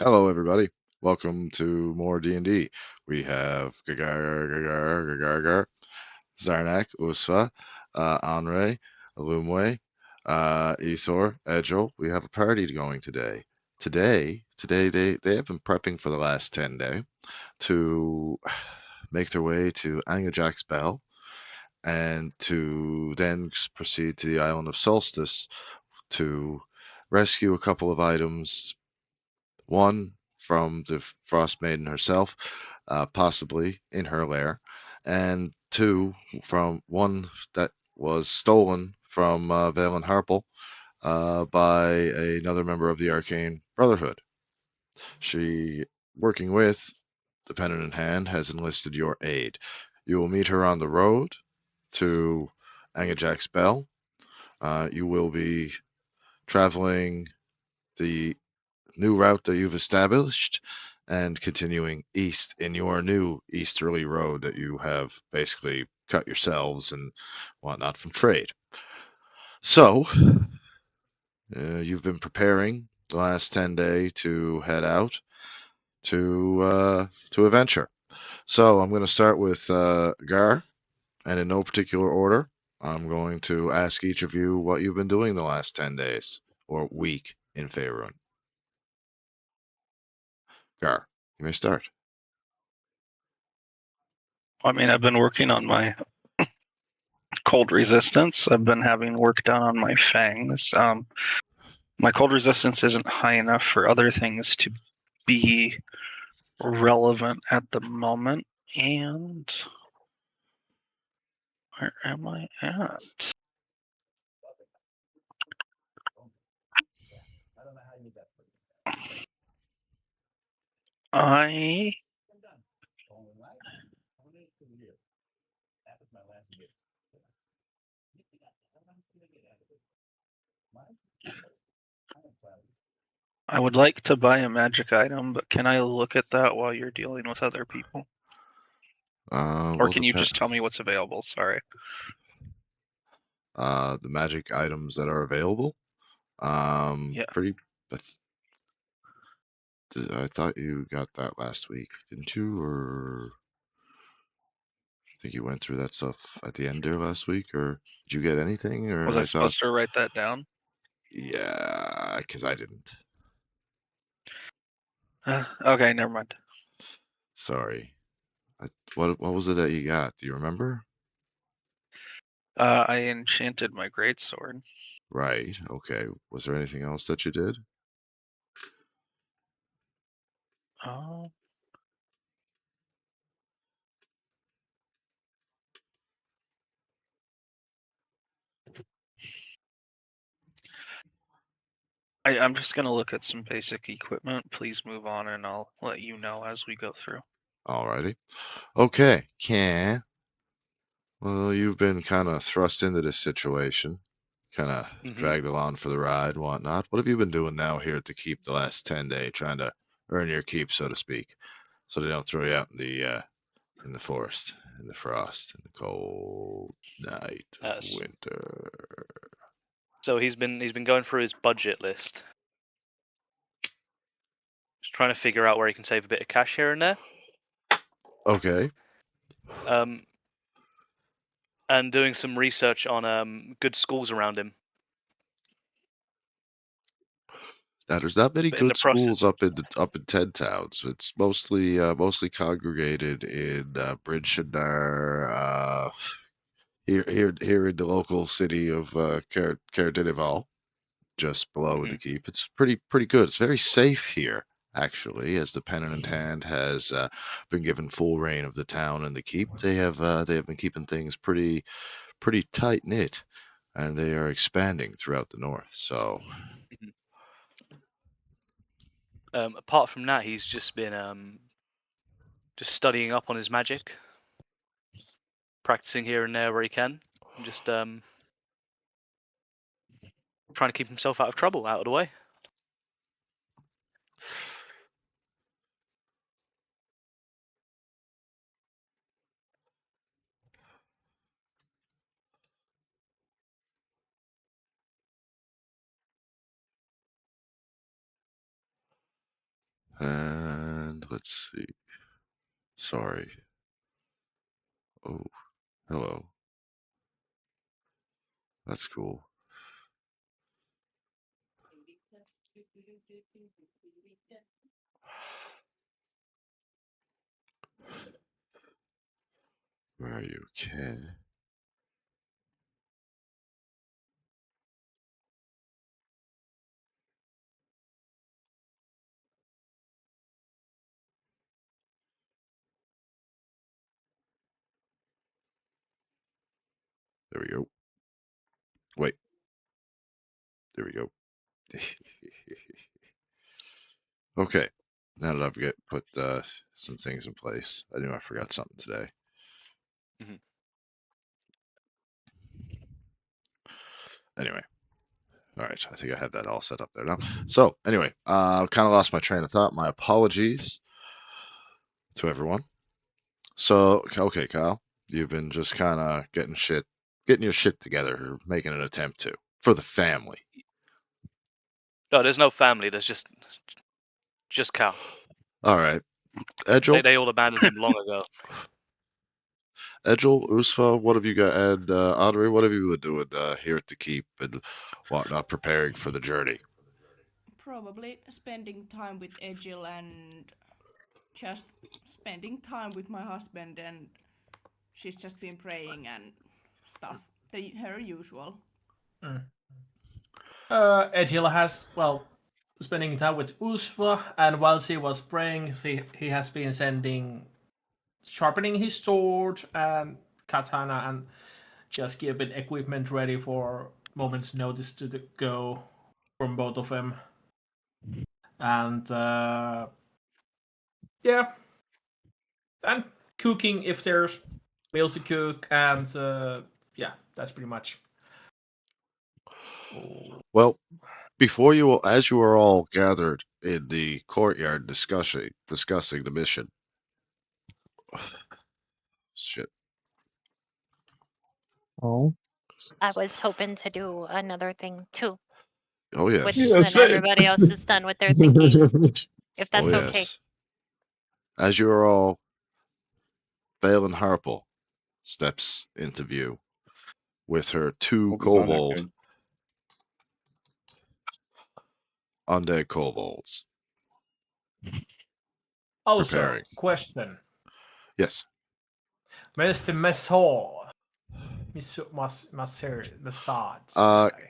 Hello, everybody. Welcome to more D&D. We have Gagar, Zarnak, Usfa, Anre, Alumwe, Isor, Edgel. We have a party going today. Today they have been prepping for the last 10 days to make their way to Angujaks Bell and to then proceed to the island of Solstice to rescue a couple of items. One from the Frost Maiden herself, possibly in her lair, and two from one that was stolen from Vale and Harple by another member of the Arcane Brotherhood. She, working with the Pennant in Hand, has enlisted your aid. You will meet her on the road to Angujaks Bell. You will be traveling the new route that you've established and continuing east in your new easterly road that you have basically cut yourselves and whatnot from trade. So, you've been preparing the last 10 days to head out to adventure. So, I'm going to start with Gar, and in no particular order, I'm going to ask each of you what you've been doing the last 10 days or week in Faerun. Gar, you may start. I mean, I've been working on my cold resistance. I've been having work done on my fangs. My cold resistance isn't high enough for other things to be relevant at the moment. And where am I at? I I would like to buy a magic item, but can I look at that while you're dealing with other people? Or Well, can you just tell me what's available? Sorry. the magic items that are available. Yeah. Pretty. I thought you got that last week, didn't you? Or I think you went through that stuff at the end there last week, or did you get anything? Was Or I I thought, supposed to write that down? yeah, because I didn't. Okay, never mind. Sorry. What was it that you got? Do you remember? I enchanted my greatsword. Right. Okay. Was there anything else that you did? Oh. I'm just going to look at some basic equipment. Please move on, and I'll let you know as we go through. Alrighty. Okay. Well, you've been kind of thrust into this situation, kind of dragged along for the ride and whatnot. What have you been doing now here to keep the last 10 days, trying to earn your keep, so to speak, so they don't throw you out in the forest, in the frost, in the cold night of winter? So he's been going through his budget list, just trying to figure out where he can save a bit of cash here and there. Okay. And doing some research on good schools around him. Now, there's not many But in the good schools process, up in Ten Towns. It's mostly congregated in Bridgeshire, here in the local city of Caerdinival, just below the keep. It's pretty good. It's very safe here, actually, as the Pennant Hand has been given full reign of the town and the keep. They have been keeping things pretty tight knit, and they are expanding throughout the north. So apart from that, he's just been just studying up on his magic, practicing here and there where he can, and just trying to keep himself out of trouble, out of the way. And let's see. Sorry. Oh, hello. That's cool. Where are you? Okay. There we go. Wait. There we go. Okay. Now that I've put some things in place, I knew I forgot something today. Mhm. Anyway, all right. I think I had that all set up there now. So anyway, kind of lost my train of thought. My apologies to everyone. So okay, Kyle, you've been just kind of getting your shit together, or making an attempt to for the family. No, there's no family. There's just Cal. All right, Edgel, They all abandoned him long ago. Usfa, what have you got? And Audrey, what have you been doing here at the keep and whatnot, preparing for the journey? Probably spending time with Egil and just spending time with my husband, and she's just been praying and stuff. Her usual. Egil has, well, spending time with Usva, and while she was praying, he has been sharpening his sword and katana and just keeping equipment ready for moment's notice to go from both of them. And yeah, and cooking if there's meals to cook, and yeah, that's pretty much. Well, as you are all gathered in the courtyard discussing the mission. Shit. Oh. I was hoping to do another thing too, Oh yes. when everybody else is done with their thingies, if Oh that's okay. yes. As you are all, Balin Harple steps into view with her two What was that kobold again? undead kobolds. Also, Preparing. question: Yes. where's the massage?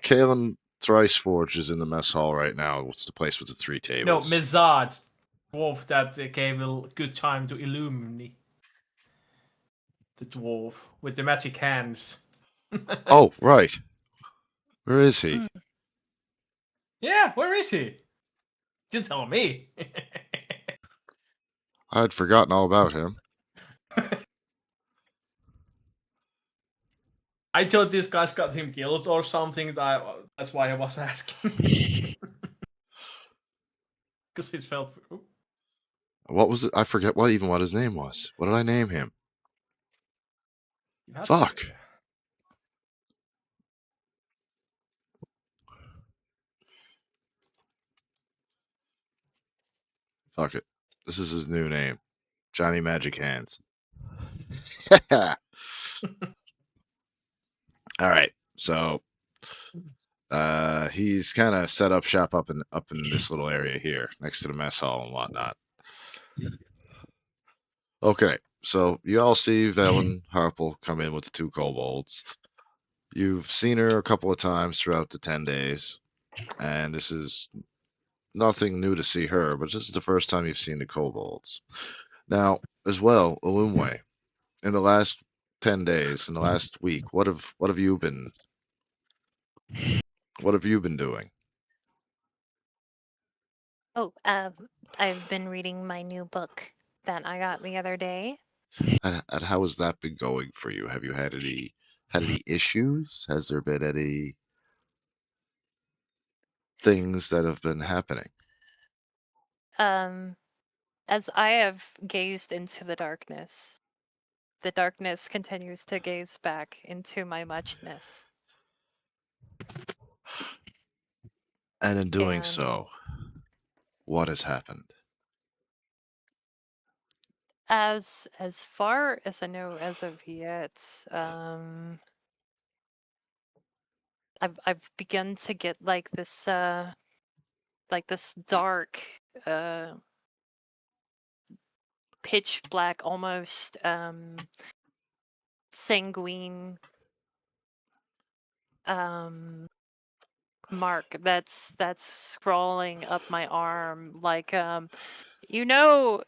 Kalen Thriceforge is in the mess hall right now. What's the place with the 3 No, tables? massage dwarf that gave a good time to illuminate the dwarf with the magic hands. Oh, right. Where is he? Yeah, where is he? You tell me. I'd forgotten all about him. I thought this guy's got him killed or something. That's why I was asking. Because he felt. What was it? I forget what his name was. What did I name him? Fuck. Fuck it. This is his new name. Johnny Magic Hands. All right. So he's kind of set up shop up in this little area here next to the mess hall and whatnot. Okay. So you all see Velen Harple come in with the 2 kobolds. You've seen her a couple of times throughout the 10 days, and this is nothing new to see her, but this is the first time you've seen the kobolds. Now, as well, Ilumwe, in the last 10 days, in the last week, what have you been doing? Oh, I've been reading my new book that I got the other day. And how has that been going for you? Have you had any issues? Has there been any things that have been happening? As I have gazed into the darkness continues to gaze back into my muchness. And in doing so, what has happened? As far as I know, as of yet, I've begun to get like this dark, pitch black, almost sanguine mark that's scrawling up my arm, like you know,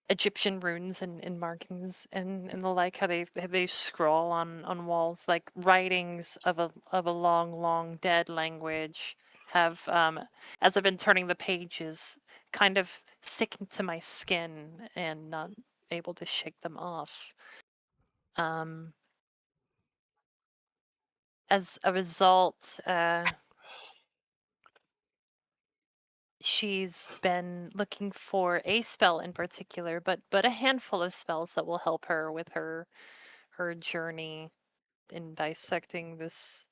Egyptian runes and markings and the like, how they scroll on walls, like writings of a long dead language have, as I've been turning the pages, kind of sticking to my skin and not able to shake them off. As a result, she's been looking for a spell in particular, but a handful of spells that will help her with her journey in dissecting this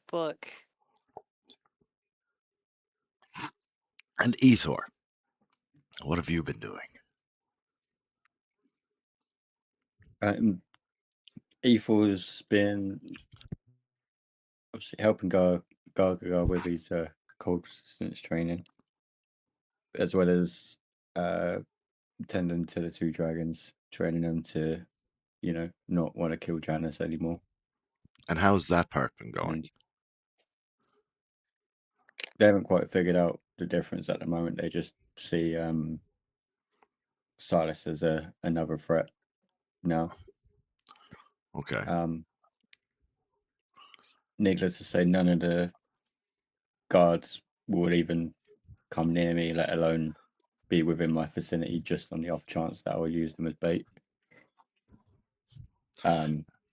book. And Ethor, what have you been doing? Ethel's been obviously helping Gargaga with his cold resistance training, as well as tending to the two dragons, training them to, not want to kill Janice anymore. And how's that part been going? And they haven't quite figured out the difference at the moment. They just see Silas as another threat now. Okay. Needless to say, none of the guards would even come near me, let alone be within my vicinity, just on the off chance that I will use them as bait.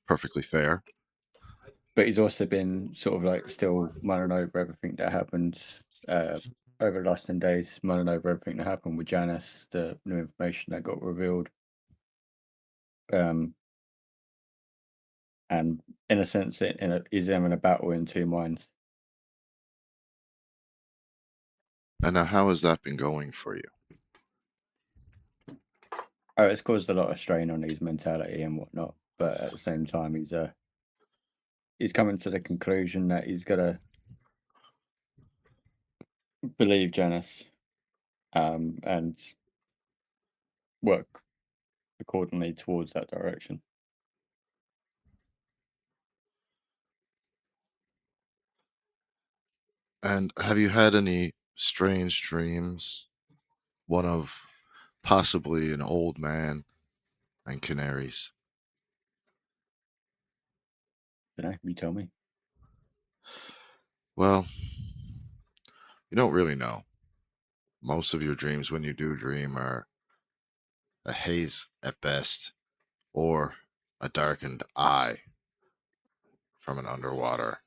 Perfectly fair. But he's also been sort of like still mulling over everything that happened over the last 10 days, mulling over everything that happened with Janice, the new information that got revealed. And in a sense, he's having a battle in two minds. And now, how has that been going for you? Oh, it's caused a lot of strain on his mentality and whatnot. But at the same time, he's coming to the conclusion that he's got to believe Janice and work accordingly towards that direction. And have you had any strange dreams? One of possibly an old man and canaries. You tell me. Well, you don't really know. Most of your dreams, when you do dream, are a haze at best, or a darkened eye from an underwater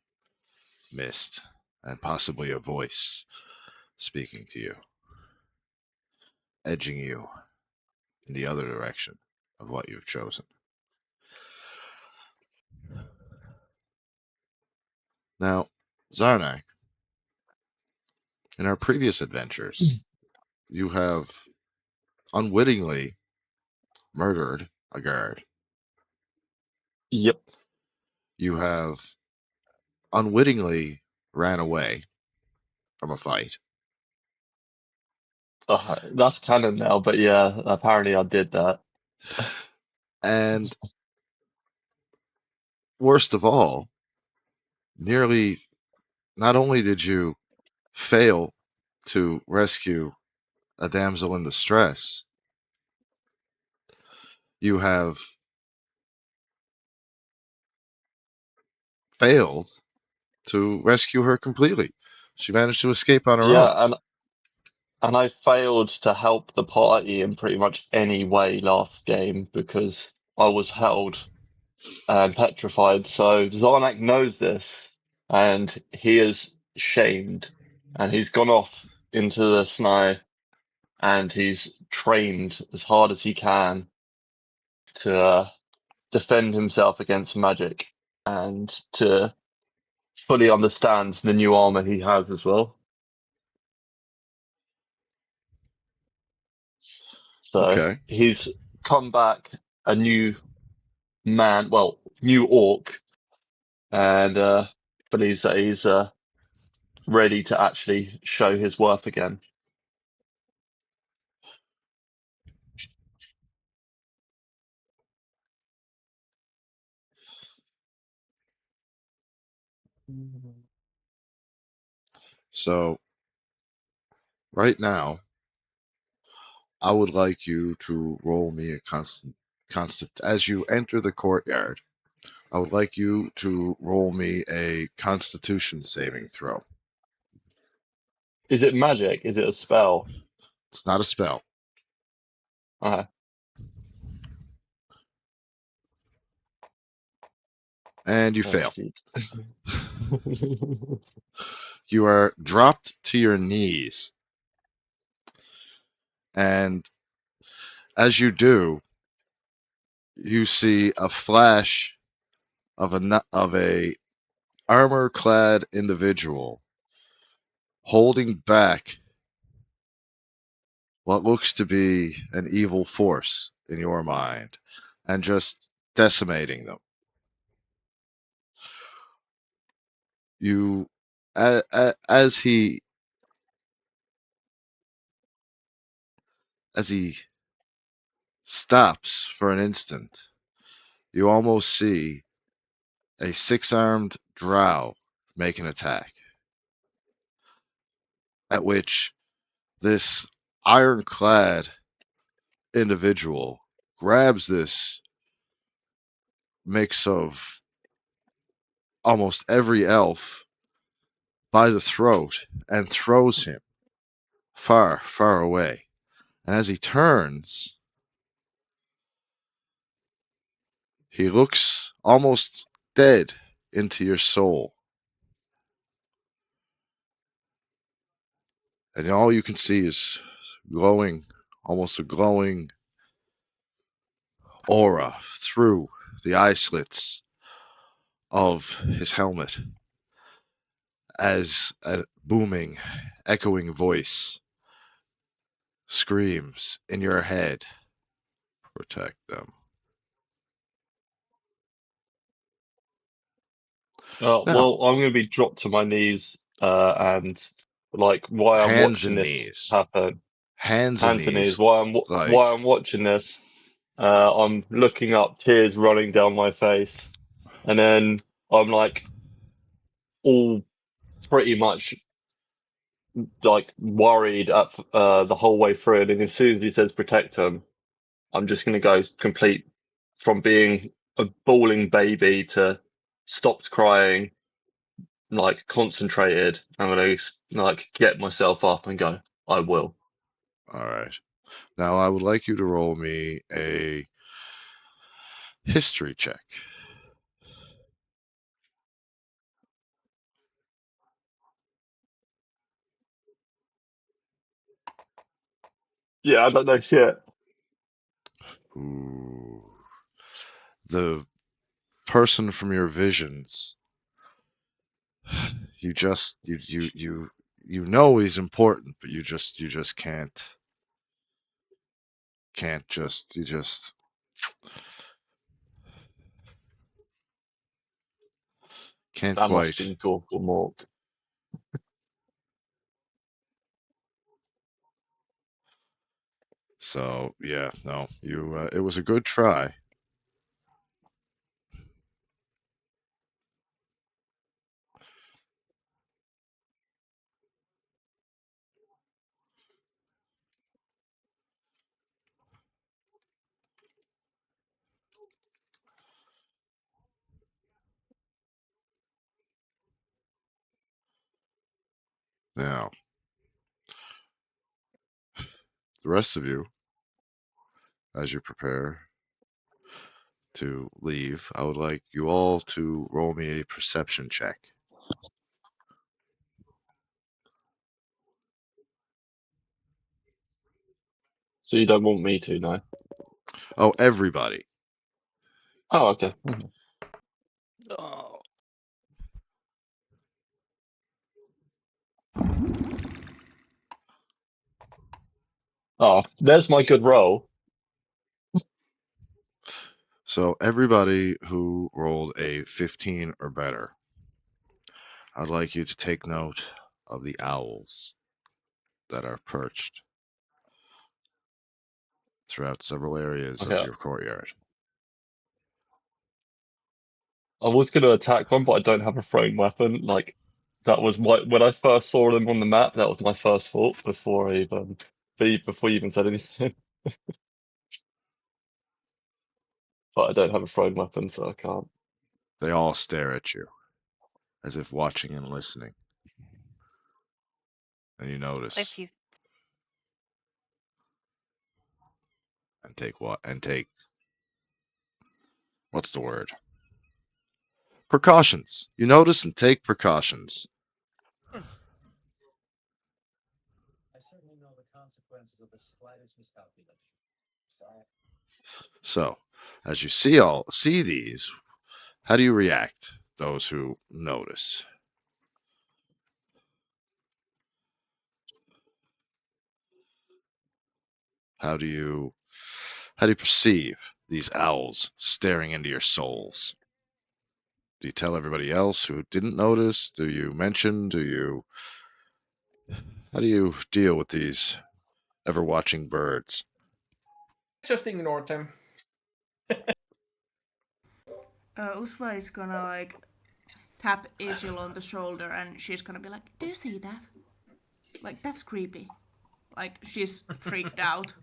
mist, and possibly a voice speaking to you, edging you in the other direction of what you've chosen. Now, Zarnak, in our previous adventures, you have unwittingly murdered a guard. Yep. You have unwittingly ran away from a fight. That's canon now, but yeah, apparently I did that. And worst of all, nearly not only did you fail to rescue a damsel in distress, you have failed to rescue her completely. She managed to escape on her own. Yeah, and I failed to help the party in pretty much any way last game because I was held and petrified. So Zarnak knows this, and he is shamed, and he's gone off into the snow, and he's trained as hard as he can to defend himself against magic and to fully understand the new armor he has as well. So Okay. he's come back a new man, well, new orc, and believes that he's ready to actually show his worth again. So right now, I would like you to roll me a constant as you enter the courtyard. I would like you to roll me a Constitution saving throw. Is it magic? Is it a spell? It's not a spell. Okay. And you Oh, fail. shit. You are dropped to your knees. And as you do, you see a flash of a armor-clad individual holding back what looks to be an evil force in your mind and just decimating them. You, as he stops for an instant, you almost see a six-armed drow make an attack. At which this ironclad individual grabs this mix of almost every elf by the throat and throws him far, far away. And as he turns, he looks almost dead into your soul. And all you can see is glowing, almost a glowing aura through the eye slits of his helmet as a booming, echoing voice screams in your head, "Protect them." Now, Well, I'm going to be dropped to my knees, and like while I'm hands watching and this knees. happen, Hands and hands and knees. knees. Like, While I'm watching this, I'm looking up, tears running down my face, and then I'm like all pretty much like worried at the whole way through. And then as soon as he says protect him, I'm just going to go complete from being a bawling baby to stopped crying, like concentrated. I'm going to like get myself up and go, I will. all right. Now, I would like you to roll me a history check. Yeah, I don't know shit. Ooh. The person from your visions, you know he's important, but you just can't just you just can't That must quite. have been Gorgle Mork. So yeah, no, you. It was a good try. Now, the rest of you, as you prepare to leave, I would like you all to roll me a perception check. So you don't want me to, no? Oh, everybody. Oh, okay. Oh, Oh, there's my good roll. So everybody who rolled a 15 or better, I'd like you to take note of the owls that are perched throughout several areas of Okay. your courtyard. I was going to attack one, but I don't have a thrown weapon. Like, that was when I first saw them on the map. That was my first thought before before you even said anything. But I don't have a thrown weapon, so I can't. They all stare at you as if watching and listening. And you notice If you and take what? And take, what's the word? Precautions. You notice and take precautions. I certainly know the consequences of the slightest miscalculation. Sorry. So, as you see these, how do you react? Those who notice. How do you perceive these owls staring into your souls? Do you tell everybody else who didn't notice? Do you mention? How do you deal with these ever watching birds? Just ignored them. Usva is gonna like tap Egil on the shoulder and she's gonna be like, "Do you see that? Like, that's creepy." Like, she's freaked out.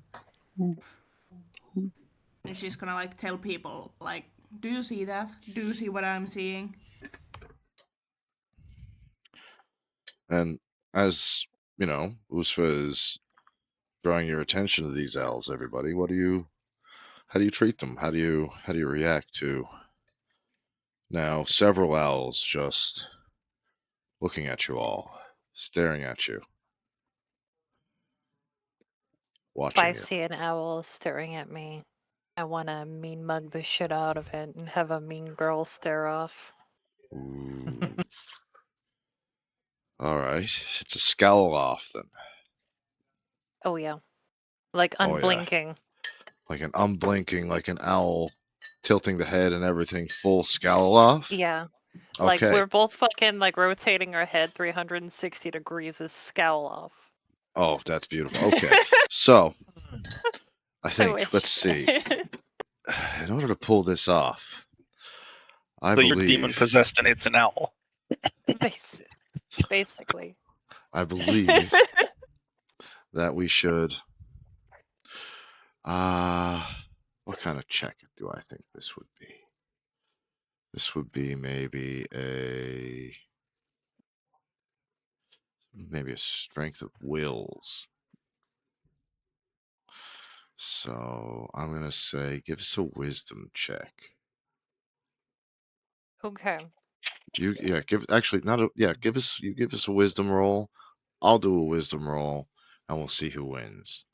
And she's gonna like tell people, like, "Do you see that? Do you see what I'm seeing?" And as you know, Usfa is drawing your attention to these owls. Everybody, how do you treat them? How do you react to now several owls just looking at you all, staring at you, if I watching you? see an owl staring at me, I want to mean mug the shit out of it and have a mean girl stare off. Ooh. All right, it's a scowl off then. Oh yeah, like Oh yeah, unblinking. like an unblinking, like an owl, tilting the head and everything, full scowl off. Yeah. Like Okay. we're both fucking like rotating our head 360 degrees as scowl off. Oh, that's beautiful. Okay, so I I think wish. let's see. In order to pull this off, I So you're demon believe possessed and it's an owl. Basically. I believe that we should. What kind of check do I think this would be? This would be maybe a strength of wills. So I'm gonna say, give us a wisdom check. Okay. Give actually not a give us a wisdom roll. I'll do a wisdom roll, and we'll see who wins.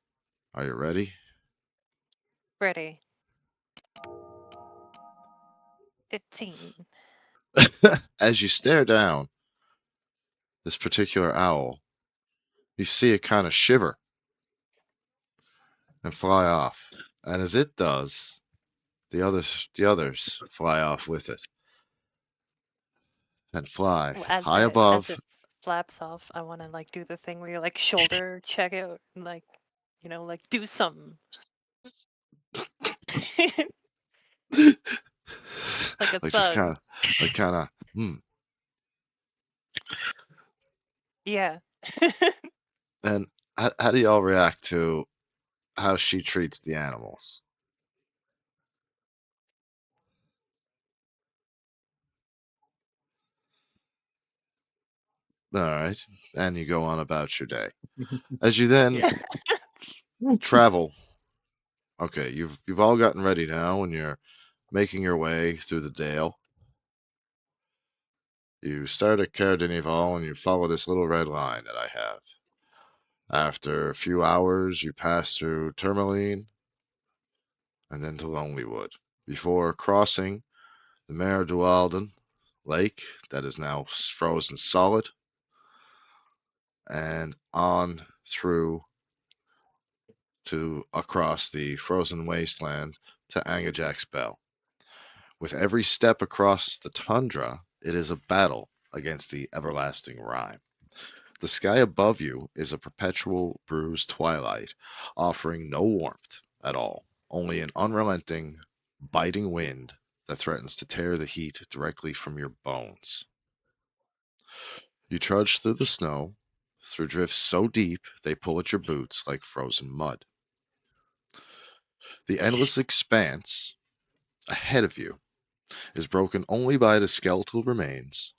Are you ready? Ready. 15. As you stare down this particular owl, you see it kind of shiver and fly off. And as it does, the others fly off with it and fly As high it above. flaps off, I want to like do the thing where you like shoulder check it, and, like, you know, like do something. Like a Like just thug. kind of, Yeah. And how do y'all react to how she treats the animals? All right, and you go on about your day. As you then Yeah. travel, okay, you've all gotten ready now, and you're making your way through the dale. You start at Cardinival, and you follow this little red line that I have. After a few hours, you pass through Tourmaline and then to Lonelywood before crossing the Mare Dualden lake that is now frozen solid and on through to across the frozen wasteland to Angujaks Bell. With every step across the tundra, it is a battle against the everlasting Rime. The sky above you is a perpetual bruised twilight, offering no warmth at all, only an unrelenting, biting wind that threatens to tear the heat directly from your bones. You trudge through the snow, through drifts so deep they pull at your boots like frozen mud. The endless expanse ahead of you is broken only by the skeletal remains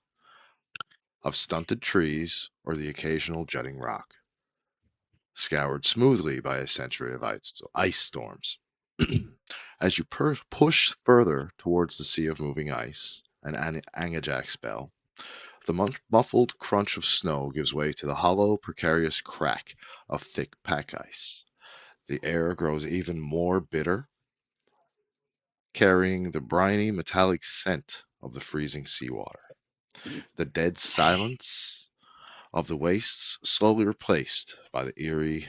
of stunted trees or the occasional jutting rock, scoured smoothly by a century of ice storms. As you push further towards the sea of moving ice and Angujaks Bell, the muffled crunch of snow gives way to the hollow, precarious crack of thick pack ice. The air grows even more bitter, carrying the briny, metallic scent of the freezing seawater. The dead silence of the wastes slowly replaced by the eerie,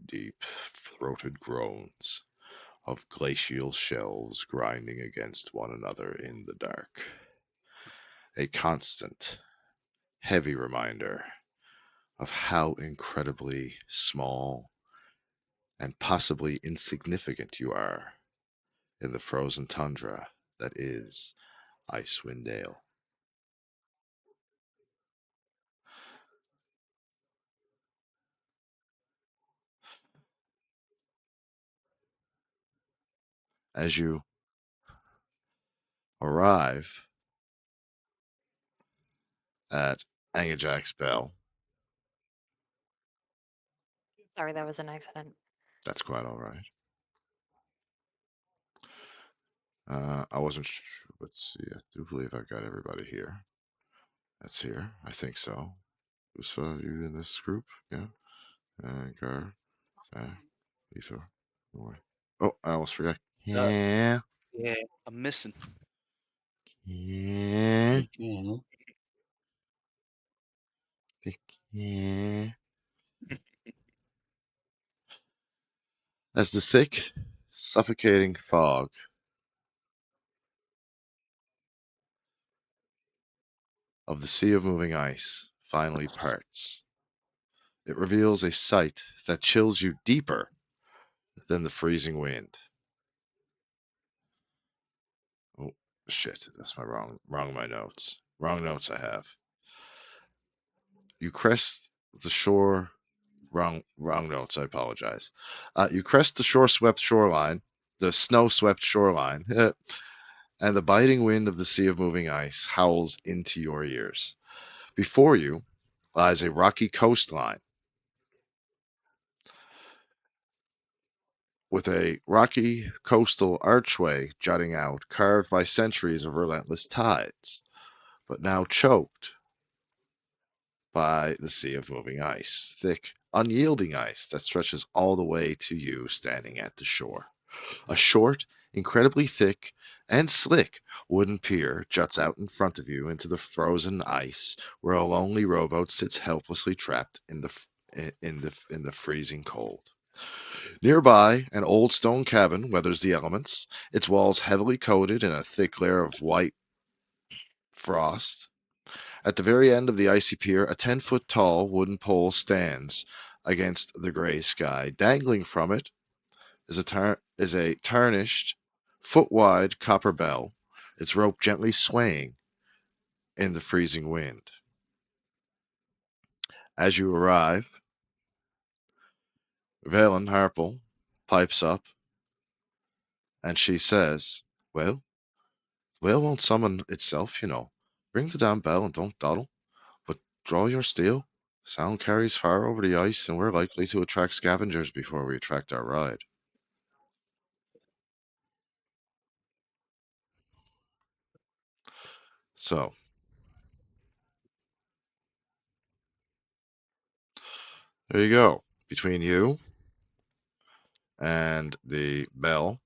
deep-throated groans of glacial shells grinding against one another in the dark. A constant, heavy reminder of how incredibly small and possibly insignificant you are in the frozen tundra that is Icewind Dale. As you arrive at Angujaks Bell, Sorry, that was an accident. that's quite all right. I wasn't sure. Let's see. I do believe I've got everybody here. That's here. I think so. Usa, you in this group? Yeah. Gar, Lisa. Oh, I almost forgot. Yeah. Yeah, I'm missing. Yeah. Yeah. Yeah. As the thick, suffocating fog of the sea of moving ice finally parts, it reveals a sight that chills you deeper than the freezing wind. Oh shit, that's my wrong my notes. Wrong notes I have. You crest the shore. Wrong notes. I apologize. You crest the shore-swept shoreline, the snow-swept shoreline, and the biting wind of the sea of moving ice howls into your ears. Before you lies a rocky coastline with a rocky coastal archway jutting out, carved by centuries of relentless tides, but now choked by the sea of moving ice, thick, unyielding ice that stretches all the way to you standing at the shore. A short, incredibly thick, and slick wooden pier juts out in front of you into the frozen ice, where a lonely rowboat sits helplessly trapped in the freezing cold. Nearby, an old stone cabin weathers the elements, its walls heavily coated in a thick layer of white frost. At the very end of the icy pier, a 10-foot tall wooden pole stands against the gray sky. Dangling from it is a tarnished, foot-wide copper bell, its rope gently swaying in the freezing wind. As you arrive, Valen Harple pipes up, and she says, "Well, whale won't summon itself, you know. Ring the damn bell and don't dawdle, but draw your steel. Sound carries far over the ice, and we're likely to attract scavengers before we attract our ride." So, there you go. Between you and the bell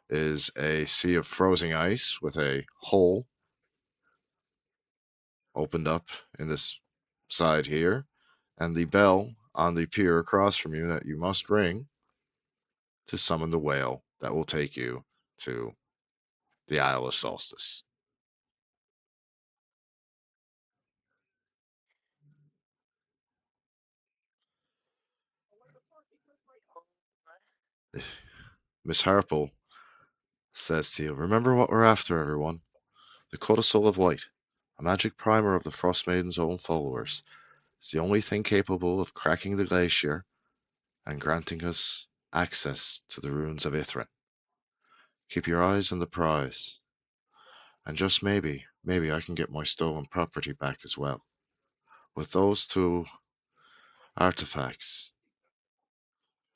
is a sea of frozen ice with a hole opened up in this side here, and the bell on the pier across from you that you must ring to summon the whale that will take you to the Isle of Solstice. Miss Harple says to you, remember what we're after, everyone. The Codicil of Light, a magic primer of the Frost Maiden's own followers. It's the only thing capable of cracking the glacier and granting us access to the ruins of Ithrin. Keep your eyes on the prize. And just maybe I can get my stolen property back as well. With those two artifacts,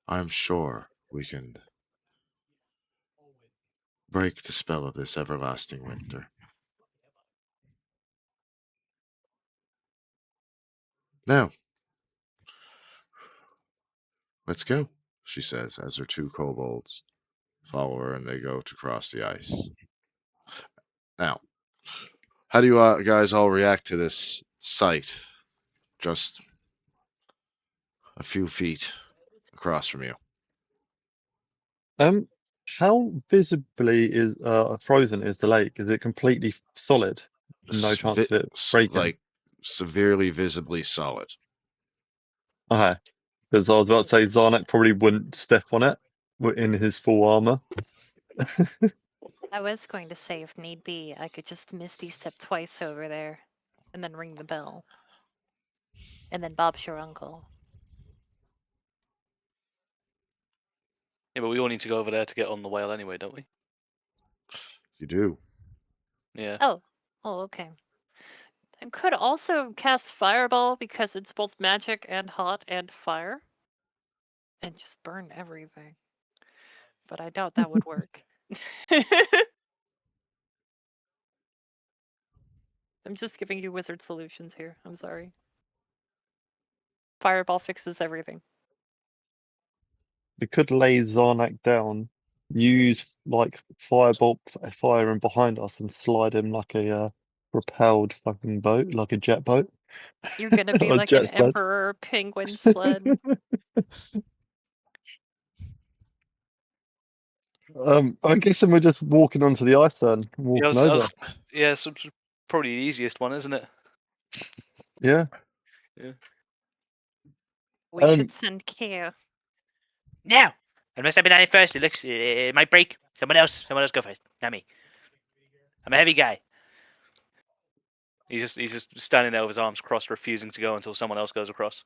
I'm sure we can break the spell of this everlasting winter. Now, let's go, she says as her two kobolds follow her and they go to cross the ice. Now, how do you guys all react to this sight just a few feet across from you? How visibly is frozen is the lake? Is it completely solid? No chance of it breaking. Like severely visibly solid. Okay, because I was about to say Zarnak probably wouldn't step on it in his full armor. I was going to say, if need be, I could just misty step twice over there, and then ring the bell. And then Bob's your uncle. Yeah, but we all need to go over there to get on the whale anyway, don't we? You do. Yeah. Oh, okay. I could also cast Fireball because it's both magic and hot and fire. And just burn everything. But I doubt that would work. I'm just giving you wizard solutions here. I'm sorry. Fireball fixes everything. We could lay Zarnak down, use like fire in behind us, and slide him like a propelled fucking boat, like a jet boat. You're gonna be Or like an jet sled. emperor penguin sled. I guess we're just walking onto the ice then, walking over. Yeah, so it's probably the easiest one, isn't it? Yeah. We should send care. No, I must have been on it first. It looks it might break. Someone else go first. Not me. I'm a heavy guy. He's just standing there with his arms crossed, refusing to go until someone else goes across.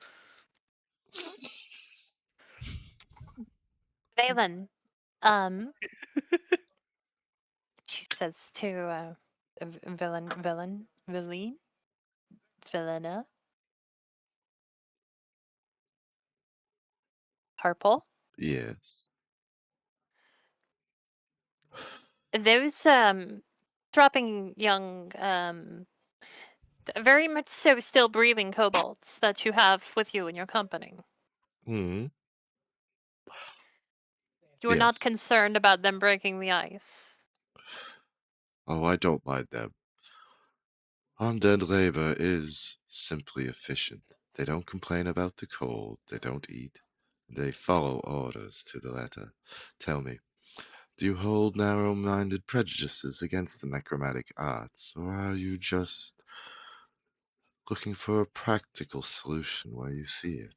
Valen, she says to Velena, Harple. Yes. Those dropping young very much so still breathing kobolds that you have with you in your company. Hmm. You are not Yes. concerned about them breaking the ice. Oh, I don't mind them. Undead labor is simply efficient. They don't complain about the cold, they don't eat, they follow orders to the letter. Tell me, do you hold narrow-minded prejudices against the necromantic arts, or are you just looking for a practical solution where you see it?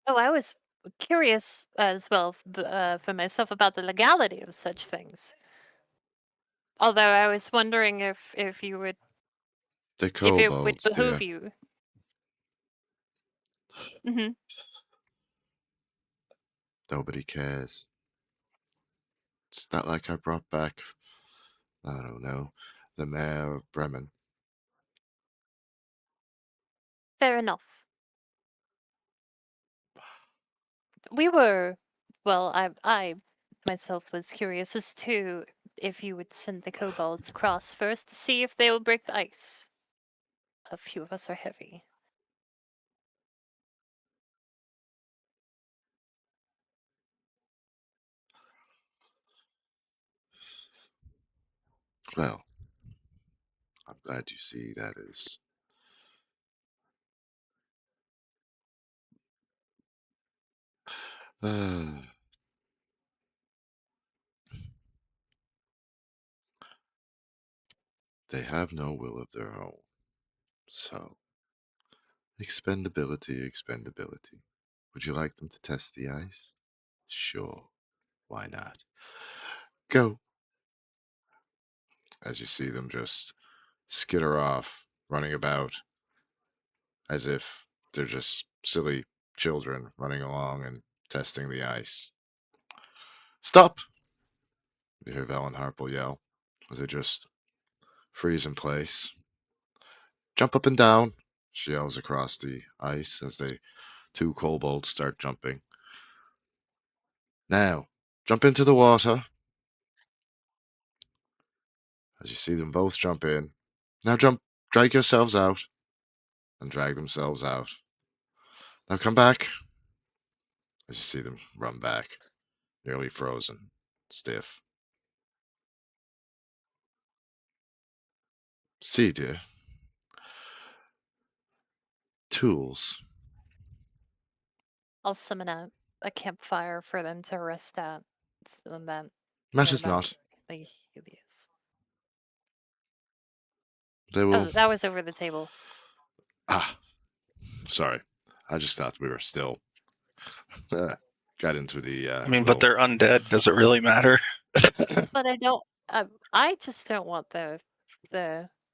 Oh, I was curious as well for myself about the legality of such things. Although I was wondering if you would The if it would kobolds, behoove dear. you. Mm-hmm. Nobody cares. It's not like I brought back, I don't know, the mayor of Bremen. Fair enough. We were, well, I myself was curious as to if you would send the kobolds across first to see if they will break the ice. A few of us are heavy. Well, I'm glad you see that as They have no will of their own. So, expendability. Would you like them to test the ice? Sure. Why not? Go. As you see them just skitter off, running about as if they're just silly children running along and testing the ice. Stop! You hear Val and Harple yell as they just freeze in place. Jump up and down, she yells across the ice as the two kobolds start jumping. Now, jump into the water. As you see them both jump in. Now jump, drag yourselves out, and drag themselves out. Now come back. As you see them run back, nearly frozen, stiff. See, dear. Tools. I'll summon a campfire for them to rest at. And then Matters not. like Helios. They will. Oh, that was over the table. Ah, sorry. I just thought we were still got into the. I mean, but they're undead. Does it really matter? But I don't. I just don't want the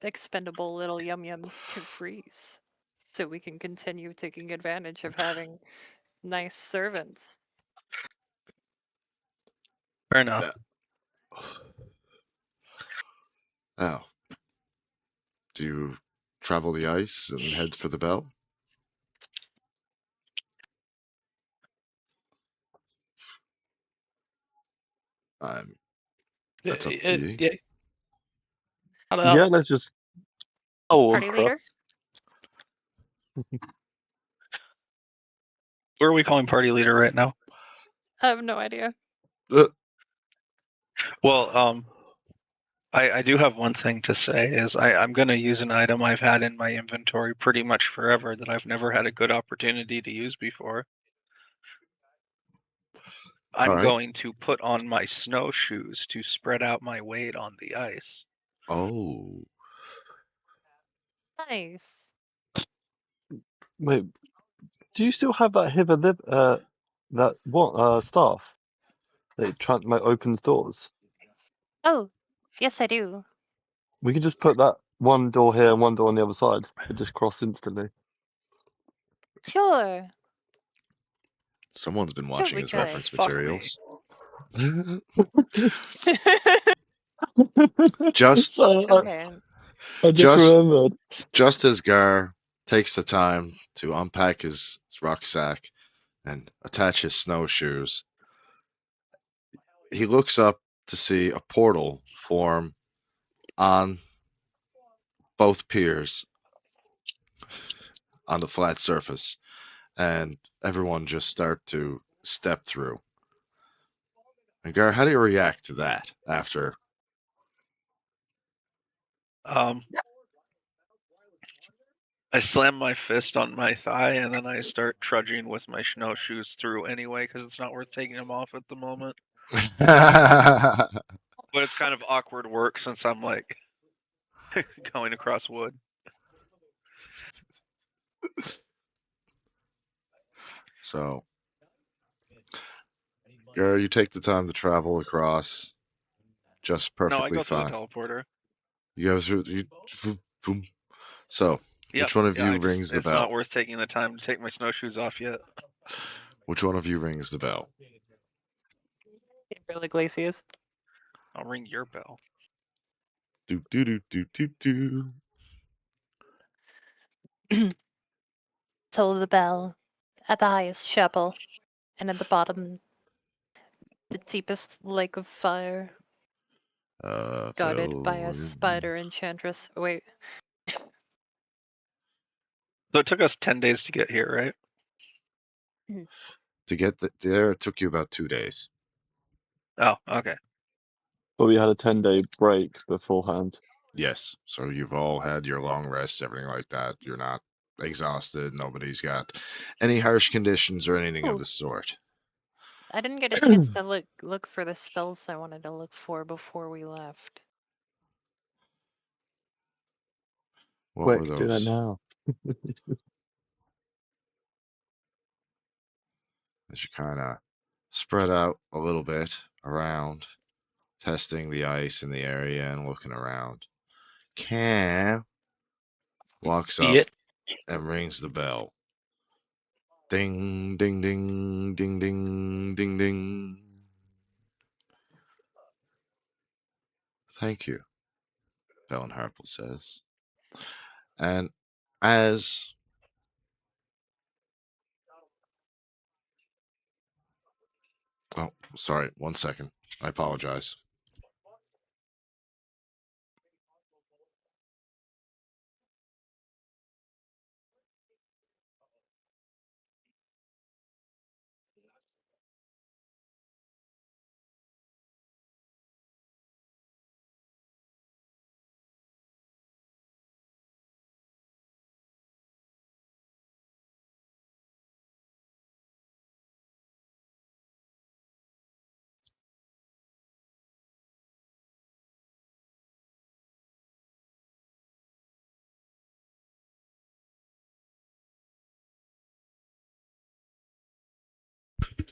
expendable little yum-yums to freeze, so we can continue taking advantage of having nice servants. Fair enough. Oh. Do you travel the ice and head for the bell? That's up to you. Yeah. Yeah, let's just. Oh, Party leader? Who are we calling party leader right now? I have no idea. Well, I do have one thing to say is I'm going to use an item I've had in my inventory pretty much forever that I've never had a good opportunity to use before. I'm going to put on my snowshoes to spread out my weight on the ice. Oh. Nice. Wait, do you still have that staff that opens doors? Oh, yes, I do. We can just put that one door here and one door on the other side. It just cross instantly. Sure. Someone's been watching his reference Fuck materials. Just Okay. I just remembered. Just as Gar takes the time to unpack his rucksack and attach his snowshoes, he looks up to see a portal form on both piers on the flat surface, and everyone just start to step through. And Gar, how do you react to that after? I slam my fist on my thigh and then I start trudging with my snowshoes through anyway because it's not worth taking them off at the moment. But it's kind of awkward work since I'm like going across wood. So, Gar, you take the time to travel across just perfectly No, I go fine. through the teleporter. You go through. So, which one of you rings the It's bell? not worth taking the time to take my snowshoes off yet. Which one of you rings the bell? Really Glacius. I'll ring your bell. Do do do do do do. Toll the bell at the highest chapel, and at the bottom, the deepest lake of fire, guarded by a spider enchantress. Oh, wait. So it took us 10 days to get here, right? To get there, it took you about 2 days. Oh, okay. But we had a 10-day break beforehand. Yes, so you've all had your long rests, everything like that. You're not exhausted. Nobody's got any harsh conditions or anything of the sort. I didn't get a chance to look for the spells I wanted to look for before we left. What were Quick, do that those? now. As you kind of spread out a little bit around, testing the ice in the area and looking around. Cam walks See up it? and rings the bell. Ding, ding, ding, ding, ding, ding, ding. Thank you, Bell and Harple says. And as oh, sorry, 1 second. I apologize.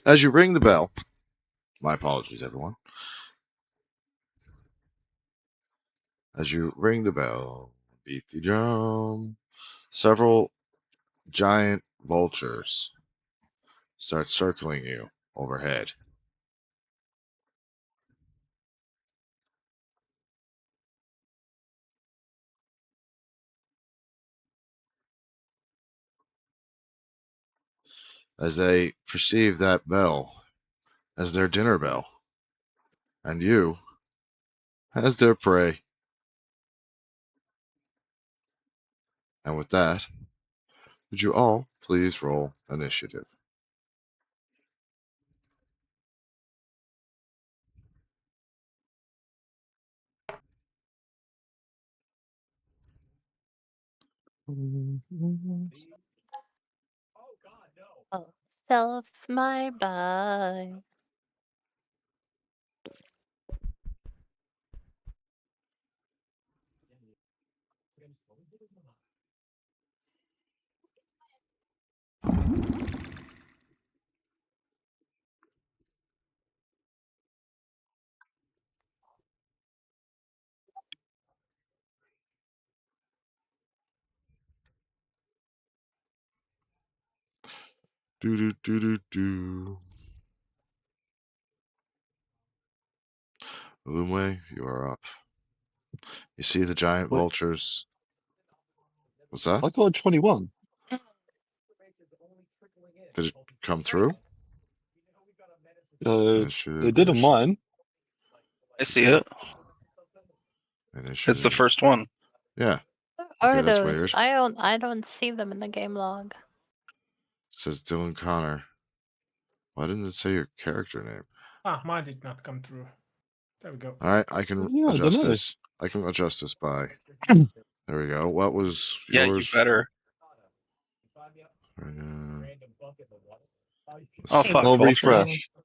As you ring the bell, my apologies, everyone. As you ring the bell, beat the drum. Several giant vultures start circling you overhead. As they perceive that bell as their dinner bell, and you as their prey. And with that, would you all please roll initiative? Oh, self my bye. Do do do do do. Lumway, you are up. You see the giant Wait, vultures. What's that? I got a 21. Did it come through? It did on mine. I see it. Initiative. It's the first one. Yeah. Are Okay, that's those? weird. I don't see them in the game log. It says Dylan Connor. Why didn't it say your character name? Ah, mine did not come through. There we go. All right, I can Yeah, I don't adjust know. this. I can adjust this by. There we go. What was Yeah, you yours? better. Let's Oh see. fuck, I'll vulture. refresh. That's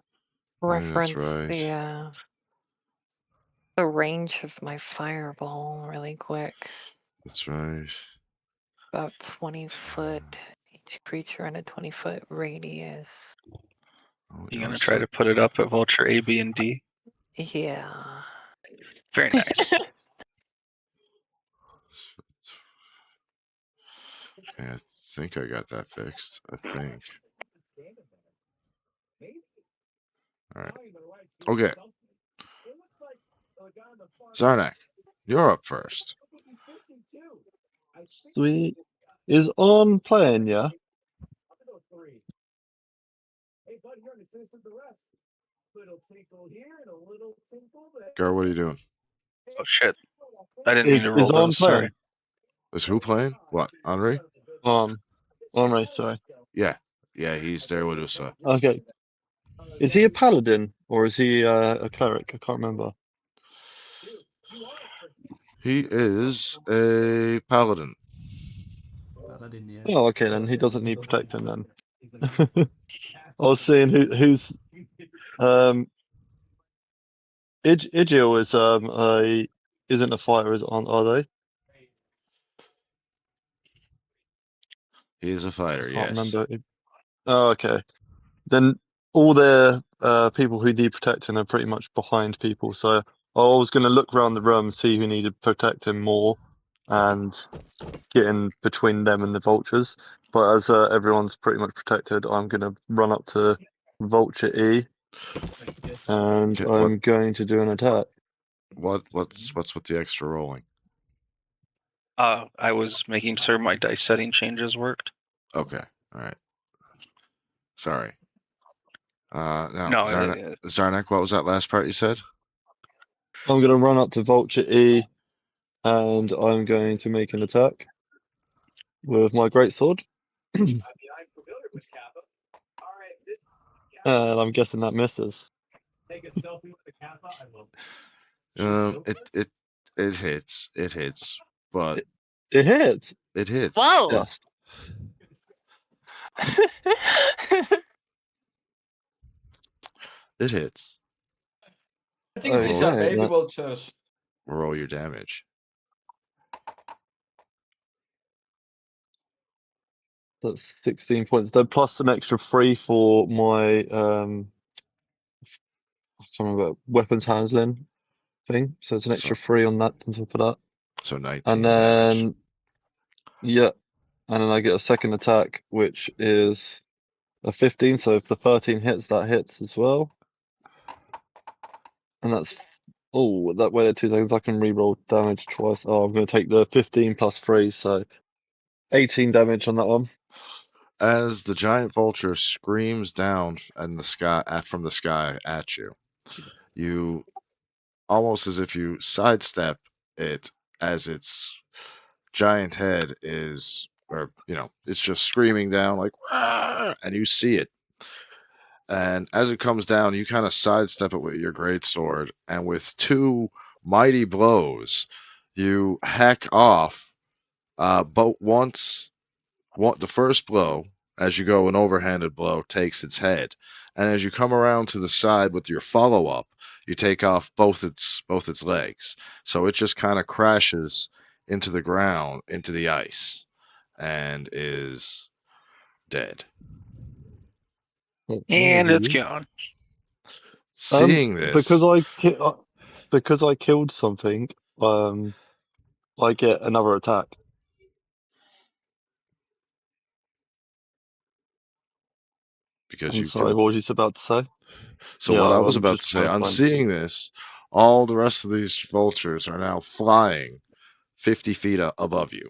Reference right. the range of my fireball really quick. That's right. About 20 foot. Each creature in a 20-foot radius. Oh, You yours gonna try took- to put it up at vulture A, B, and D? Yeah. Very nice. Okay, I think I got that fixed. I think. All right. Okay. Zarnak, you're up first. Sweet. Is on playing, yeah? Gar, what are you doing? Oh shit. I didn't mean to roll Is on those, sorry. playing? Is who playing? What? Henri? On race, sorry. Yeah. Yeah, he's there with us. Okay. Is he a paladin or is he a cleric? I can't remember. He is a paladin. Paladin, yeah. Oh, okay, then he doesn't need protecting then. I was seeing who's Igil is isn't a fighter, are they? He's a fighter, I can't yes. remember. Oh, okay. Then all their people who need protecting are pretty much behind people. So I was going to look around the room, see who needed protecting more, and get in between them and the vultures. But as everyone's pretty much protected, I'm going to run up to Vulture E, and Okay, I'm going to do an attack. what's with the extra rolling? I was making sure my dice setting changes worked. Okay, all right. Sorry. Now, No, Zarnak, what was that last part you said? I'm going to run up to Vulture E, and I'm going to make an attack with my greatsword. And I'm guessing that misses. It hits. It hits. But It hits. it hits. Whoa! Yes. It hits. I think these are Okay, baby that- vultures. Roll your damage. That's 16 points. Then plus an extra 3 for my I can't remember, weapons handling thing. So it's an extra 3 on that on top of that. So 19 And damage. then yeah. And then I get a second attack, which is a 15. So if the 13 hits, that hits as well. And that's that waited 2 seconds. I can reroll damage twice. Oh, I'm going to take the 15 plus 3, so 18 damage on that one. As the giant vulture screams down in the sky from the sky at you, you almost as if you sidestep it as its giant head is, or it's just screaming down like, "Rah!" And you see it. And as it comes down, you kind of sidestep it with your greatsword, and with 2 mighty blows, you hack off. But the first blow, as you go, an overhanded blow takes its head, and as you come around to the side with your follow up, you take off both its legs. So it just kind of crashes into the ground, into the ice, and is dead. and it's gone. Seeing this, because I killed something, I get another attack. because I'm you sorry, killed. what was you about to say? So Yeah, what I was I'm about just to say, trying to on find- seeing this, all the rest of these vultures are now flying 50 feet above you.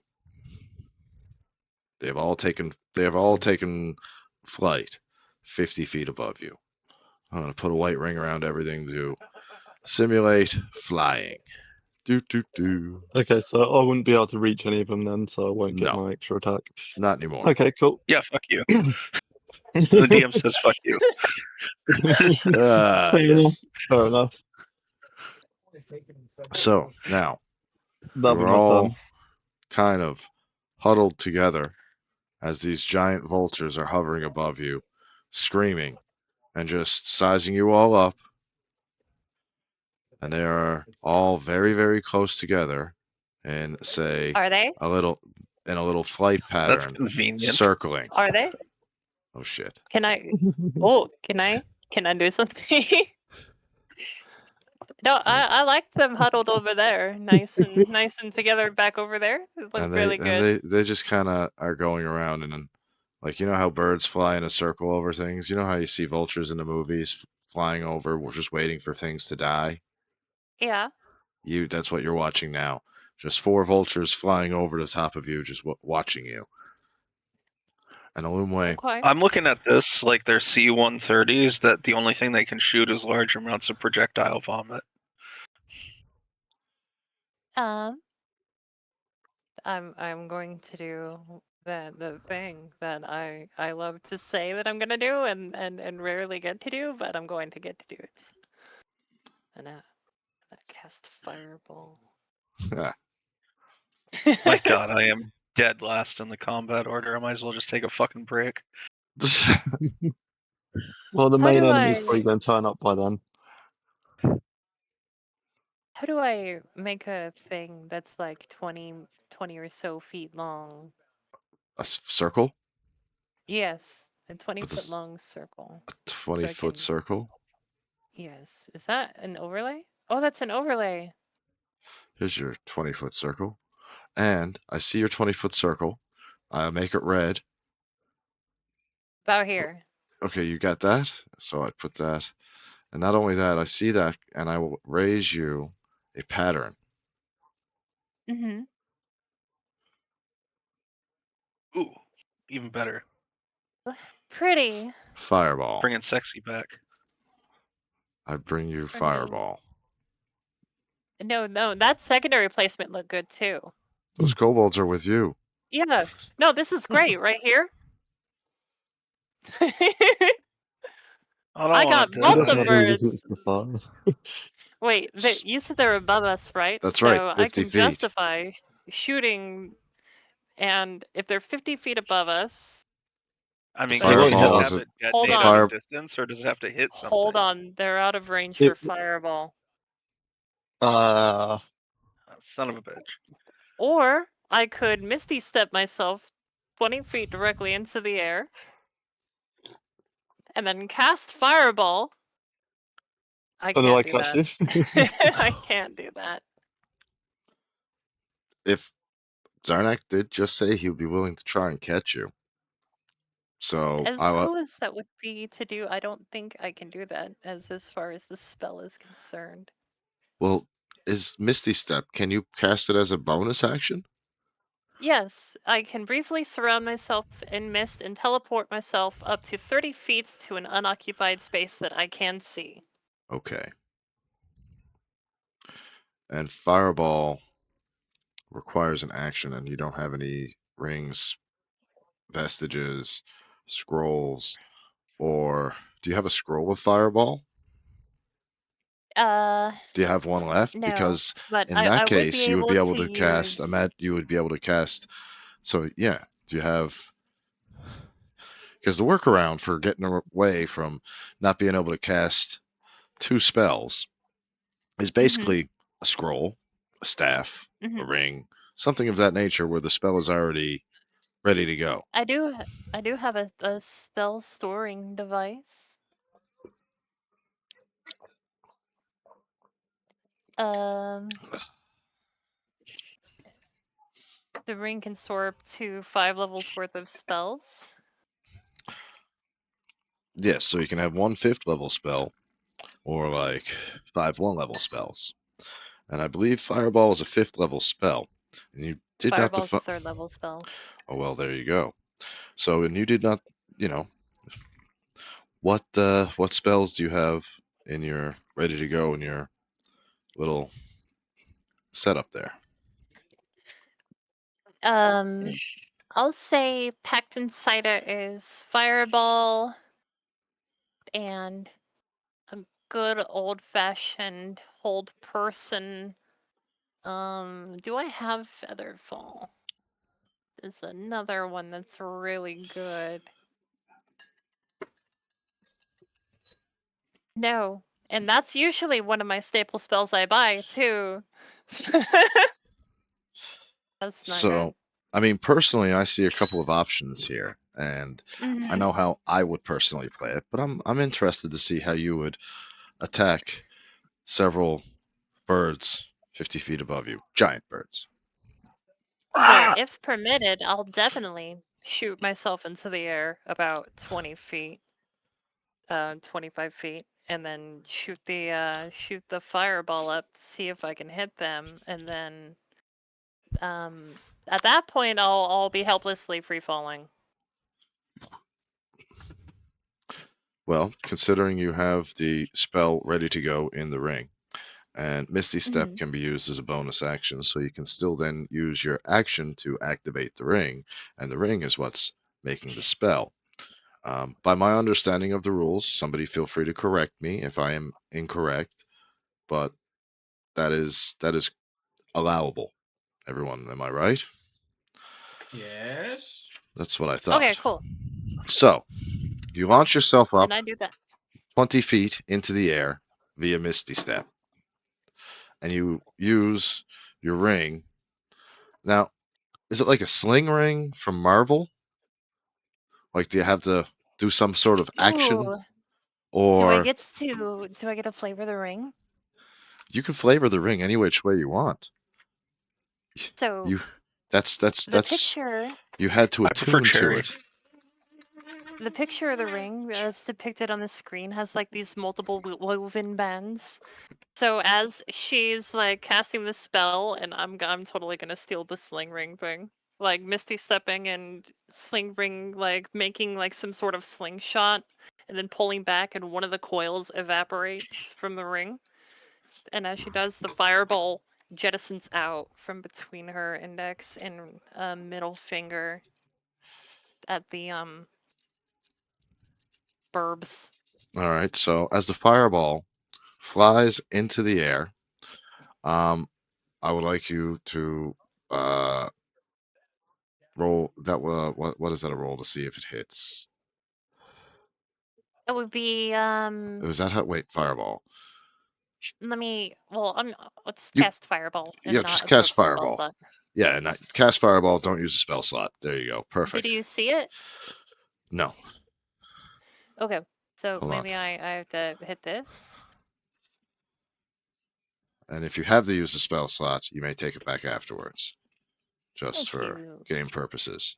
They have all taken flight 50 feet above you. I'm going to put a white ring around everything to simulate flying. Do do do. Okay, so I wouldn't be able to reach any of them then, so I won't get No. my extra attack. Not anymore. Okay, cool. Yeah, fuck you. The DM says fuck you. Fair Yes. enough. Fair enough. So now That'll be we're my all turn. kind of huddled together as these giant vultures are hovering above you, screaming and just sizing you all up. And they are all very, very close together and say Are they? a little flight That's pattern, convenient. circling. Are they? Oh shit. Can I? Oh, can I do something? No, I like them huddled over there, nice and together back over there. It looked And really good. they just kind of are going around and like how birds fly in a circle over things. You know how you see vultures in the movies flying over, we're just waiting for things to die. Yeah. That's what you're watching now. Just 4 vultures flying over the top of you, just watching you. And Alumwe, Okay. I'm looking at this like they're C-130s that the only thing they can shoot is large amounts of projectile vomit. I'm going to do the thing that I love to say that I'm gonna do and rarely get to do, but I'm going to get to do it. And I cast fireball. My god, I am dead last in the combat order. I might as well just take a fucking break. Well, the How main do enemy's I- probably going to turn up by then. How do I make a thing that's like 20 or so feet long? a circle? Yes, a 20 But foot this long circle. 20-foot can- circle. Yes. Is that an overlay? Oh, that's an overlay. Here's your 20-foot circle. And I see your 20-foot circle. I make it red. About here. Okay, you got that? So I put that. And not only that, I see that, and I will raise you a pattern. Mm-hmm. Ooh, even better. Pretty. Fireball. Bringing sexy back. I bring you For me. fireball. No, that secondary placement looked good too. Those kobolds are with you. Yeah. No, this is great right here. I don't I want got to both the die. birds. Wait, you said they're above us, right? That's so right, I 50 can feet. justify shooting, and if they're 50 feet above us, I mean, The can you just fireball have is it Hold detonate on. at a distance, or does it have to hit something? hold on, they're out of range It- for fireball. Oh, son of a bitch. Or I could Misty Step myself 20 feet directly into the air, and then cast fireball. I And then I can't do catch that. you. I can't do that. If Zarnak did just say he would be willing to try and catch you. So As I cool as that would be to do, I don't think I can do that as far as the spell is concerned. well, is Misty Step, can you cast it as a bonus action? Yes, I can briefly surround myself in mist and teleport myself up to 30 feet to an unoccupied space that I can see. Okay. And fireball requires an action, and you don't have any rings, vestiges, scrolls, or do you have a scroll with fireball? Do you have one left? No, Because but in I that would be case, you would be able able to to cast. use. You would be able to cast. So yeah, do you have? Because the workaround for getting away from not being able to cast two spells is basically a scroll, a staff, a Mhm. ring, something of that nature, where the spell is already ready to go. I do have a spell storing device. The ring can store up to 5 levels worth of spells. Yes, so you can have 1/5 level spell, or like 5 1-level spells. And I believe Fireball is a 5th level spell. And you did not Fireball's a define. 3rd level spell. Oh well, there you go. So, and you did not, you know, what spells do you have in your ready to go in your little setup there? I'll say Pact Insider is Fireball and a good old fashioned hold person. Do I have Featherfall? There's another one that's really good. No, and that's usually one of my staple spells I buy too. That's not So, I mean, personally, I see a couple of options here, and good. I know how I would personally play it, but I'm interested to see how you would attack several birds 50 feet above you, giant birds. Well, if permitted, I'll definitely shoot myself into the air about 20 feet, 25 feet, and then shoot the fireball up to see if I can hit them, and then at that point I'll be helplessly free falling. Well, considering you have the spell ready to go in the ring, and Misty Step can be used as a bonus action, so you can still then use your action to activate the ring, and the ring is what's making the spell. By my understanding of the rules, somebody feel free to correct me if I am incorrect, but that is allowable. Everyone, am I right? Yes. That's what I thought. Okay, cool. So, you launch yourself up Then I do that. 20 feet into the air via Misty Step, and you use your ring. Now, is it like a sling ring from Marvel? Like, do you have to do some sort of action, Ooh, or do I get to flavor the ring? you can flavor the ring any which way you want. So You that's the picture you had to I prefer attune to cherry. it. the picture of the ring that's depicted on the screen has like these multiple woven bands. So as she's like casting the spell, and I'm totally gonna steal the sling ring thing, like Misty stepping and sling ring, like making like some sort of slingshot, and then pulling back, and one of the coils evaporates from the ring. And as she does, the fireball jettisons out from between her index and middle finger at the burbs. All right. So as the fireball flies into the air, I would like you to roll that. What is that a roll to see if it hits? It would be Is that how? Wait, fireball. let's You cast fireball and yeah, not just approach cast the spell fireball. slot. Yeah, and cast fireball. Don't use a spell slot. There you go. Did Perfect. you see it? No, Okay, so hold on. maybe I have to hit this. And if you have to use the spell slot, you may take it back afterwards, just Thank for you. game purposes.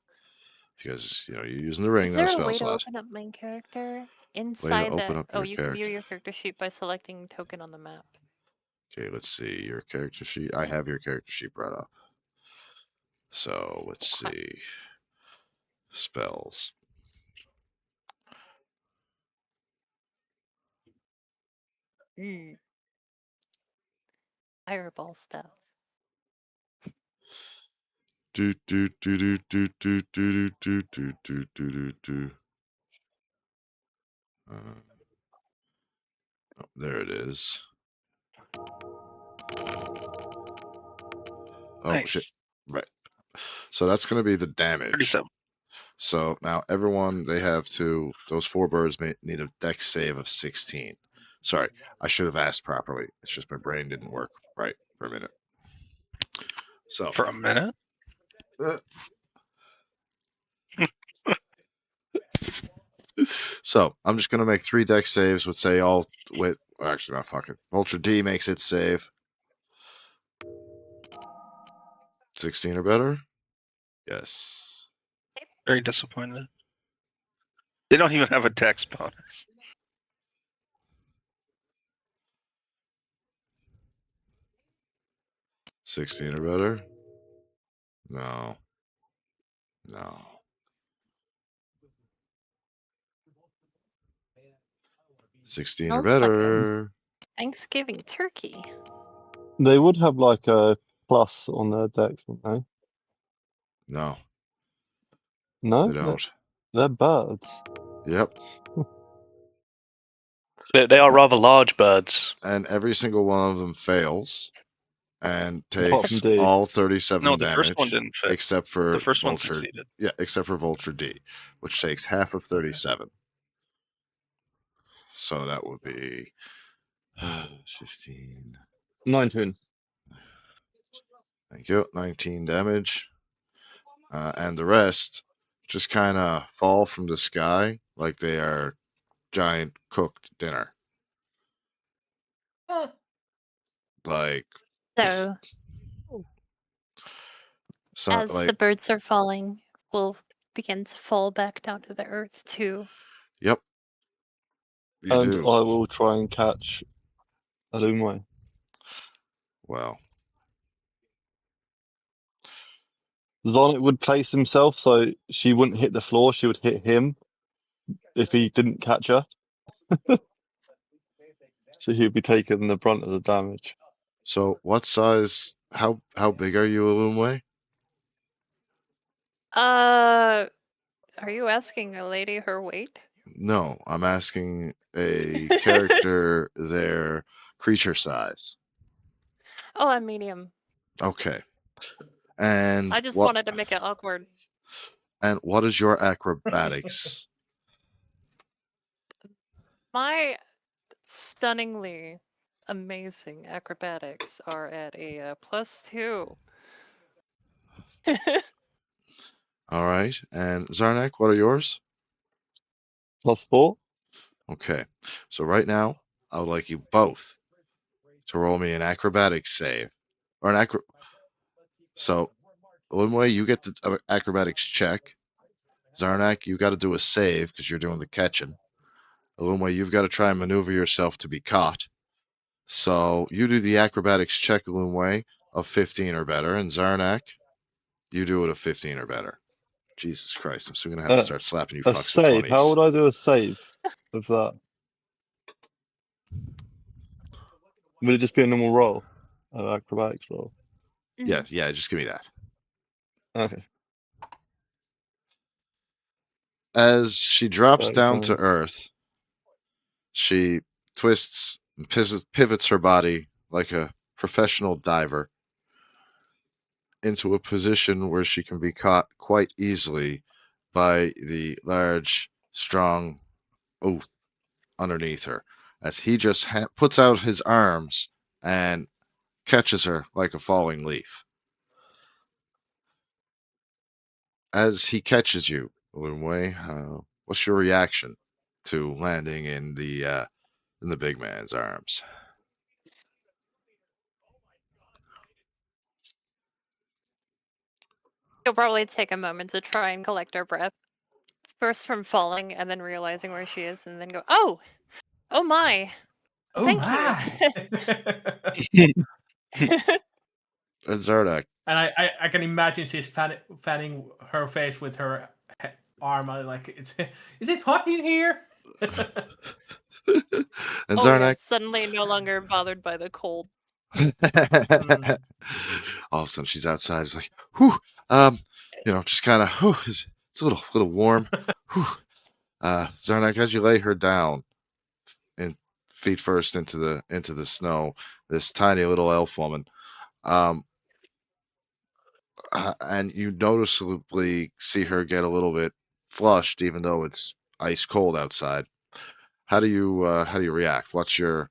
Because you're using the ring, Is not a there a spell way to slot. open up my character Way to inside open that? up Oh, your you can view character. your character sheet by selecting token on the map. Okay, let's see your character sheet. I have your character sheet brought up. So let's Okay. see. Spells. Fireball stuff. Do do do do do do do do do do do do. There it is. Oh Nice. shit! Right. So that's going to be the damage. 37. So now everyone, they have to. Those 4 birds need a dex save of 16. Sorry, I should have asked properly. It's just my brain didn't work right for a minute. So For a minute? So I'm just gonna make 3 dex saves. Would say all with actually not fucking. Ultra D makes it save. 16 or better. Yes. Very disappointed. They don't even have a dex bonus. 16 or better. No. No. 16 or Smells like a better. Thanksgiving turkey. They would have like a plus on their decks, wouldn't they? No, No, they don't. they're birds. Yep. They are rather large birds. And every single one of them fails and Apart takes from D. all 37 No, the damage, first one didn't fit. except for The first one Vulture. succeeded. Yeah, except for Vulture D, which takes half of 37. So that would be 15. 19. Thank you. 19 damage. And the rest just kind of fall from the sky like they are giant cooked dinner. Like, So as like, the birds are falling, we'll begin to fall back down to the earth too. yep. You And do. I will try and catch Alumwe. Well, Zonet would place himself so she wouldn't hit the floor, she would hit him if he didn't catch her. So he'd be taking the brunt of the damage. so what size? How big are you, Ilumwe? Are you asking a lady her weight? No, I'm asking a character their creature size. Oh, I'm medium. Okay. And I just what? wanted to make it awkward. And what is your acrobatics? My stunningly amazing acrobatics are at a +2. All right. And Zarnak, what are yours? +4. Okay. So right now, I would like you both to roll me an acrobatics save. Or an acro. So, one way you get the acrobatics check. Zarnak, you got to do a save because you're doing the catching. Ilumwe, you've got to try and maneuver yourself to be caught. So you do the acrobatics check, Ilumwe, of 15 or better, and Zarnak, you do it of 15 or better. Jesus Christ, I'm soon gonna have to start slapping you A fucks with save. 20s. How would I do a save of that? Would it just be a normal roll? An acrobatics roll? Yeah, just give me that. Okay. As she drops down to Okay. earth, she twists and pivots her body like a professional diver into a position where she can be caught quite easily by the large, strong oath underneath her, as he just puts out his arms and catches her like a falling leaf. As he catches you, Lunwei, what's your reaction to landing in the big man's arms? She'll probably take a moment to try and collect her breath. First from falling and then realizing where she is and then go, oh my. Oh Thank my! you. And Zardak, And I can imagine she's fanning her face with her arm. Like, is it hot in here? and Oh yeah, Zarnak, suddenly no longer bothered by the cold. all of a sudden she's outside. It's like, whew, just kind of, whew, it's a little warm. Whew. Zarnak, as you lay her down and feet first into the snow, this tiny little elf woman, and you noticeably see her get a little bit flushed, even though it's ice cold outside. How do you react? What's your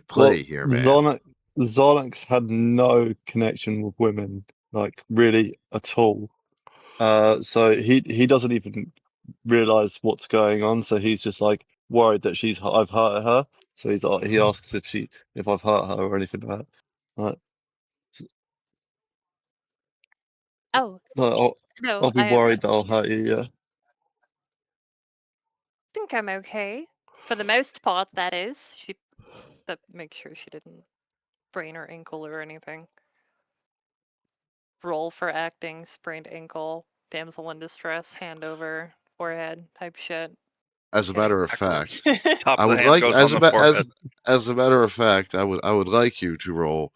play here, man? Zarnax had no connection with women, like really at all. So he doesn't even realize what's going on. So he's just like worried that I've hurt her. So he asks if I've hurt her or anything like that. Like, Oh, I'll no, be worried that I'll hurt you. Yeah. think I'm okay. For the most part, that is. She make sure she didn't sprain her ankle or anything. Roll for acting, sprained ankle, damsel in distress, hand over, forehead type shit. As a Okay. matter of Backwards. fact, Top I of the would hand like goes on the forehead. as a matter of fact, I would like you to roll.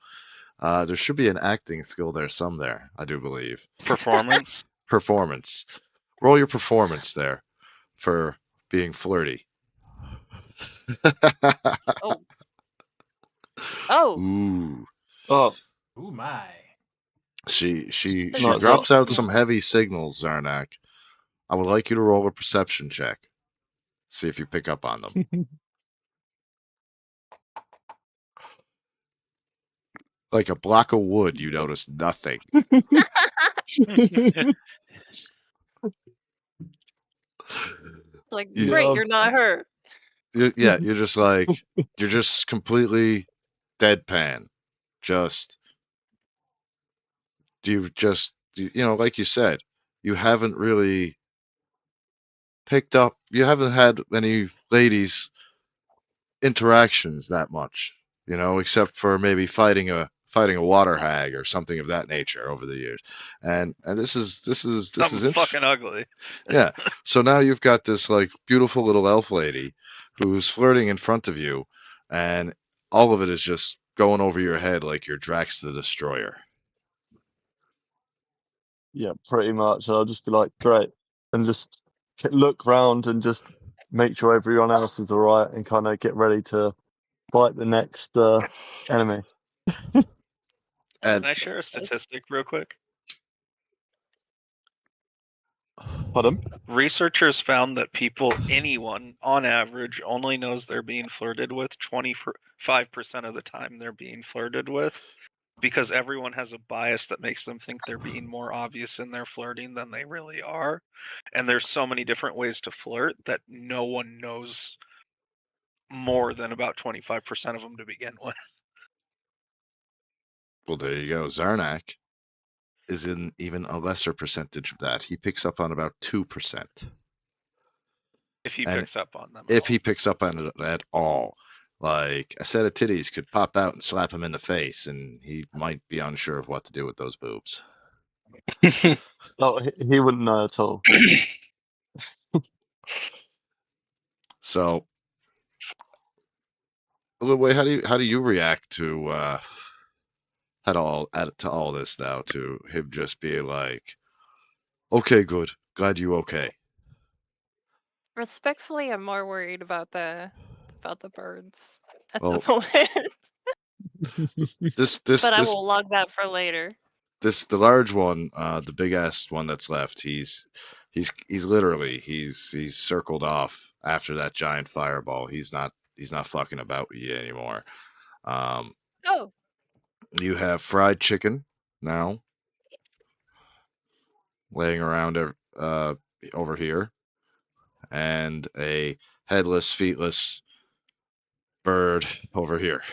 There should be an acting skill there somewhere, I do believe. Performance. Performance. Roll your performance there for being flirty. Oh. Oh. Ooh. Oh. Ooh my. She No, drops out some heavy signals, Zarnak. I would like you to roll a perception check. See if you pick up on them. Like a block of wood, you notice nothing. Like, You- great, you're not hurt. Yeah, you're just completely deadpan. Like you said, you haven't really you haven't had any ladies interactions that much, except for maybe fighting a water hag or something of that nature over the years. And this is Something interesting. fucking ugly. Yeah. So now you've got this like beautiful little elf lady who's flirting in front of you, and all of it is just going over your head like you're Drax the Destroyer. Yeah, pretty much. I'll just be like, great, and just look round and just make sure everyone else is all right, and kind of get ready to fight the next enemy. Can I share a statistic real quick? Pardon? Researchers found that anyone, on average, only knows they're being flirted with 25% of the time they're being flirted with. because everyone has a bias that makes them think they're being more obvious in their flirting than they really are. And there's so many different ways to flirt that no one knows more than about 25% of them to begin with. Well, there you go. Zarnak is in even a lesser percentage of that. He picks up on about 2%. If he And picks up on them. if he picks up on it at all. Like a set of titties could pop out and slap him in the face, and he might be unsure of what to do with those boobs. No, he wouldn't know at all. So, Way, how do you react to to all this now? To him just being like, "Okay, good, glad you okay." Respectfully, I'm more worried about the birds at the Well, moment. this But I will log that for later. the large one, the big ass one that's left. He's literally he's circled off after that giant fireball. He's not fucking about with you anymore. Um, Oh, you have fried chicken now laying around over here, and a headless, feetless bird over here.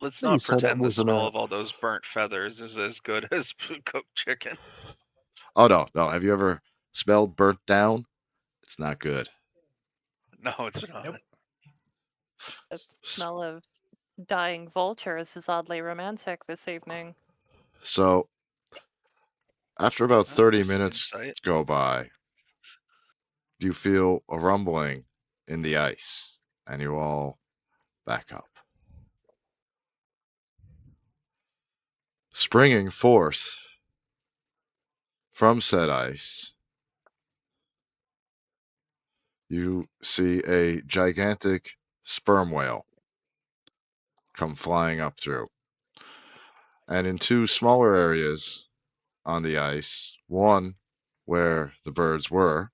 Let's You not said that pretend the wasn't smell a. of all those burnt feathers is as good as cooked chicken. Oh no! Have you ever smelled burnt down? It's not good. No, it's not. Nope. the smell of dying vultures is oddly romantic this evening. So after about 30 There's minutes insight. go by, you feel a rumbling in the ice, and you all back up. Springing forth from said ice, you see a gigantic sperm whale come flying up through. And in two smaller areas on the ice, one where the birds were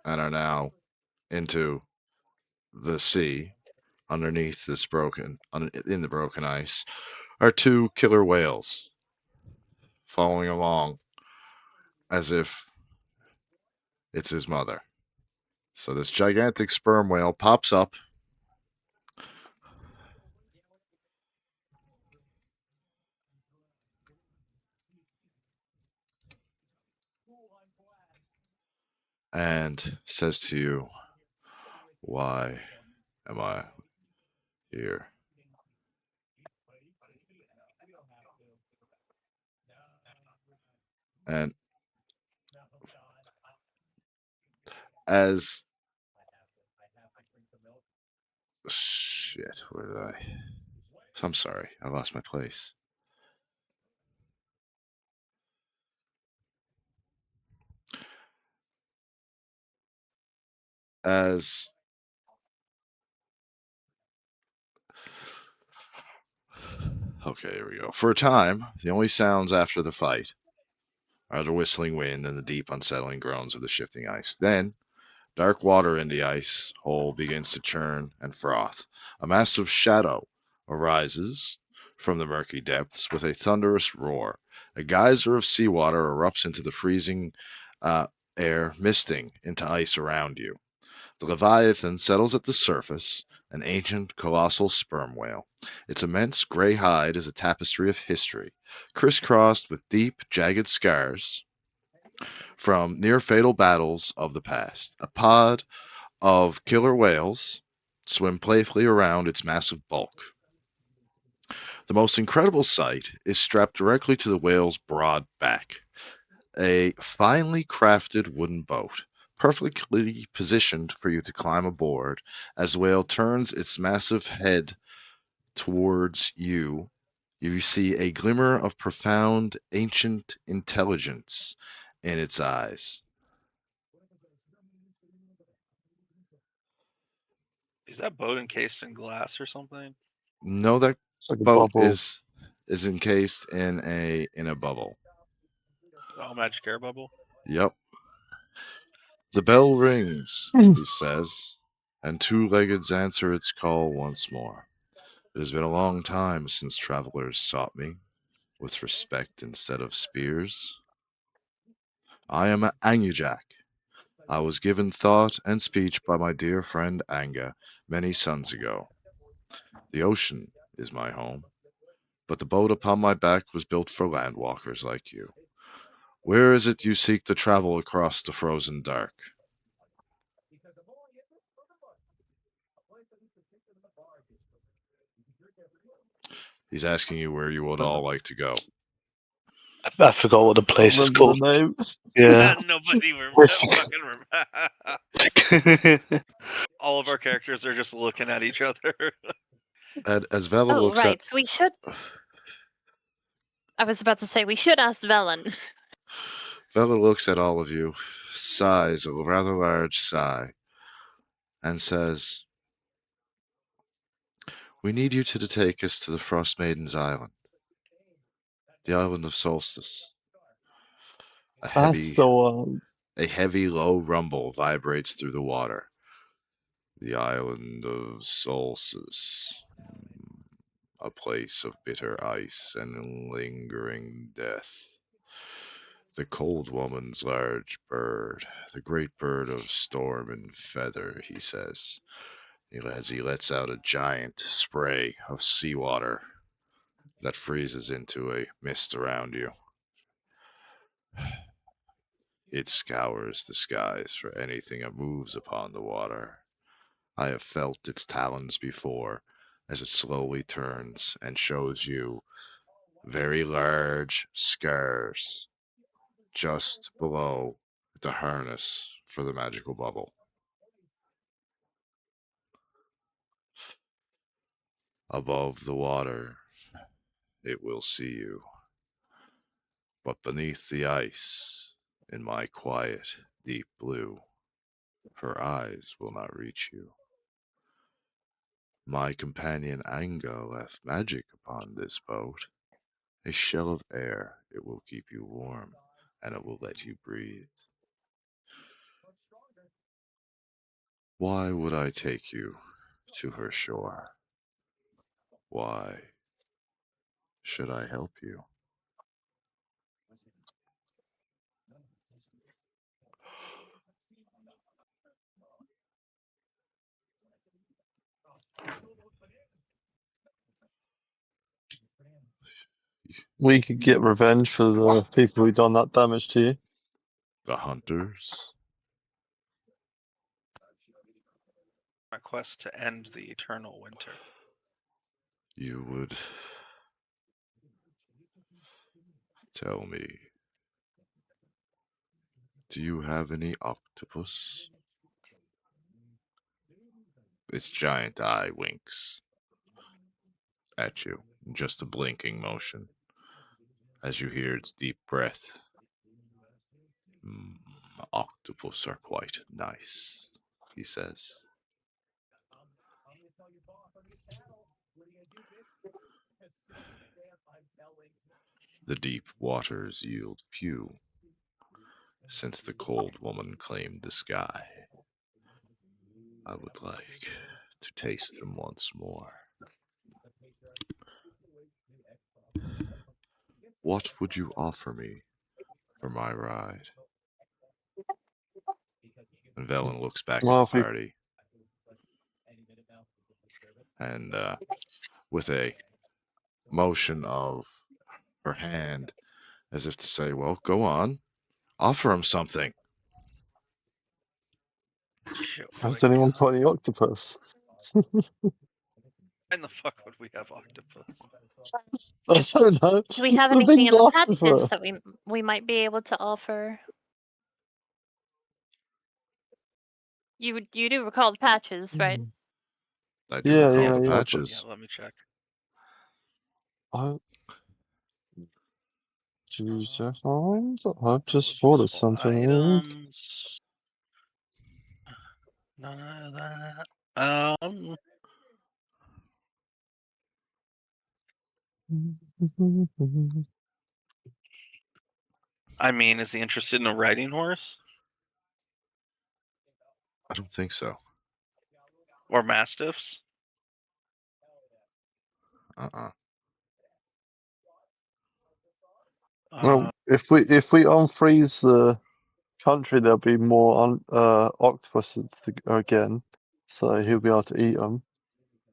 and are now into the sea underneath in the broken ice, are two killer whales following along as if it's his mother. So this gigantic sperm whale pops up and says to you, "Why am I here?" And as shit, where did I? I'm sorry, I lost my place. As okay, here we go. For a time, the only sounds after the fight are the whistling wind and the deep, unsettling groans of the shifting ice. Then, dark water in the ice hole begins to churn and froth. A massive shadow arises from the murky depths with a thunderous roar. A geyser of seawater erupts into the freezing air, misting into ice around you. The Leviathan settles at the surface, an ancient, colossal sperm whale. Its immense gray hide is a tapestry of history, crisscrossed with deep, jagged scars from near fatal battles of the past. A pod of killer whales swim playfully around its massive bulk. The most incredible sight is strapped directly to the whale's broad back, a finely crafted wooden boat, perfectly positioned for you to climb aboard as the whale turns its massive head towards you. You see a glimmer of profound, ancient intelligence in its eyes. Is that boat encased in glass or something? No, that It's like a boat bubble. is encased in a bubble. Oh, magic air bubble. Yep. The bell rings, he says, and two-leggeds answer its call once more. It has been a long time since travelers sought me, with respect instead of spears. I am Angujak. I was given thought and speech by my dear friend Anga many suns ago. The ocean is my home, but the boat upon my back was built for landwalkers like you. Where is it you seek to travel across the frozen dark? He's asking you where you would all like to go. I forgot what the place is Remember called. the name? Yeah. Nobody fucking remember. All of our characters are just looking at each other. As Vela Oh, looks right. We should. I was about to say we should ask Velen. Vela looks at all of you, sighs a rather large sigh, and says, "We need you to take us to the Frost Maiden's island, the island of Solstice." A That's heavy, the one. a heavy, low rumble vibrates through the water. The island of Solstice, a place of bitter ice and lingering death. The cold woman's large bird, the great bird of storm and feather, he says, as he lets out a giant spray of seawater that freezes into a mist around you. It scours the skies for anything that moves upon the water. I have felt its talons before as it slowly turns and shows you very large scars just below the harness for the magical bubble. Above the water, it will see you, but beneath the ice, in my quiet, deep blue, her eyes will not reach you. My companion Anga left magic upon this boat. A shell of air, it will keep you warm, and it will let you breathe. Why would I take you to her shore? Why should I help you? We could get revenge for the people who done that damage to you. The hunters? My quest to end the eternal winter. You would tell me, do you have any octopus? Its giant eye winks at you in just a blinking motion as you hear its deep breath. "Mm, octopus are quite nice," he says. The deep waters yield few, since the cold woman claimed the sky. I would like to taste them once more. What would you offer me for my ride? And Velen looks back at Well, the if we party and, with a motion of her hand as if to say, well, go on, offer him something. Shit, has anyone got any octopus? Why in the fuck would we have octopus? I don't know. Do we have The anything thing's in the asking for patches it. that we might be able to offer? You do recall the patches, right? I do Yeah, recall yeah, the yeah. But Yeah, patches. let me check. I've just thought of Possible something. items. None of that. I mean, is he interested in a riding horse I don't think so. or mastiffs? Uh-uh. Well, if we unfreeze the country, there'll be more octopuses again, so he'll be able to eat them.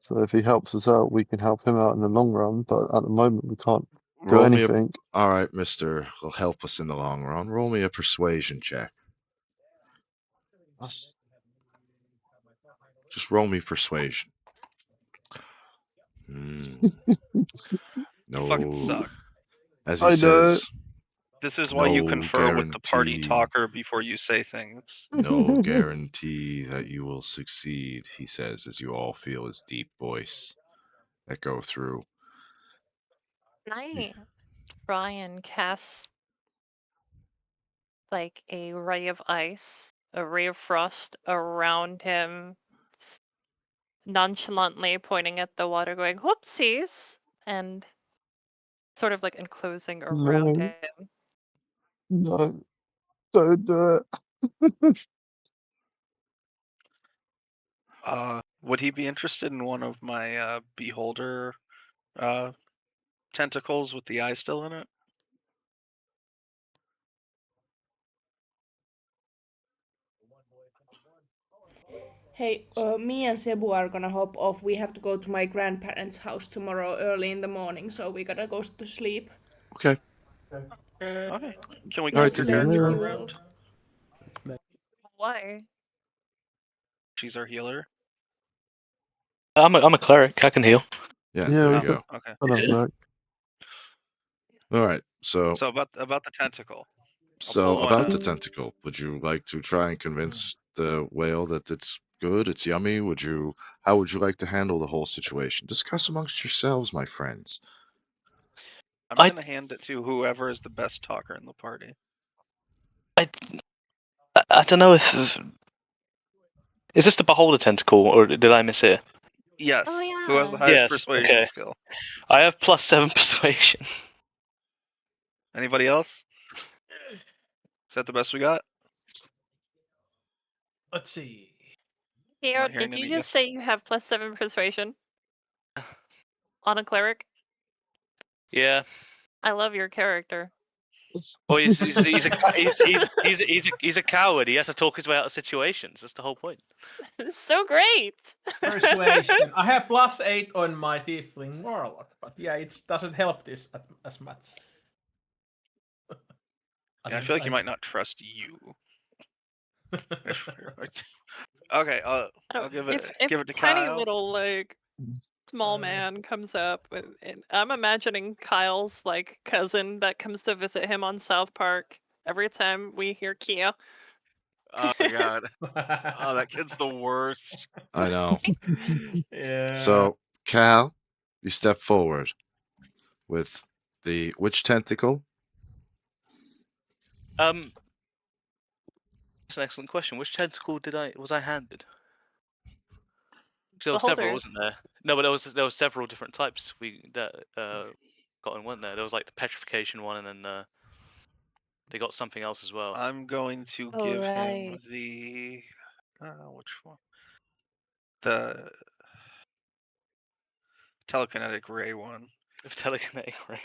So if he helps us out, we can help him out in the long run. But at the moment, we can't do Roll me a. anything. All right, Mister. Will help us in the long run. Roll me a persuasion check. Just roll me persuasion. You fucking No. suck. As he I know. says, This is why you no confer with the party guarantee. talker before you say things. No guarantee that you will succeed, he says, as you all feel his deep voice echo through. Can I try and cast like a ray of ice, a ray of frost around him, nonchalantly pointing at the water, going whoopsies, and sort of like enclosing around No. him. No, don't do it. Would he be interested in one of my beholder tentacles with the eye still in it? Hey, me and Cebu are gonna hop off. We have to go to my grandparents' house tomorrow early in the morning, so we gotta go to sleep. Okay. Okay. Can we All right, keep your then. character Yeah. around? Why? She's our healer. I'm a cleric. I can heal. Yeah, Yeah, there we you Oh, go. okay. I don't know. All right. So, So about the tentacle. so pull one about the out. tentacle, would you like to try and convince the whale that it's good, it's yummy? How would you like to handle the whole situation? Discuss amongst yourselves, my friends. I'm I- gonna hand it to whoever is the best talker in the party. I don't know if is this the beholder tentacle or did I miss it? Yes. Oh, Who has the yeah. highest Yes, persuasion okay. skill? I have +7 persuasion. Anybody else? Is that the best we got? Let's see. Theo, Not hearing did you any just yes. say you have +7 persuasion on a cleric? Yeah. I love your character. Well, he's a coward. He has to talk his way out of situations. That's the whole point. It's so great. Persuasion. I have +8 on my tiefling warlock, but yeah, it doesn't help this as much. Yeah, I feel like you might not trust you. Okay, I'll give it if to tiny Kyle. little like small man comes up and I'm imagining Kyle's like cousin that comes to visit him on South Park every time we hear Kia. Oh god. Oh, that kid's the worst. I know. Yeah. So, Cal, you step forward with which tentacle? That's an excellent question. Which tentacle was I handed? There were Beholder. several, wasn't there? No, but there was several different types that got in, weren't there? There was like the petrification one, and then they got something else as well. I'm going to Oh, give him right. the which one? The telekinetic ray one. If telekinetic ray.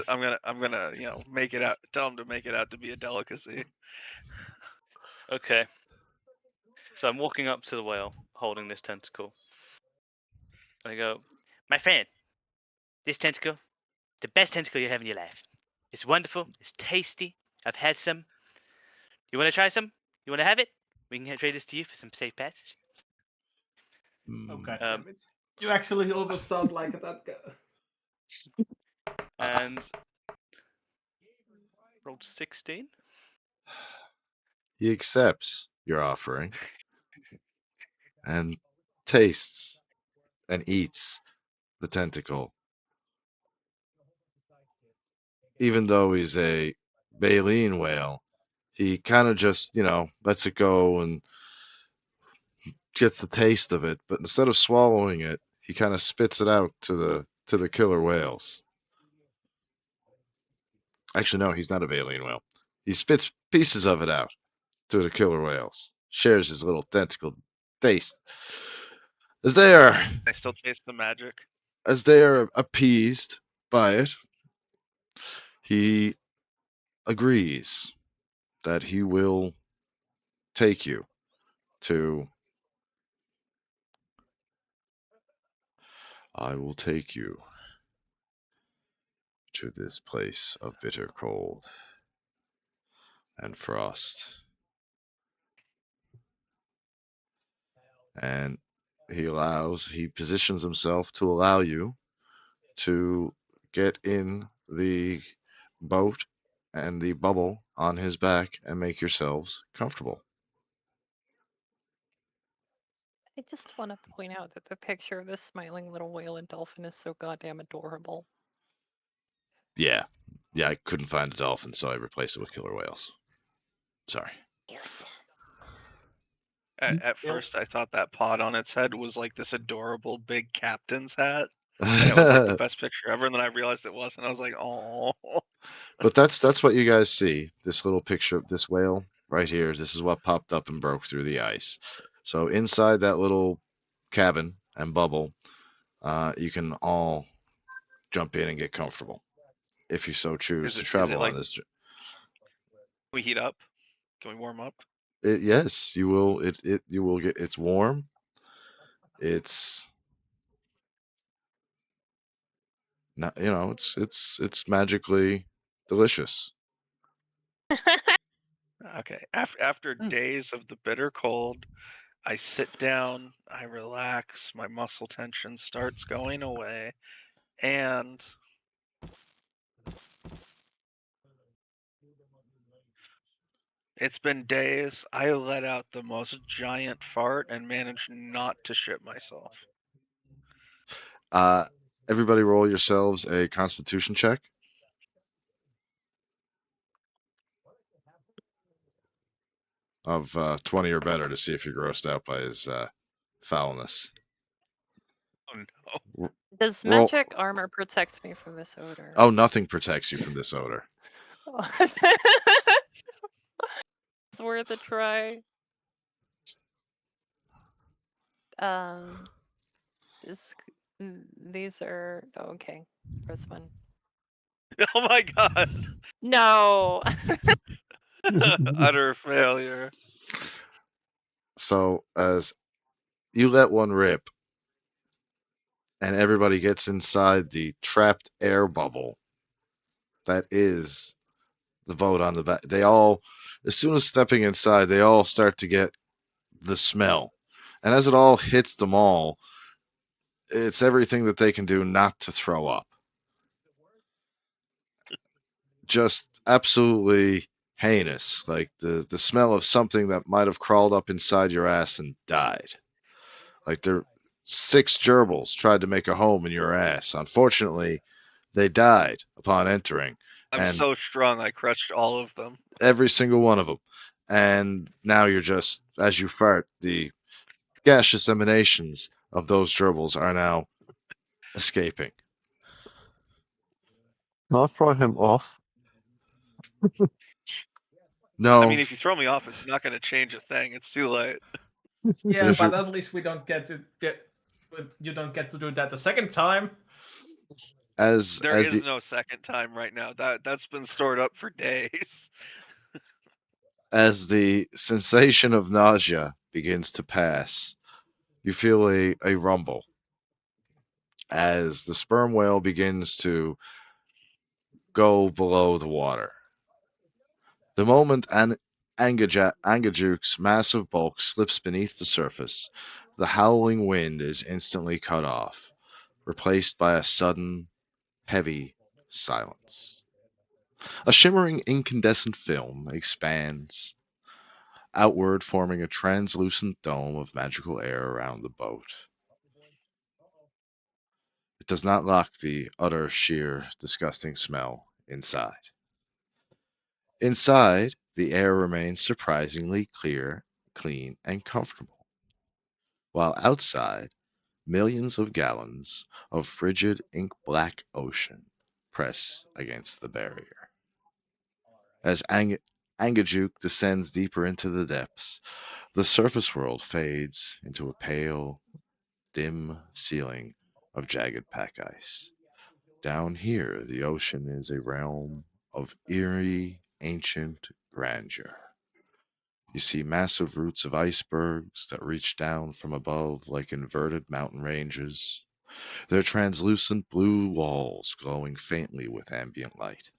I'm gonna make it out. Tell him to make it out to be a delicacy. Okay. So I'm walking up to the whale, holding this tentacle. I go, My friend, this tentacle, the best tentacle you have in your life. It's wonderful. It's tasty. I've had some. You want to try some? You want to have it? We can trade this to you for some safe passage. Oh Hmm. god damn it! You actually almost sound like that guy. and rolled 16. He accepts your offering and tastes and eats the tentacle. Even though he's a baleen whale, he kind of just, lets it go and gets the taste of it, but instead of swallowing it, he kind of spits it out to the killer whales. Actually, no, he's not a baleen whale. He spits pieces of it out to the killer whales. Shares his little tentacle taste. As they are I still taste the magic. as they are appeased by it, he agrees that he will take you to. I will take you to this place of bitter cold and frost. And he positions himself to allow you to get in the boat and the bubble on his back and make yourselves comfortable. I just want to point out that the picture of this smiling little whale and dolphin is so goddamn adorable. Yeah. Yeah, I couldn't find a dolphin, so I replaced it with killer whales. Sorry. At first, I thought that pod on its head was like this adorable big captain's hat, and it was like the best picture ever. And then I realized it wasn't. I was like, oh. But that's what you guys see. This little picture of this whale right here. This is what popped up and broke through the ice. So inside that little cabin and bubble, you can all jump in and get comfortable if you so choose to Is travel it on like this. we heat up? Can we warm up? Yes, you will. You will get. It's warm. It's not. It's magically delicious. Okay. After days of the bitter cold, I sit down, I relax, my muscle tension starts going away, and it's been days. I let out the most giant fart and managed not to shit myself. Uh, Everybody, roll yourselves a Constitution check of 20 or better to see if you're grossed out by his foulness. Oh no. Does Roll. magic armor protect me from this odor? Oh, nothing protects you from this odor. It's worth a try. This, these are okay. First one. Oh my god. No. Utter failure. So as you let one rip, and everybody gets inside the trapped air bubble that is the vote on the back. They all, as soon as stepping inside, they all start to get the smell. And as it all hits them all, it's everything that they can do not to throw up. Just absolutely heinous. Like the smell of something that might have crawled up inside your ass and died. Like there 6 gerbils tried to make a home in your ass. Unfortunately, they died upon entering. I'm And so strong I crushed all of them. every single one of them. And now you're just, as you fart, the gaseous emanations of those gerbils are now escaping. Can I throw him off? No, I mean, if you throw me off, it's not going to change a thing. It's too late. Yeah, if but you- at least we don't get to you don't get to do that the second time. as There as is the no second time right now. That's been stored up for days. as the sensation of nausea begins to pass, you feel a rumble as the sperm whale begins to go below the water. The moment Angujaks' massive bulk slips beneath the surface, the howling wind is instantly cut off, replaced by a sudden, heavy silence. A shimmering incandescent film expands outward, forming a translucent dome of magical air around the boat. It does not lock the utter, sheer, disgusting smell inside. Inside, the air remains surprisingly clear, clean, and comfortable, while outside, millions of gallons of frigid ink-black ocean press against the barrier. As Angajuk descends deeper into the depths, the surface world fades into a pale, dim ceiling of jagged pack ice. Down here, the ocean is a realm of eerie, ancient grandeur. You see massive roots of icebergs that reach down from above like inverted mountain ranges, their translucent blue walls glowing faintly with ambient light.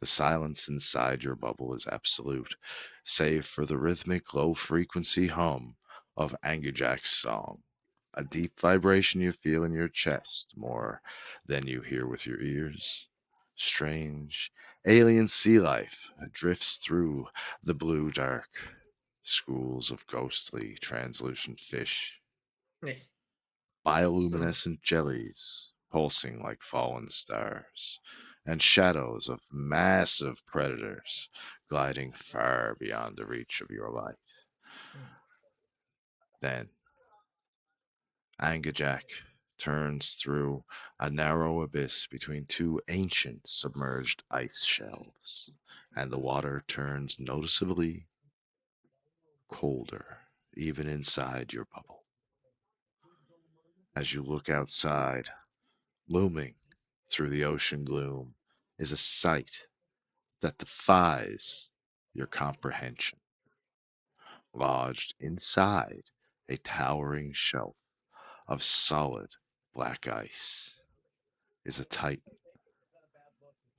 The silence inside your bubble is absolute, save for the rhythmic low frequency hum of Angujak's song, a deep vibration you feel in your chest more than you hear with your ears. Strange, alien sea life drifts through the blue dark. Schools of ghostly, translucent fish, Eh. bioluminescent jellies pulsing like fallen stars, and shadows of massive predators gliding far beyond the reach of your light. Then Angujak turns through a narrow abyss between two ancient submerged ice shelves, and the water turns noticeably colder, even inside your bubble. As you look outside, looming through the ocean gloom is a sight that defies your comprehension. Lodged inside a towering shelf of solid black ice is a titan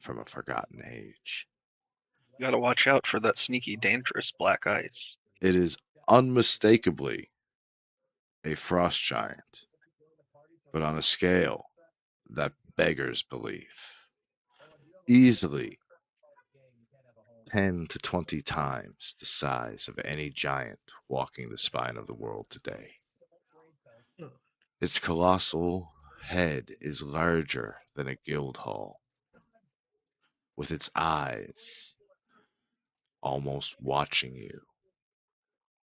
from a forgotten age. You gotta watch out for that sneaky, dangerous black ice. It is unmistakably a frost giant, but on a scale that beggars belief. Easily 10 to 20 times the size of any giant walking the spine of the world today. Its colossal head is larger than a guild hall, with its eyes almost watching you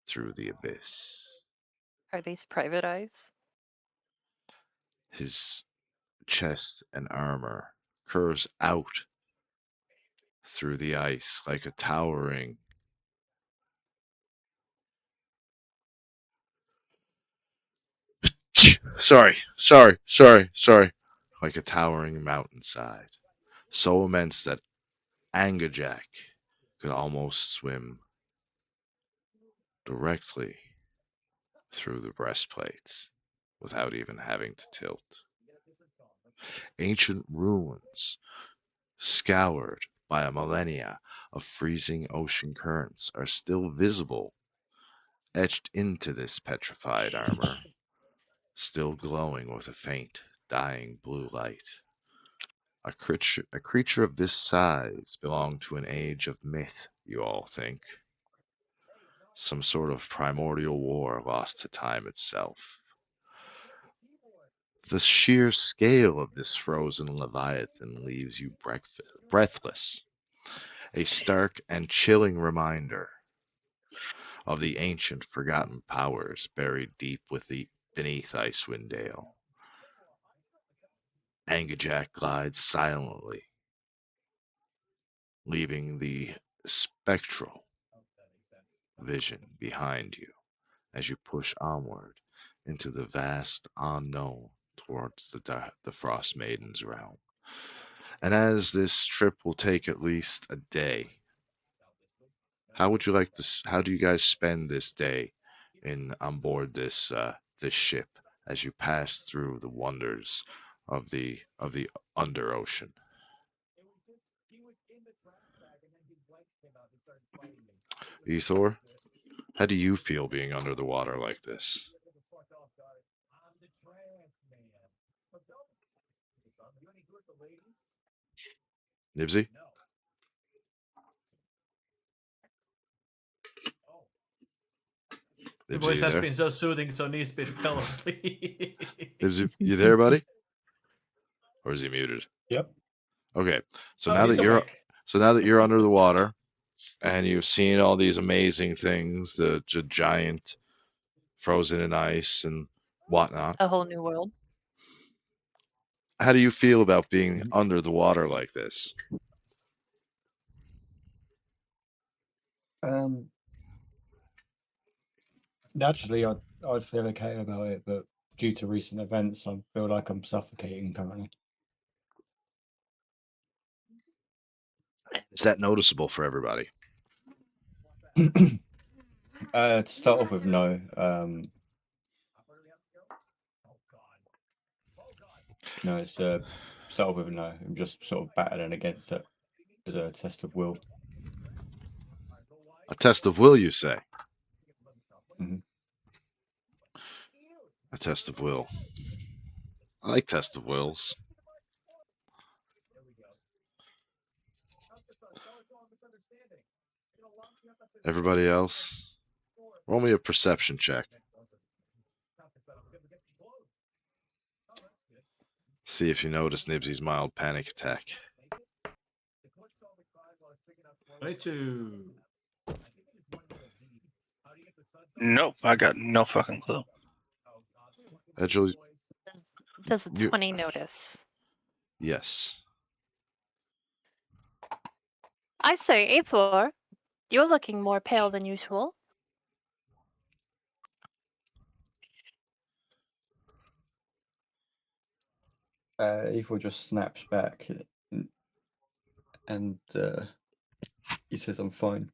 through the abyss. Are these private eyes? His chest and armor curves out through the ice like a towering sorry, like a towering mountainside, so immense that Angajak could almost swim directly through the breastplates without even having to tilt. Ancient ruins, scoured by a millennia of freezing ocean currents, are still visible, etched into this petrified armor, still glowing with a faint, dying blue light. A creature of this size belonged to an age of myth, you all think. Some sort of primordial war lost to time itself. The sheer scale of this frozen leviathan leaves you breathless, a stark and chilling reminder of the ancient forgotten powers buried deep beneath Icewind Dale. Angajak glides silently, leaving the spectral vision behind you as you push onward into the vast unknown towards the Frost Maiden's realm. And as this trip will take at least a day, how would you like this? How do you guys spend this day in on board this ship as you pass through the wonders of the under ocean? Ethor, how do you feel being under the water like this? Nibsy? The Nibsy, voice you has there? been so soothing, so Nisbet fell asleep. Nibsy, you there, buddy? Or is he muted? Yep. Okay, so Oh, now he's that you're awake. under the water and you've seen all these amazing things, the giant frozen in ice and whatnot, A whole new world. how do you feel about being under the water like this? Um, naturally, I'd feel okay about it, but due to recent events, I feel like I'm suffocating currently. Is that noticeable for everybody? To start off with, no. No, it's start off with no. I'm just sort of battling against it as a test of will. A test of will, you say? Mhm. A test of will. I like test of wills. Everybody else, roll me a perception check. See if you notice Nibsy's mild panic attack. 22. Nope, I got no fucking clue. Edgel, Does a you, 20 notice? yes. I say, Aethor, you're looking more pale than usual. Evil just snaps back and he says, "I'm fine."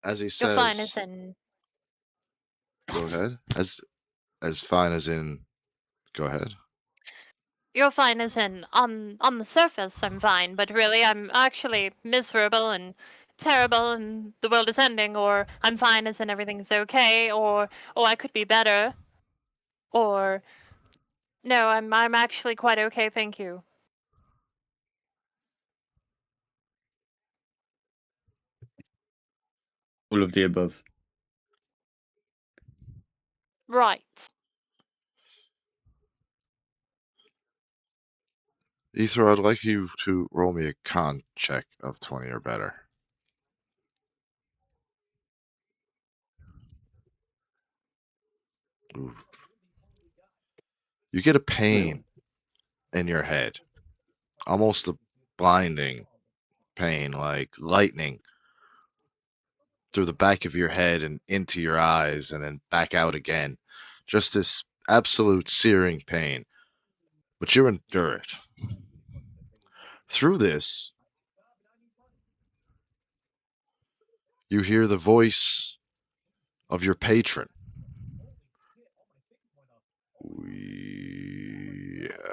As he You're fine says, as in. go ahead. As fine as in, go ahead. You're fine as in, on the surface, I'm fine, but really, I'm actually miserable and terrible and the world is ending, or I'm fine as in everything's okay, or, oh, I could be better, or, no, I'm actually quite okay, thank you. All of the above. Right. Ether, I'd like you to roll me a con check of 20 or better. Ooh. You get a pain in your head, almost a blinding pain, like lightning through the back of your head and into your eyes and then back out again. Just this absolute searing pain. But you endure it. Through this, you hear the voice of your patron. We had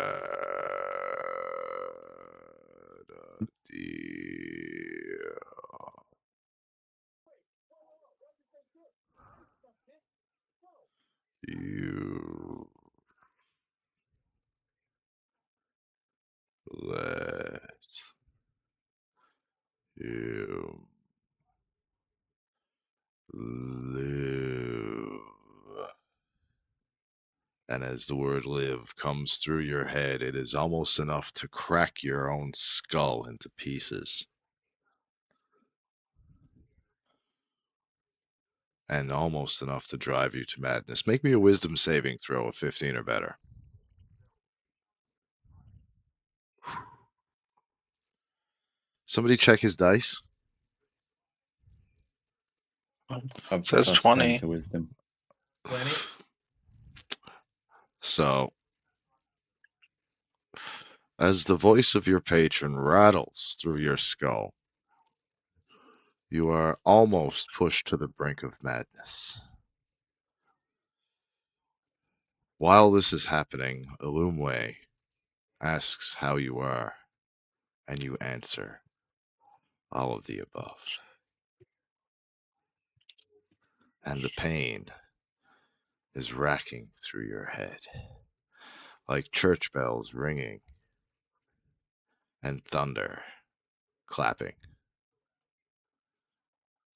a deal. You let him live. And as the word live comes through your head, it is almost enough to crack your own skull into pieces. And almost enough to drive you to madness. Make me a wisdom saving throw of 15 or better. Somebody check his dice. I've Says +10 20. to wisdom. 20. So, as the voice of your patron rattles through your skull, you are almost pushed to the brink of madness. While this is happening, Ilumwe asks how you are, and you answer all of the above. And the pain is racking through your head, like church bells ringing and thunder clapping.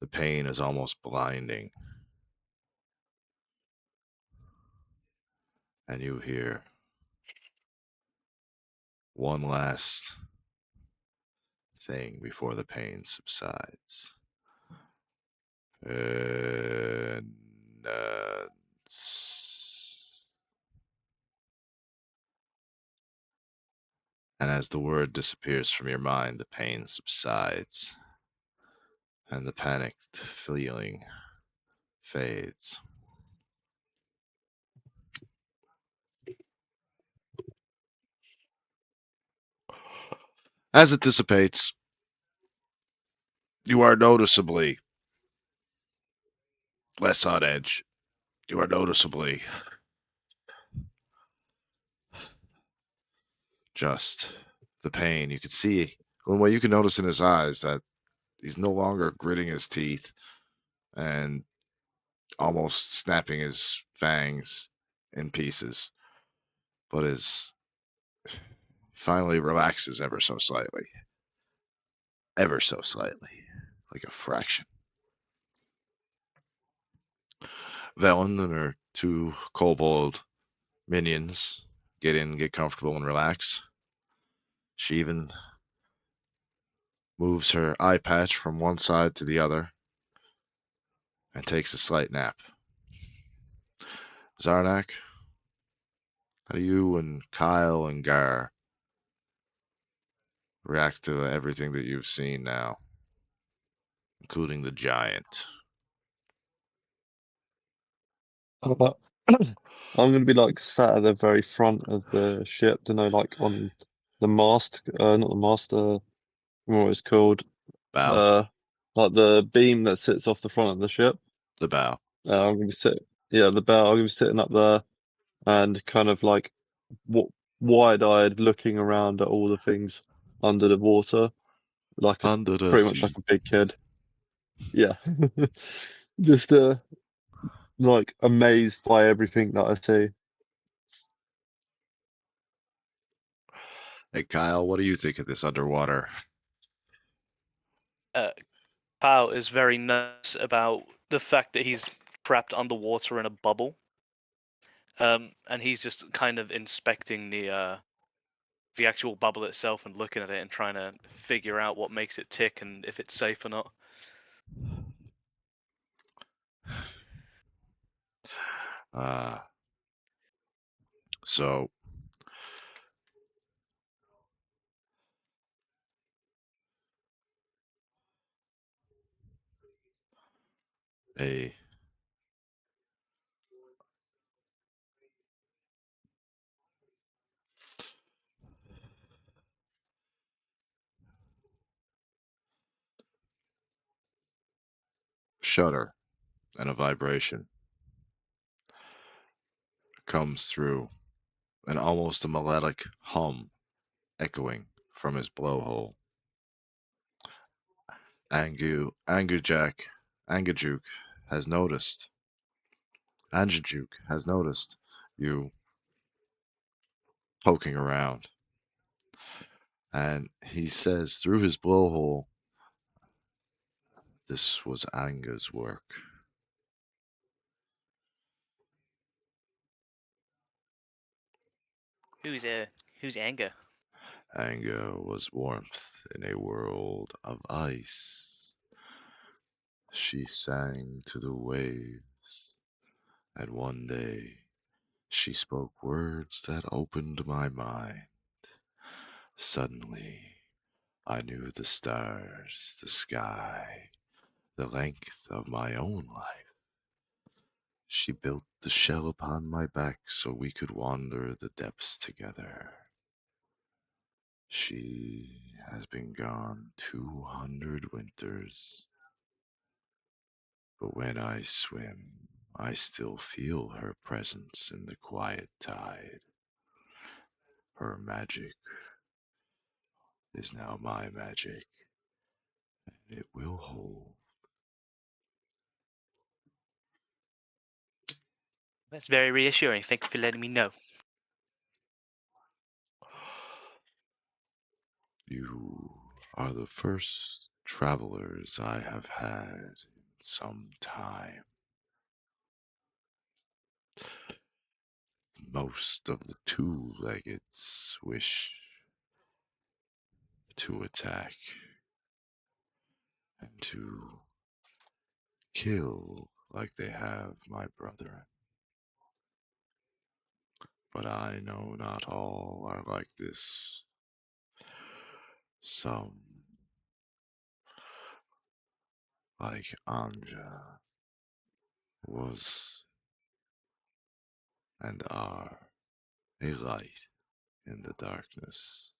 The pain is almost blinding, and you hear one last thing before the pain subsides. Penance. And as the word disappears from your mind, the pain subsides, and the panicked feeling fades. As it dissipates, you are noticeably less on edge. You are noticeably just the pain. You can see, one way you can notice in his eyes that he's no longer gritting his teeth and almost snapping his fangs in pieces, but is finally relaxes ever so slightly, like a fraction. Velen and her two kobold minions get in, get comfortable, and relax. She even moves her eye patch from one side to the other and takes a slight nap. Zarnak, how do you and Kyle and Gar react to everything that you've seen now, including the giant? Uh, I'm gonna be like sat at the very front of the ship, like on the mast, not the mast, what it's called, Bow. like the beam that sits off the front of the ship. The bow. I'm gonna be the bow. I'm gonna be sitting up there and kind of like wide-eyed looking around at all the things under the water, like Under the pretty much sea. like a big kid. Yeah, just like amazed by everything that I see. Hey, Kyle, what do you think of this underwater? Kyle is very nice about the fact that he's trapped underwater in a bubble. And he's just kind of inspecting the actual bubble itself and looking at it and trying to figure out what makes it tick and if it's safe or not. So a shudder and a vibration comes through, and almost a melodic hum echoing from his blowhole. Angujuk has noticed. Angujuk has noticed you poking around, and he says through his blowhole, "This was Anga's work." Who's Anga? Anga was warmth in a world of ice. She sang to the waves, and one day she spoke words that opened my mind. Suddenly, I knew the stars, the sky, the length of my own life. She built the shell upon my back so we could wander the depths together. She has been gone 200 winters, but when I swim, I still feel her presence in the quiet tide. Her magic is now my magic, and it will hold. That's very reassuring. Thank you for letting me know. You are the first travelers I have had in some time. Most of the two-leggeds wish to attack and to kill like they have my brethren. But I know not all are like this. Some, like Anja, was and are a light in the darkness.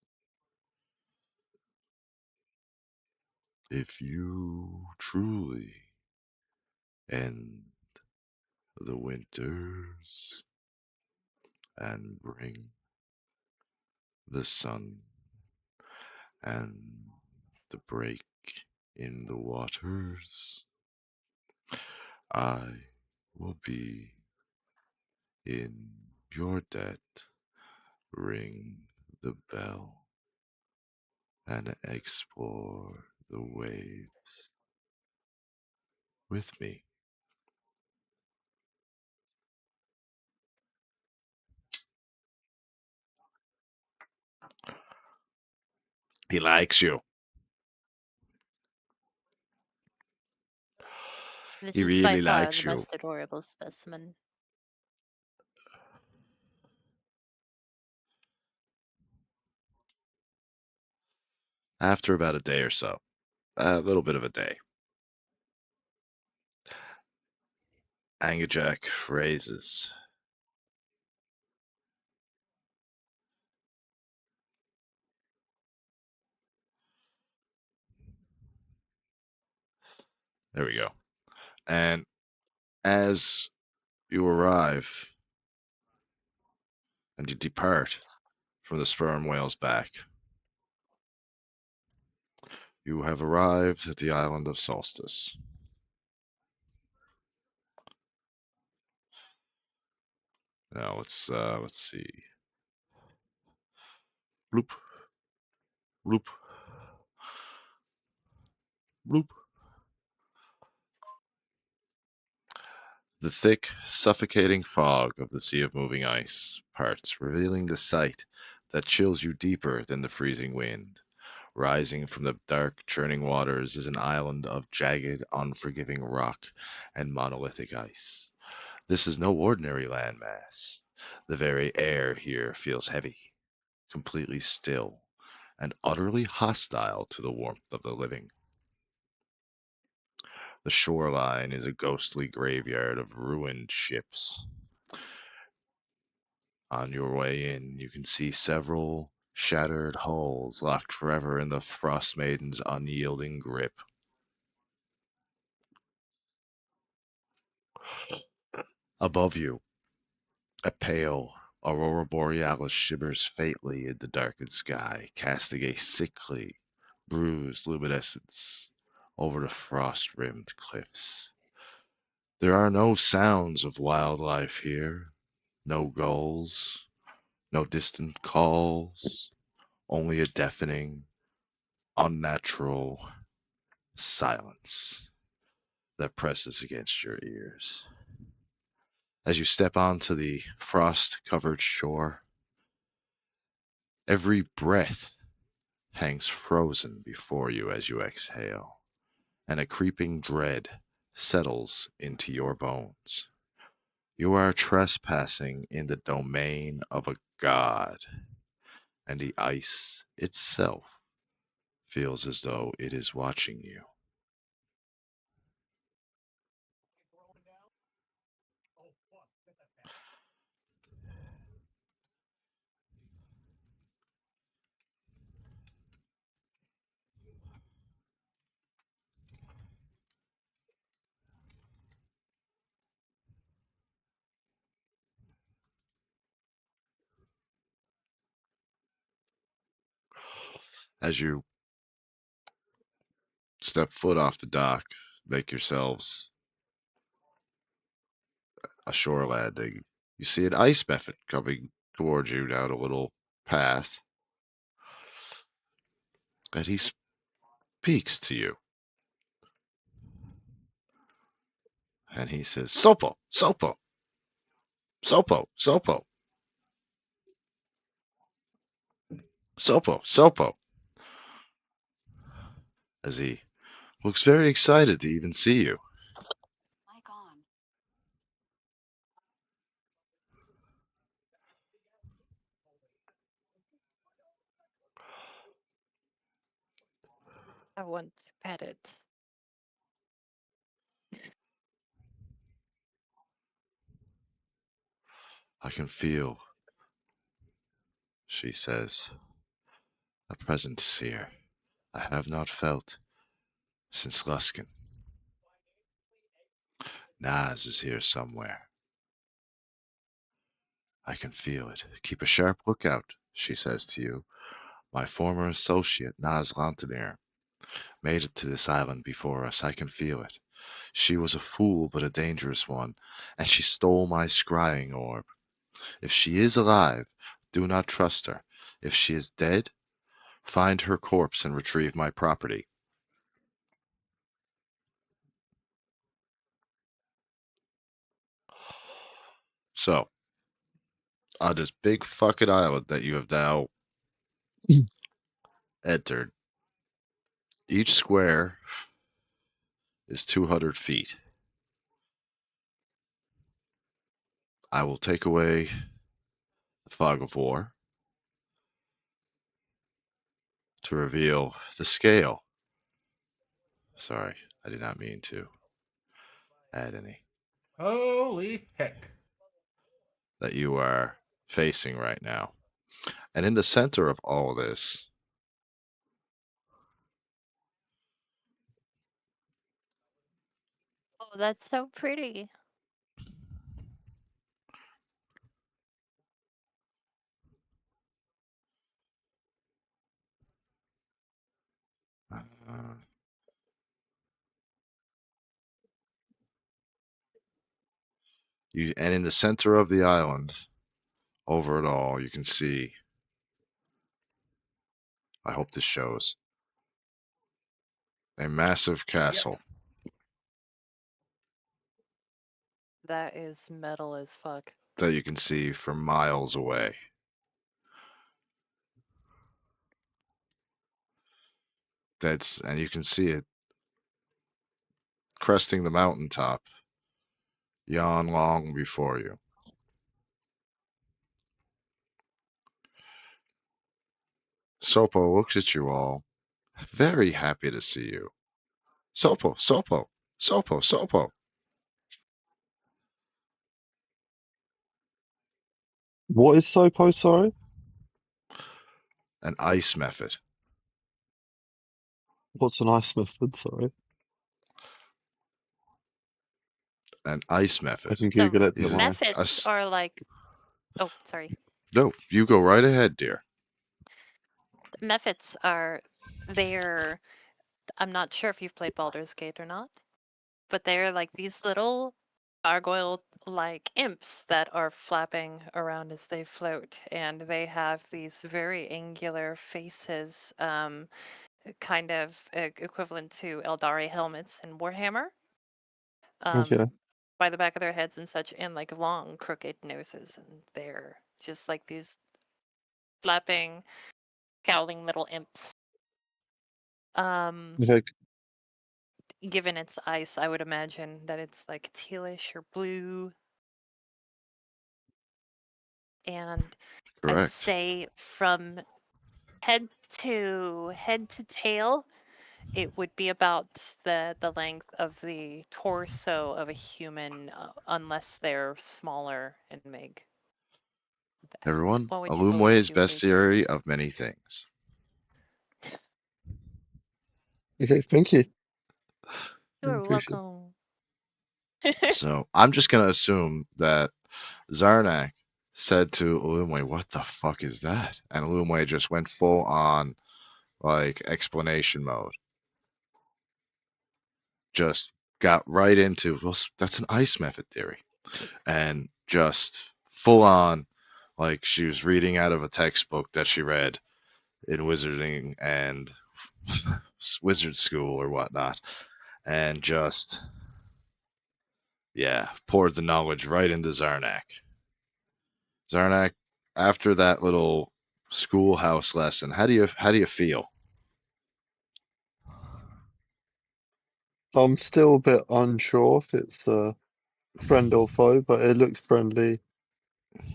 If you truly end the winters and bring the sun and the break in the waters, I will be in your debt. Ring the bell and explore the waves with me. He likes you. This He is by really far the likes you. most adorable specimen. After about a day or so, a little bit of a day, Angujak raises. There we go. And as you arrive and you depart from the sperm whale's back, you have arrived at the island of Solstice. Now let's see. Bloop, bloop, bloop. The thick, suffocating fog of the sea of moving ice parts, revealing the sight that chills you deeper than the freezing wind. Rising from the dark, churning waters is an island of jagged, unforgiving rock and monolithic ice. This is no ordinary landmass. The very air here feels heavy, completely still, and utterly hostile to the warmth of the living. The shoreline is a ghostly graveyard of ruined ships. On your way in, you can see several shattered hulls locked forever in the Frost Maiden's unyielding grip. Above you, a pale aurora borealis shimmers faintly in the darkened sky, casting a sickly, bruised luminescence over the frost-rimmed cliffs. There are no sounds of wildlife here, no gulls, no distant calls, only a deafening, unnatural silence that presses against your ears. As you step onto the frost-covered shore, every breath hangs frozen before you as you exhale, and a creeping dread settles into your bones. You are trespassing in the domain of a god, and the ice itself feels as though it is watching you. As you step foot off the dock, make yourselves a shore landing. You see an ice mephit coming towards you down a little path, and he speaks to you. And he says, Sopo, Sopo, Sopo, Sopo, Sopo, Sopo, as he looks very excited to even see you. I want to pet it. I can feel, she says, a presence here I have not felt since Luskin. Naz is here somewhere. I can feel it. Keep a sharp lookout, she says to you. My former associate, Naz Lantanir, made it to this island before us. I can feel it. She was a fool, but a dangerous one, and she stole my scrying orb. If she is alive, do not trust her. If she is dead, find her corpse and retrieve my property. So, on this big fucking island that you have now entered, each square is 200 feet. I will take away the fog of war to reveal the scale. Sorry, I did not mean to add any. Holy heck. That you are facing right now. And in the center of all this, Oh, that's so pretty. uh, and in the center of the island, over it all, you can see. I hope this shows a massive castle. That is metal as fuck. That you can see from miles away. And you can see it cresting the mountaintop, yawn long before you. Sopo looks at you all, very happy to see you. Sopo, Sopo, Sopo, Sopo. What is Sopo, sorry? An ice method. What's an ice method, sorry? An ice I method. can So Google it, He's don't a, worry. methods are like, oh, sorry. No, you go right ahead, dear. Methods are, they're, I'm not sure if you've played Baldur's Gate or not, but they're like these little gargoyle-like imps that are flapping around as they float, and they have these very angular faces, kind of equivalent to Eldari helmets in Warhammer. Okay. By the back of their heads and such, and like long, crooked noses, and they're just like these flapping, scowling little imps. Okay. Given its ice, I would imagine that it's like tealish or blue. And I'd Correct. say from head to tail, it would be about the length of the torso of a human, unless they're smaller and big. Everyone, What would Alumwe is you rate it? bestiary of many things. Okay, thank you. You're Appreciate it. welcome. So I'm just gonna assume that Zarnak said to Alumwe, "What the fuck is that?" And Alumwe just went full on like explanation mode. Just got right into, well, that's an ice method theory, and just full on like she was reading out of a textbook that she read in wizarding and wizard school or whatnot, and just poured the knowledge right into Zarnak. Zarnak, after that little schoolhouse lesson, how do you feel? I'm still a bit unsure if it's a friend or foe, but it looks friendly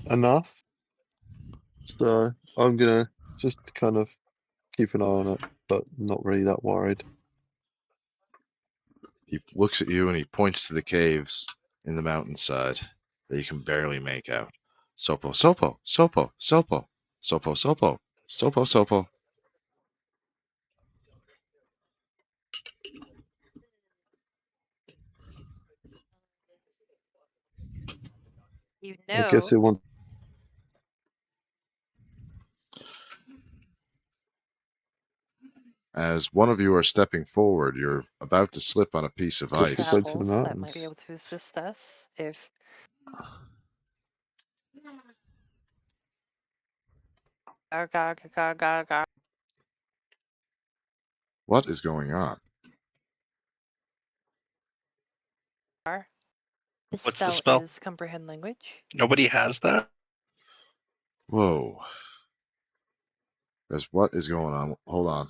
enough. So I'm gonna just kind of keep an eye on it, but not really that worried. He looks at you and he points to the caves in the mountainside that you can barely make out. Sopo, sopo, sopo, sopo, sopo, sopo, sopo, sopo. You I guess know, it wants. As one of you are stepping forward, you're about to slip on a piece of Just to ice. go to the travels that might be mountains. able to assist us if gar gar gar gar gar. What is going on? The What's the spell spell? is comprehend language. Nobody has that? Whoa. Guys, what is going on? Hold on.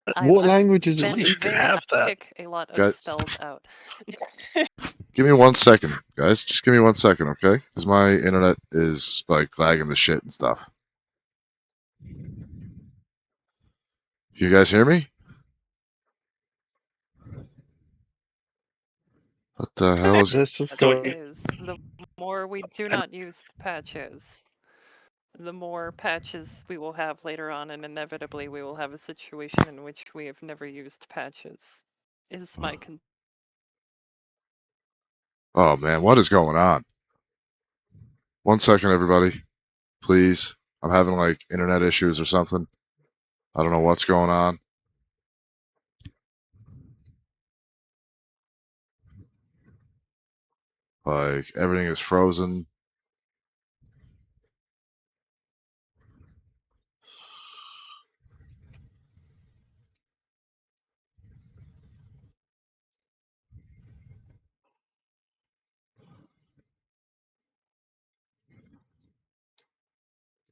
What I've language is it been Somebody should speaking? very have that. pick a lot of Guys, spells out. give me 1 second, guys. Just give me 1 second, okay? Because my internet is like lagging the shit and stuff. You guys hear me? What the hell is? Let's just The So thing go. is, the more we do and not use the patches, the more patches we will have later on, and inevitably we will have a situation in which we have never used patches. Is my Oh man, what is going on? 1 second, everybody, please. I'm having like internet issues or something. I don't know what's going on. Like everything is frozen.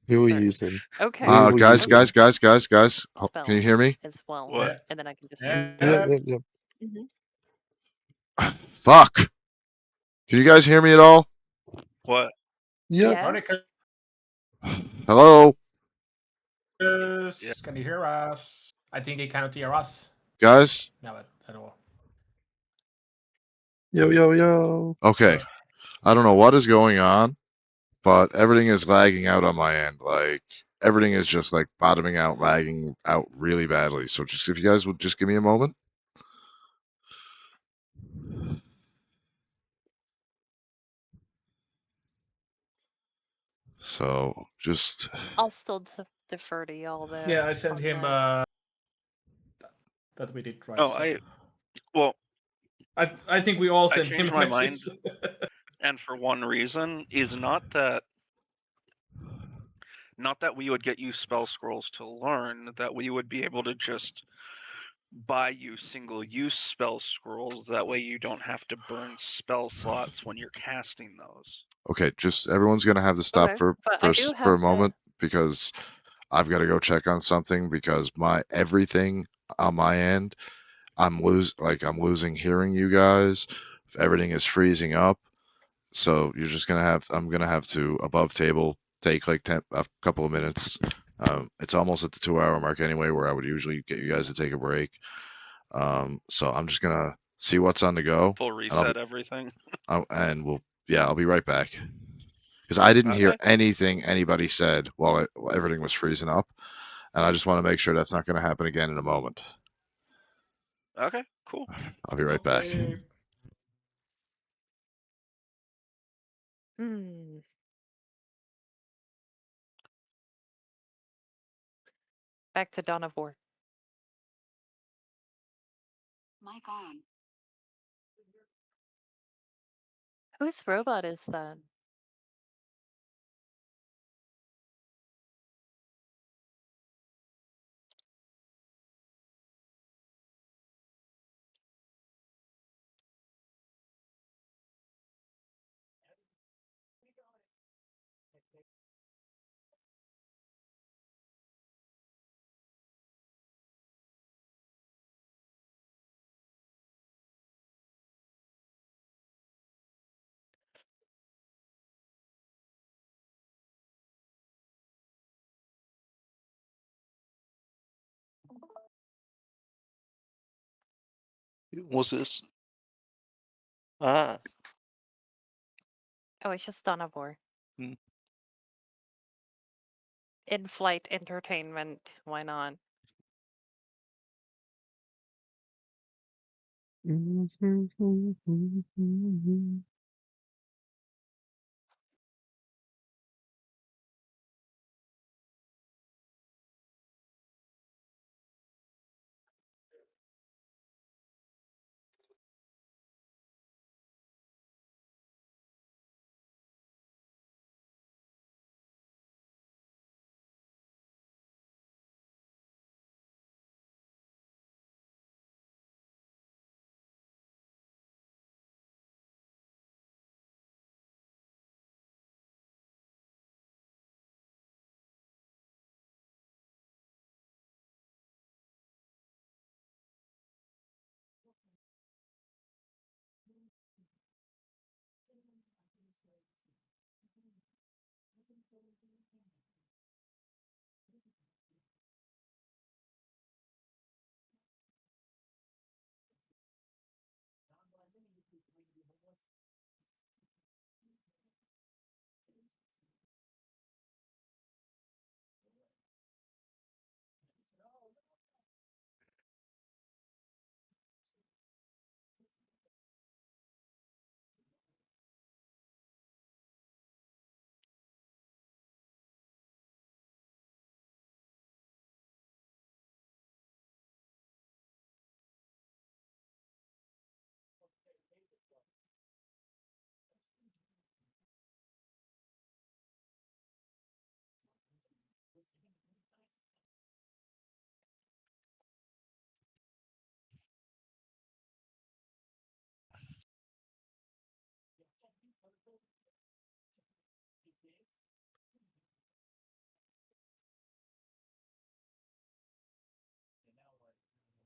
Who are we concern? using? Okay, Who are we Guys, using? guys. Can spell you hear me? as well, what? Yeah. and then I can just Yeah. Yep, yep, yep. Fuck. Can you guys hear me at all? What? Yep. yes. Hello, Yeah. Can you hear us? I think they cannot hear us. guys. No, at all. Yo, yo, yo. Okay. I don't know what is going on, but everything is lagging out on my end. Like everything is just like bottoming out, lagging out really badly. So just if you guys would just give me a moment. So just I'll still defer to y'all though. Yeah, I sent on him that. that we did right. Oh, So well, I think we all I sent him changed a my message. mind, and for one reason is not that we would get you spell scrolls to learn, that we would be able to just buy you single use spell scrolls. That way you don't have to burn spell slots when you're casting those. okay. Just everyone's gonna have to stop Okay, but I do for a have the. moment because I've got to go check on something because my everything on my end I'm losing hearing you guys. Everything is freezing up. So you're just gonna have I'm gonna have to above table take like a couple of minutes. It's almost at the 2 hour mark anyway, where I would usually get you guys to take a break. So I'm just gonna see what's on the go, Full and reset everything. I'll be right back because I didn't hear Okay. anything anybody said while everything was freezing up, and I just want to make sure that's not going to happen again in a moment. Okay, cool. I'll be right back. Okay. Hmm. Back to Dawn of War. Mic on. Whose robot is that? Was this Ah. Oh, it's just Donavor. Hmm. In-flight entertainment. Why not?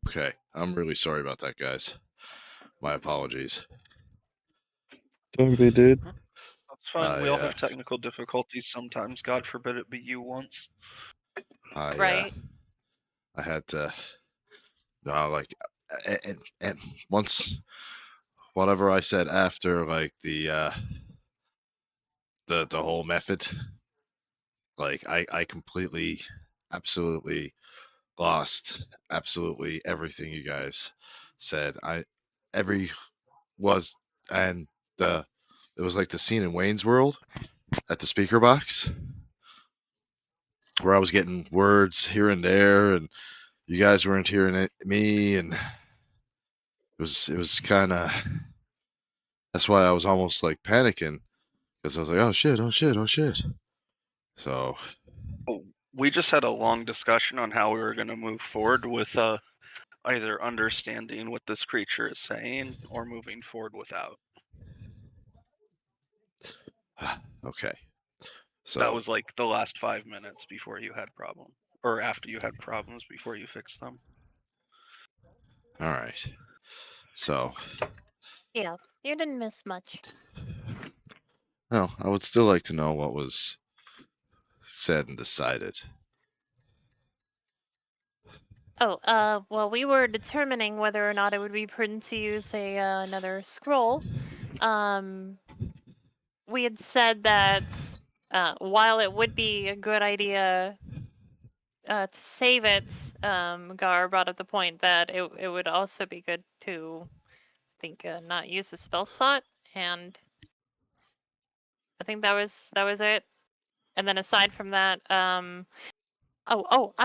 Okay, I'm really sorry about that, guys. My apologies. Don't be, dude. That's fine. We all have I technical difficulties sometimes. God forbid it be you once. Right. I had to like and once whatever I said after like the whole method, like I completely absolutely lost absolutely everything you guys said. Every was and the it was like the scene in Wayne's World at the speaker box where I was getting words here and there and you guys weren't hearing me and it was kind of that's why I was almost like panicking because I was like, oh shit, oh shit, oh shit. So We just had a long discussion on how we were going to move forward with either understanding what this creature is saying or moving forward without. okay, so That was like the last 5 minutes before you had problem, or after you had problems before you fixed them. all right, so Yeah, you didn't miss much. well, I would still like to know what was said and decided. Oh, well, we were determining whether or not it would be prudent to use another scroll. We had said that while it would be a good idea to save it, Gar brought up the point that it would also be good to, I think, not use a spell slot, and I think that was it. And then aside from that, I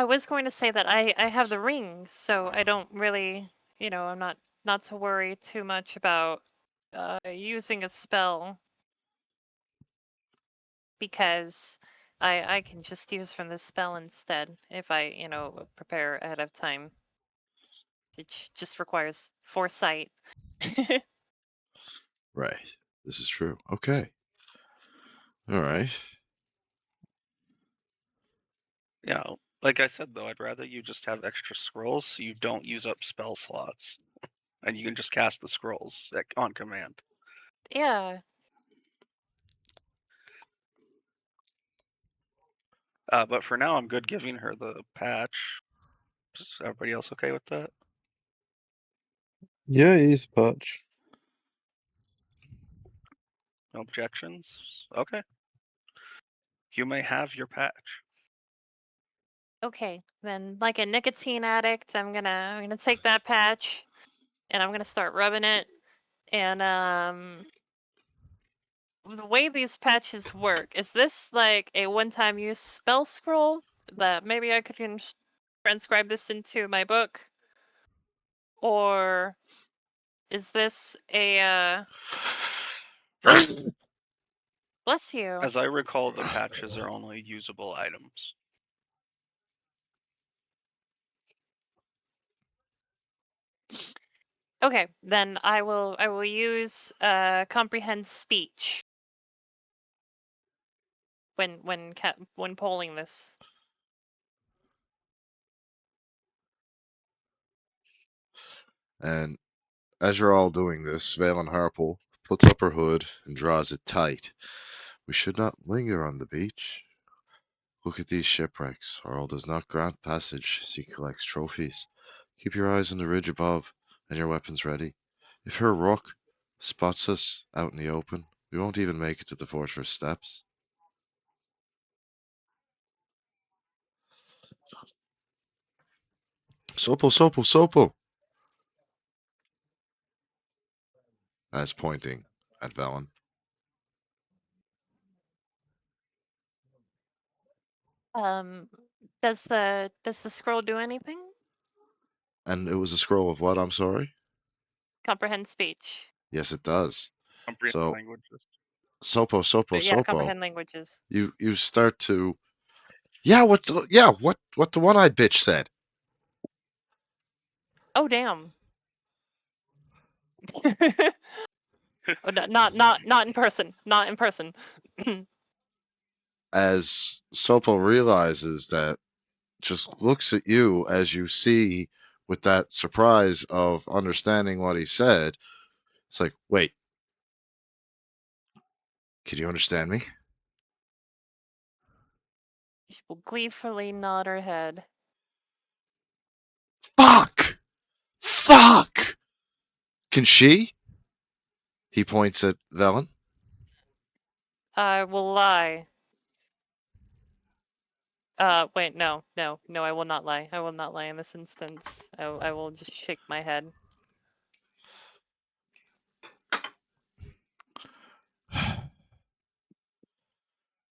was going to say that I have the ring, so I don't really, I'm not to worry too much about using a spell because I can just use from the spell instead if I, prepare ahead of time. It just requires foresight. Right, this is true. Okay, all right. Yeah, like I said though, I'd rather you just have extra scrolls so you don't use up spell slots, and you can just cast the scrolls on command. Yeah. But for now, I'm good giving her the patch. Is everybody else okay with that? Yeah, use patch. Objections? Okay. You may have your patch. Okay, then like a nicotine addict, I'm gonna take that patch and I'm gonna start rubbing it. And the way these patches work, is this like a one-time use spell scroll that maybe I could transcribe this into my book? Or is this a bless you. As I recall, the patches are only usable items. Okay, then I will use comprehend speech when polling this. And as you're all doing this, Valen Harple puts up her hood and draws it tight. We should not linger on the beach. Look at these shipwrecks. Harl does not grant passage as he collects trophies. Keep your eyes on the ridge above and your weapons ready. If her rook spots us out in the open, we won't even make it to the fortress steps. Sopo, Sopo, Sopo! As pointing at Velen. Does the scroll do anything? And it was a scroll of what, I'm sorry? Comprehend speech. Yes, it does. Comprehend So, languages. Sopo, Sopo, Yeah, Sopo. comprehend languages. You start to. Yeah, what the one-eyed bitch said. Oh damn. Oh, not in person. Not in person. As Sopo realizes that, just looks at you as you see with that surprise of understanding what he said. It's like, wait, can you understand me? She will gleefully nod her head. Fuck! Fuck! Can she? He points at Velen. I will lie. Wait, no, I will not lie. I will not lie in this instance. I will just shake my head.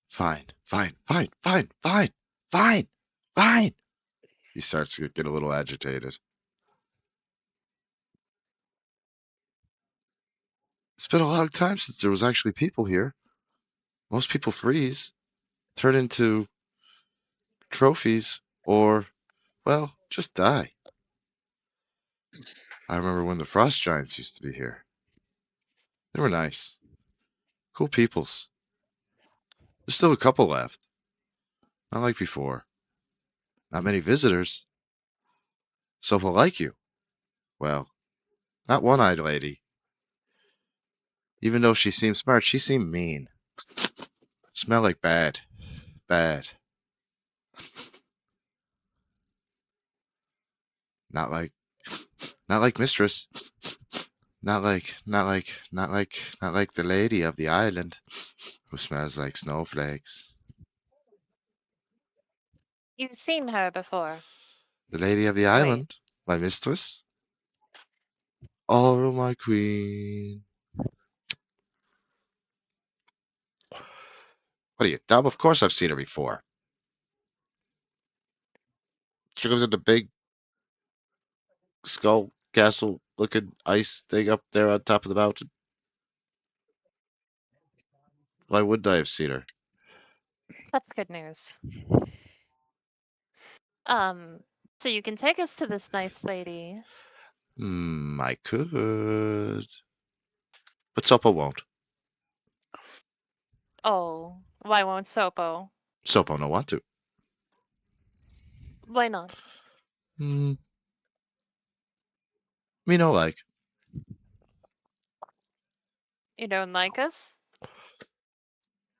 Fine, fine, fine, fine, fine, fine, fine. He starts to get a little agitated. It's been a long time since there was actually people here. Most people freeze, turn into trophies, or, well, just die. I remember when the Frost Giants used to be here. They were nice. Cool peoples. There's still a couple left. Not like before. Not many visitors. Some will like you. Well, not one-eyed lady. Even though she seemed smart, she seemed mean. Smell like bad. Bad. Not like mistress. Not like the lady of the island who smells like snowflakes. You've seen her before. The lady of the Wait. island, my mistress. Oh, my queen. What are you, dumb? Of course I've seen her before. She lives in the big skull castle looking ice thing up there on top of the mountain. Why wouldn't I have seen her? That's good news. So you can take us to this nice lady. I could. But Sopo won't. Oh, why won't Sopo? Sopo no want to. Why not? Me no like. You don't like us?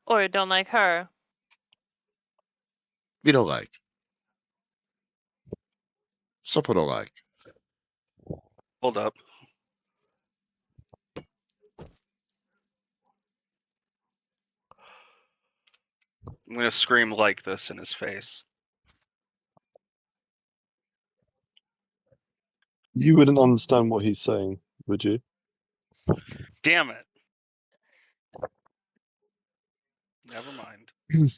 Or you don't like her? Me no like. Sopo no like. Hold up. I'm gonna scream like this in his face. You wouldn't understand what he's saying, would you? Damn it. Never mind.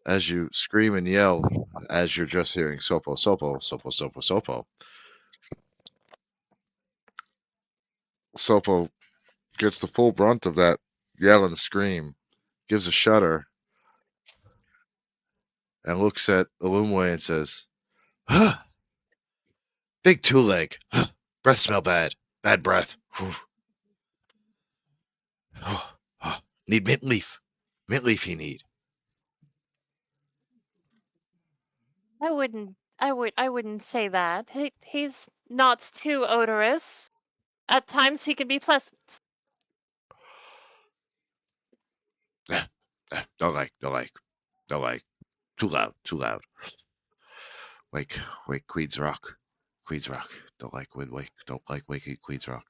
As you scream and yell, as you're just hearing Sopo, Sopo, Sopo, Sopo, Sopo, Sopo gets the full brunt of that yell and scream, gives a shudder, and looks at Illumway and says, huh, big two-leg. Huh, breath smell bad. Bad breath. Whew. Oh, oh, need mint leaf. Mint leaf he need. I wouldn't say that. He's not too odorous. At times he can be pleasant. Don't like. Too loud. Wake, Queens Rock. Don't like waking Queens Rock.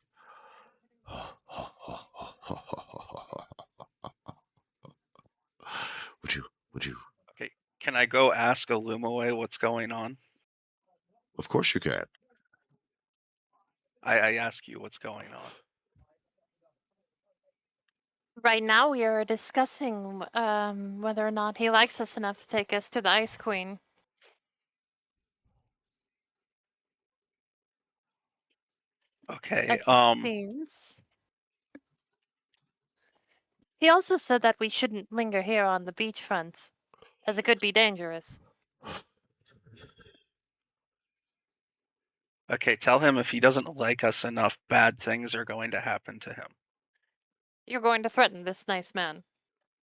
Would you? Okay, can I go ask Illumaway what's going on? Of course you can. I ask you what's going on. Right now we are discussing whether or not he likes us enough to take us to the Ice Queen. Okay, It seems. He also said that we shouldn't linger here on the beachfront, as it could be dangerous. okay, tell him if he doesn't like us enough, bad things are going to happen to him. You're going to threaten this nice man.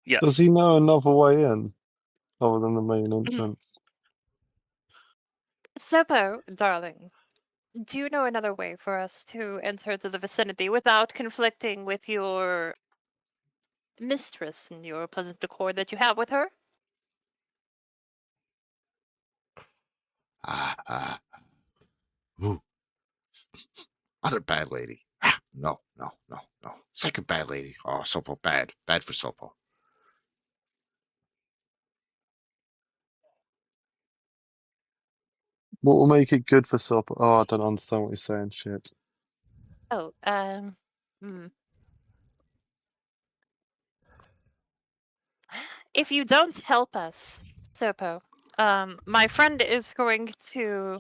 Yes. Does he know another way in other than the main entrance? Sopo, darling, do you know another way for us to enter to the vicinity without conflicting with your mistress and your pleasant accord that you have with her? Ooh. Other bad lady. No. Second bad lady. Oh, Sopo bad. Bad for Sopo. What will make it good for Sop? Oh, I don't understand what he's saying. Shit. Oh, hmm. If you don't help us, Sopo, my friend is going to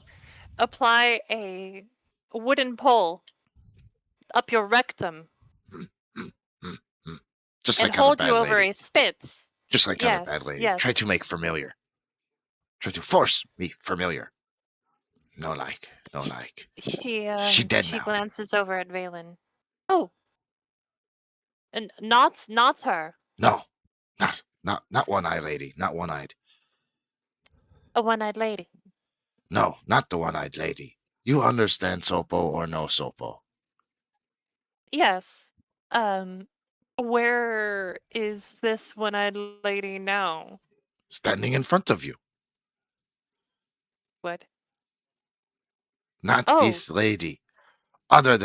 apply a wooden pole up your rectum Just and like other hold you bad over lady. a spit. Just like other bad Yes, lady. yes. Try to make familiar. Try to force me familiar. No like. She dead She now. glances over at Valen. Oh, and not her. No. Not one-eyed lady. Not one-eyed. A one-eyed lady. No, not the one-eyed lady. You understand Sopo or no Sopo? Yes. Where is this one-eyed lady now? Standing in front of you. What? Not Oh, this lady. Other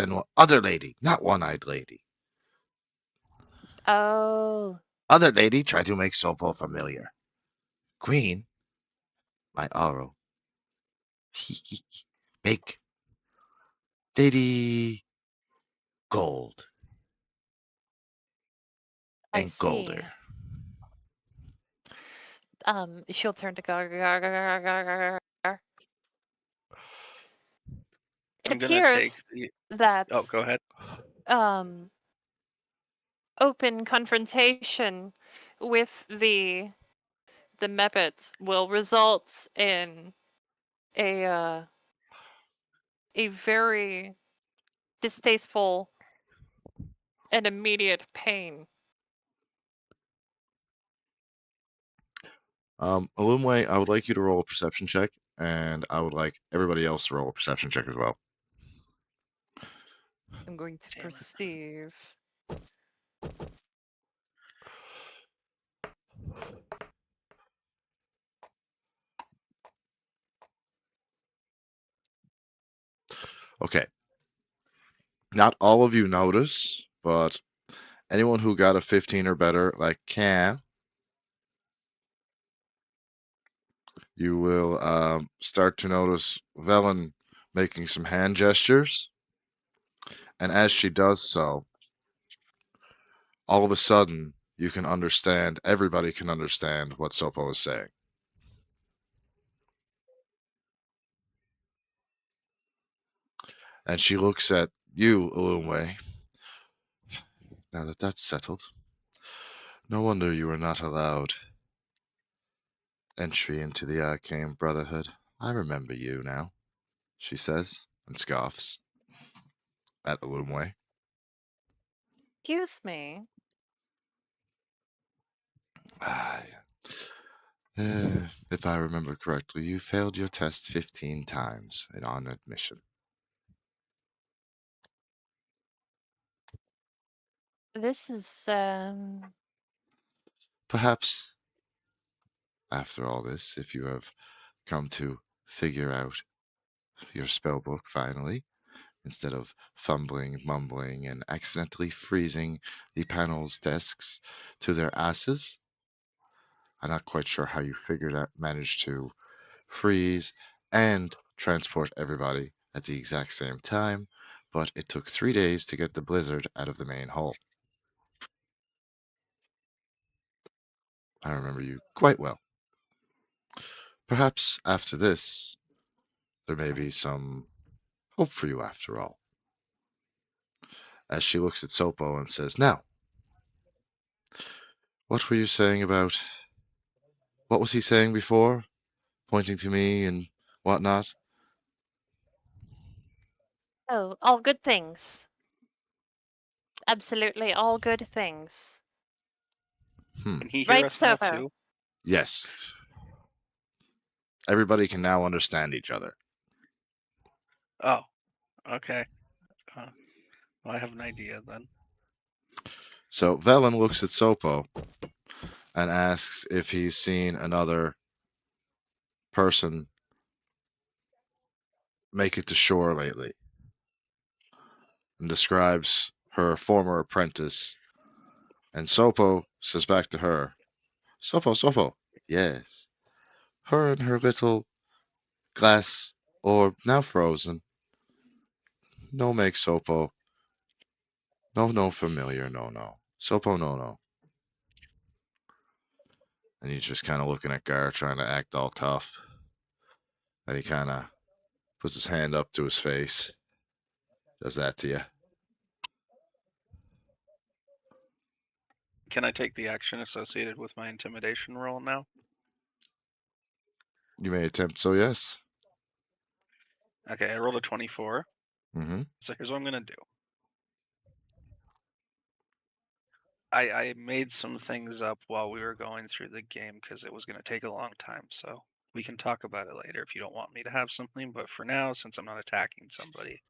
lady. Not one-eyed lady. oh, Other lady try to make Sopo familiar. Queen, my Aro. Make lady gold I and see. golder. She'll turn to Gar. It I'm gonna take appears the. that Oh, go ahead. open confrontation with the Muppets will result in a very distasteful and immediate pain. Illumway, I would like you to roll a perception check, and I would like everybody else to roll a perception check as well. I'm going to Damn it. perceive. Okay. Not all of you notice, but anyone who got a 15 or better, like can you will start to notice Velen making some hand gestures, and as she does so, all of a sudden you can understand, everybody can understand what Sopo is saying. And she looks at you, Ilumwe. Now that that's settled, no wonder you were not allowed entry into the Arcane Brotherhood. I remember you now, she says, and scoffs at Ilumwe. Excuse me. Ah, if I remember correctly, you failed your test 15 times on admission. This is Perhaps, after all this, if you have come to figure out your spell book finally, instead of fumbling, mumbling, and accidentally freezing the panel's desks to their asses. I'm not quite sure how you managed to freeze and transport everybody at the exact same time, but it took 3 days to get the blizzard out of the main hull. I remember you quite well. Perhaps after this, there may be some hope for you after all. As she looks at Sopo and says, Now, what were you saying about... What was he saying before? Pointing to me and whatnot? oh, all good things. Absolutely all good things. Can he hear Right, us now Sopo? too? Yes. Everybody can now understand each other. Oh, okay. I have an idea then. So Velen looks at Sopo and asks if he's seen another person make it to shore lately, and describes her former apprentice. And Sopo says back to her, Sopo, yes, her and her little glass orb, now frozen. No make Sopo. No familiar, no. Sopo, no. And he's just kind of looking at Gar, trying to act all tough. And he kind of puts his hand up to his face. Does that to you? Can I take the action associated with my intimidation roll now? You may attempt, so yes. Okay, I rolled a 24. Mm-hmm. So here's what I'm gonna do. I made some things up while we were going through the game because it was gonna take a long time. So we can talk about it later if you don't want me to have something. But for now, since I'm not attacking somebody,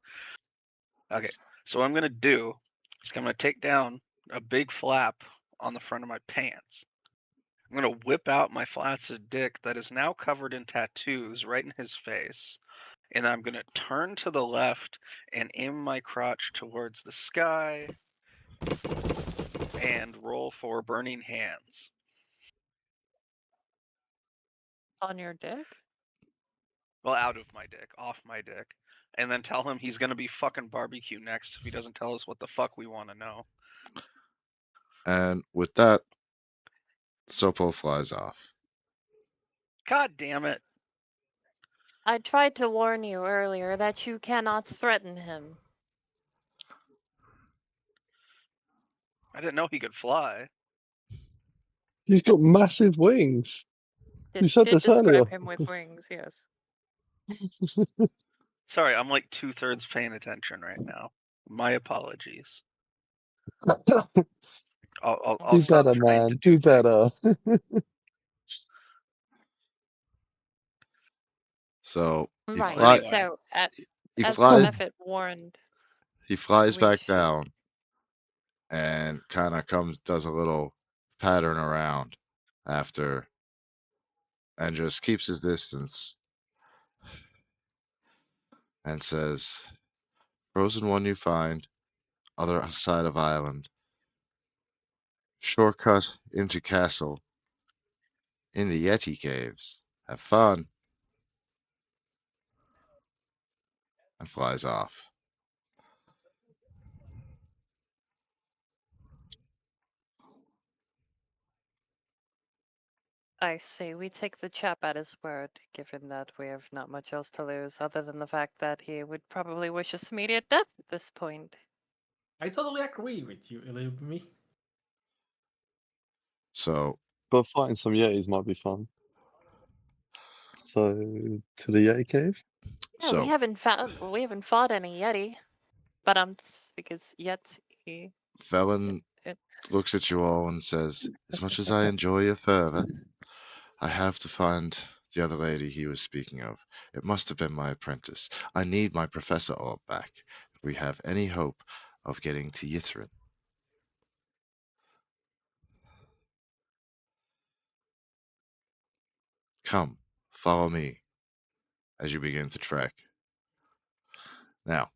okay. So what I'm gonna do is I'm gonna take down a big flap on the front of my pants. I'm gonna whip out my flaccid dick that is now covered in tattoos right in his face. And I'm gonna turn to the left and aim my crotch towards the sky and roll for burning hands. On your dick? Well, out of my dick, off my dick. And then tell him he's gonna be fucking barbecue next if he doesn't tell us what the fuck we want to know. And with that, Sopo flies off. God damn it. I tried to warn you earlier that you cannot threaten him. I didn't know he could fly. He's got massive wings. You said Did this earlier. describe him with wings, yes. Sorry, I'm like 2/3 paying attention right now. My apologies. I'll Do stop better, trying to man. Do better. So he Right. Well, anyway. So, he as flies Mephit warned, he flies we back should- down and kind of does a little pattern around after and just keeps his distance and says, Frozen one you find, other side of island. Shortcut into castle in the Yeti caves. Have fun. And flies off. I see. We take the chap at his word, given that we have not much else to lose, other than the fact that he would probably wish us immediate death at this point. I totally agree with you, Illumi. So, But fighting some Yetis might be fun. So, to the Yeti cave? Yeah, so we haven't fought any Yeti, but because yet he. Felon It, looks at you all and says, as much as I enjoy your fervor, I have to find the other lady he was speaking of. It must have been my apprentice. I need my Professor Orb back if we have any hope of getting to Yithrin. Come, follow me as you begin to trek. Now,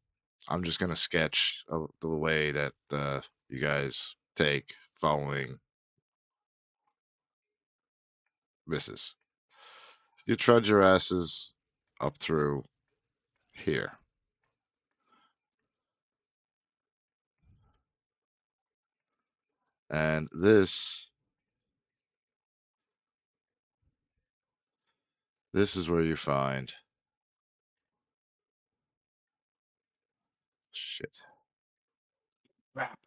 I'm just going to sketch the way that you guys take following misses. You trudge your asses up through here. And this is where you find shit. Trap.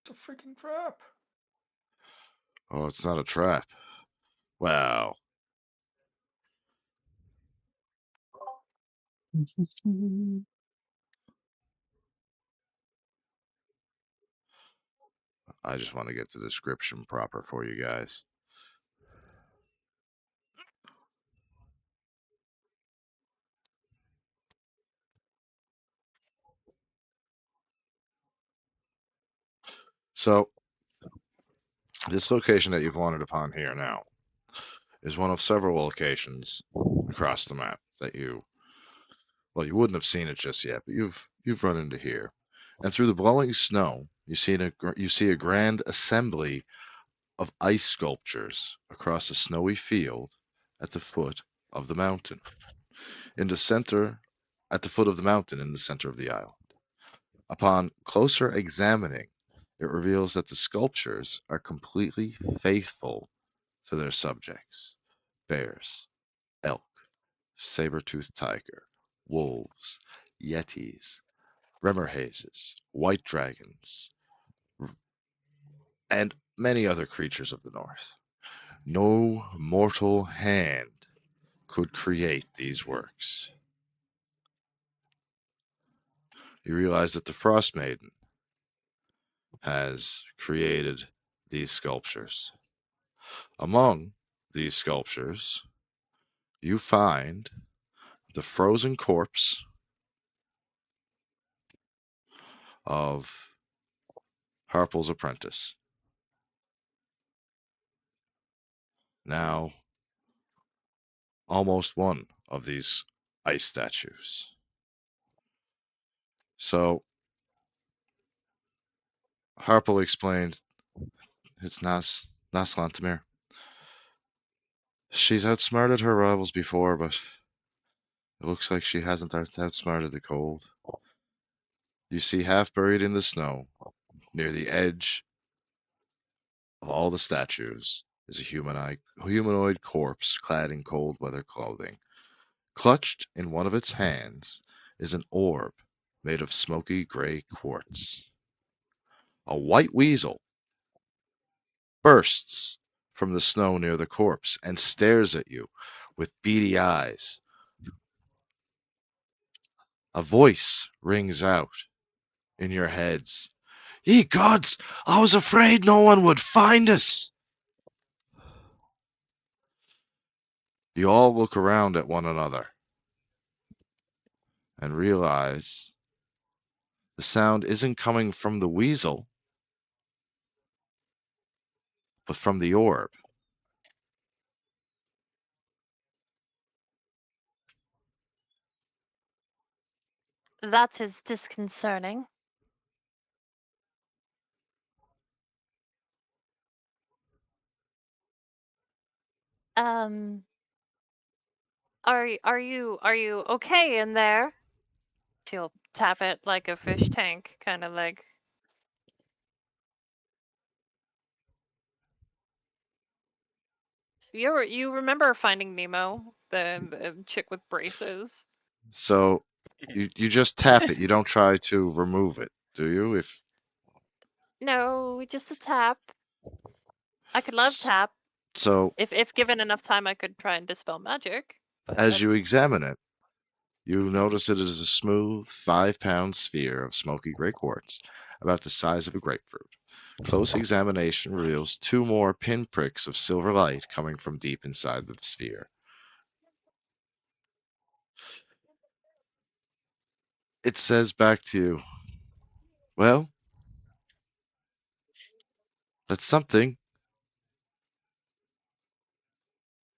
It's a freaking trap. Oh, it's not a trap. Wow. I just want to get the description proper for you guys. So, this location that you've wandered upon here now is one of several locations across the map that you wouldn't have seen it just yet, but you've run into here. And through the blowing snow, you see a grand assembly of ice sculptures across a snowy field at the foot of the mountain. At the foot of the mountain in the center of the island. Upon closer examining, it reveals that the sculptures are completely faithful to their subjects: bears, elk, saber-toothed tiger, wolves, yetis, remorhazes, white dragons, and many other creatures of the north. No mortal hand could create these works. You realize that the Frost Maiden has created these sculptures. Among these sculptures, you find the frozen corpse of Harple's apprentice. Now, almost one of these ice statues. So, Harple explains it's Naslantamir. She's outsmarted her rivals before, but it looks like she hasn't outsmarted the cold. You see, half buried in the snow, near the edge of all the statues, is a humanoid corpse clad in cold weather clothing. Clutched in one of its hands is an orb made of smoky gray quartz. A white weasel bursts from the snow near the corpse and stares at you with beady eyes. A voice rings out in your heads. Ye gods, I was afraid no one would find us. You all look around at one another and realize the sound isn't coming from the weasel, but from the orb. that is disconcerting. Um, are you okay in there? She'll tap it like a fish tank, kind of like. You remember Finding Nemo, the chick with braces? So you just tap it. You don't try to remove it, do you? If No, just a tap. I could love s- tap. so, If given enough time, I could try and dispel magic. But as you that's examine it, you notice it is a smooth 5-pound sphere of smoky gray quartz, about the size of a grapefruit. Close examination reveals 2 more pinpricks of silver light coming from deep inside the sphere. It says back to you, well, that's something.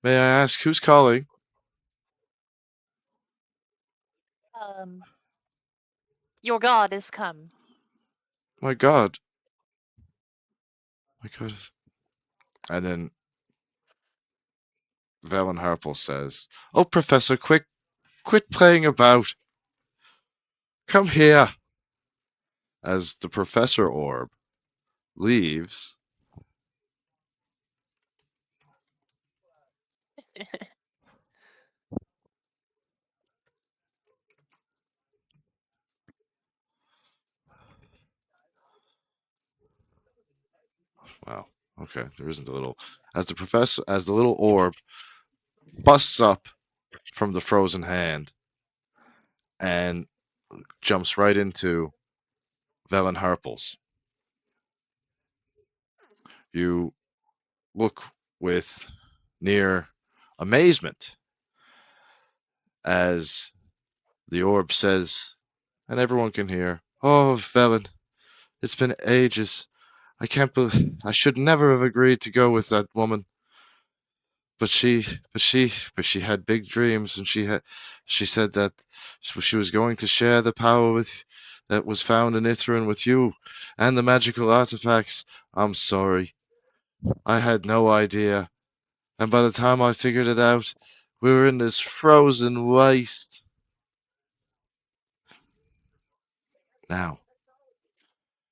May I ask who's calling? your god is come. My God. My God. And then Valen Harple says, oh, Professor, quit playing about. Come here. As the Professor Orb leaves, wow, okay, there isn't a little. As the little orb busts up from the frozen hand and jumps right into Velen Harple's. You look with near amazement as the orb says, and everyone can hear, oh, Velen, it's been ages. I can't believe I should never have agreed to go with that woman. But she had big dreams, and she said that she was going to share the power with that was found in Ithrin with you and the magical artifacts. I'm sorry. I had no idea. And by the time I figured it out, we were in this frozen waste. Now,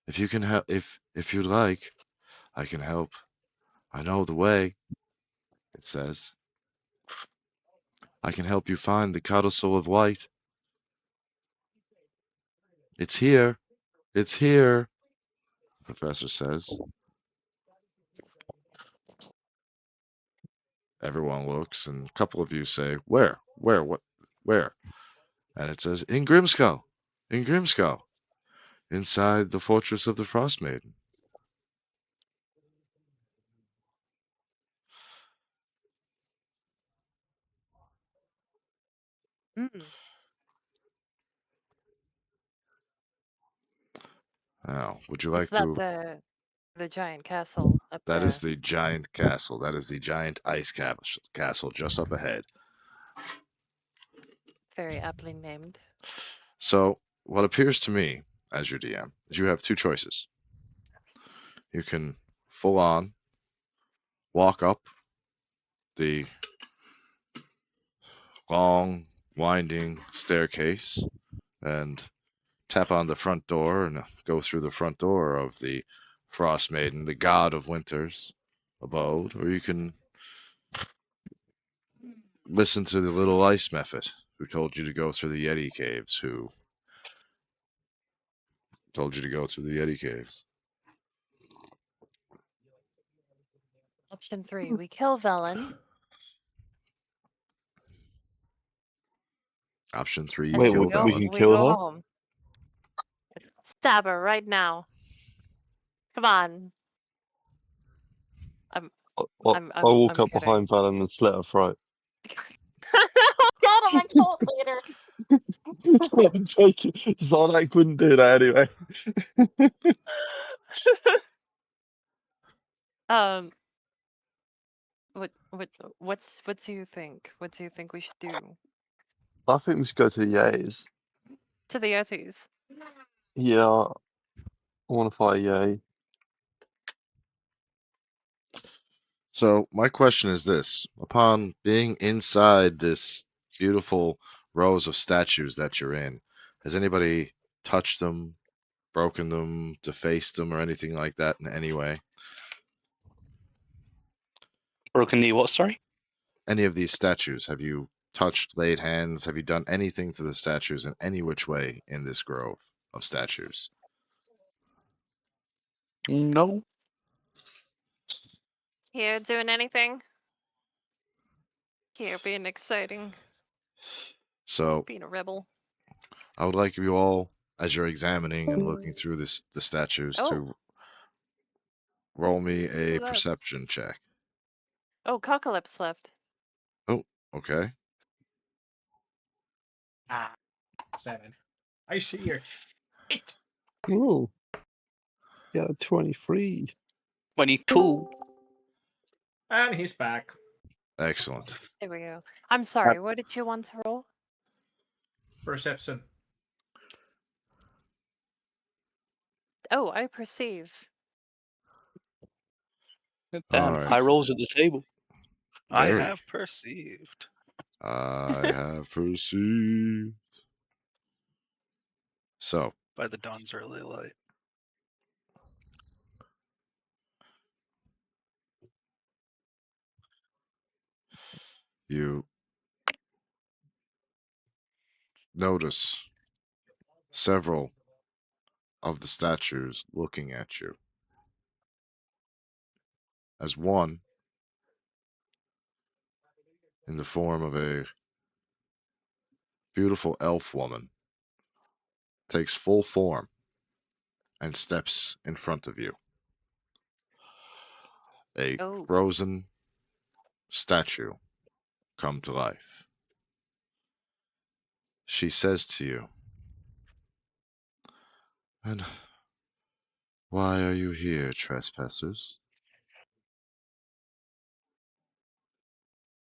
if you can help, if you'd like, I can help. I know the way, it says. I can help you find the codicil of white. It's here. It's here, the professor says. Everyone looks, and a couple of you say, where? Where? What? Where? And it says, in Grimskull. In Grimskull. Inside the fortress of the Frost Maiden. Mm. Now, would you Is like that to? the giant castle up That is there? the giant castle. That is the giant ice castle just up ahead. Very aptly named. So, what appears to me, as your DM, is you have 2 choices. You can full on walk up the long, winding staircase and tap on the front door and go through the front door of the Frost Maiden, the god of winter's abode, or you can listen to the little ice method who told you to go through the Yeti caves, who told you to go through the Yeti caves. Option 3, we kill Velen. Option 3, you And Wait, kill we Velen. can we kill go her? home. Stab her right now. Come on. I'm I, I'm I I'm walk I'm up kidding. behind Valen and slit her throat. Oh god, I'm a cult leader. I'm joking. Zarnak wouldn't do that anyway. um what do you think? What do you think we should do? I think we should go to the Yays. To the Yetis. Yeah, I want to fight a Yay. So my question is this: upon being inside this beautiful rows of statues that you're in, has anybody touched them, broken them, defaced them, or anything like that in any way? Broken knee, what, sorry? Any of these statues, have you touched, laid hands? Have you done anything to the statues in any which way in this grove of statues? No. Here, doing anything? Here, being exciting, So being a rebel. I would like you all, as you're examining and looking through the statues, Oh, to roll me who a left? perception check. Oh, Cockalips left. Oh, okay. Ah, 7. I see your shit. Ooh. Yeah, 23. 22. And he's back. Excellent. There we go. I'm sorry, what did you want to roll? Perception. Oh, I perceive. Damn, All right. high rolls at the table. I Very. have perceived. I have perceived. So, By the dawn's early light. you notice several of the statues looking at you, as one, in the form of a beautiful elf woman, takes full form and steps in front of you. A Oh, frozen statue come to life. She says to you, "And why are you here, trespassers?"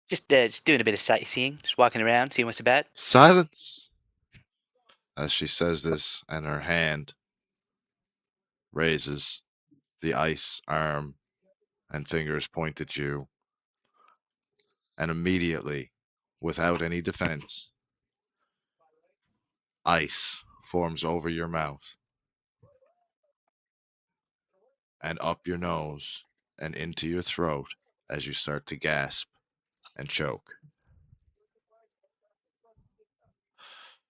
Just doing a bit of sightseeing, just walking around, seeing what's about. Silence! As she says this, and her hand raises, the ice arm and fingers point at you, and immediately, without any defense, ice forms over your mouth and up your nose and into your throat as you start to gasp and choke.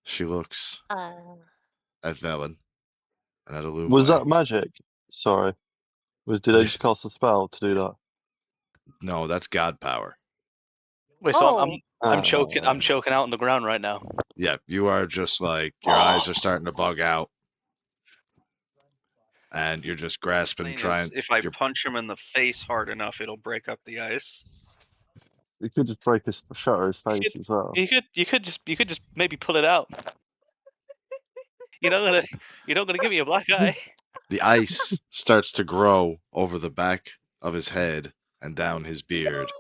She looks uh, at Velen and at Was that Illuminate. magic? Sorry. Did I just cast a spell to do that? No, that's God power. Wait, so I'm oh, I'm choking. I'm Uh, choking out on the ground right now. Yeah, you are just like, your eyes are starting to bug out, and you're just grasping, Plane is, trying. if I You're, punch him in the face hard enough, it'll break up the ice. you could just shatter his face as well. You could just maybe pull it out. You're not gonna give me a black eye. the ice starts to grow over the back of his head and down his beard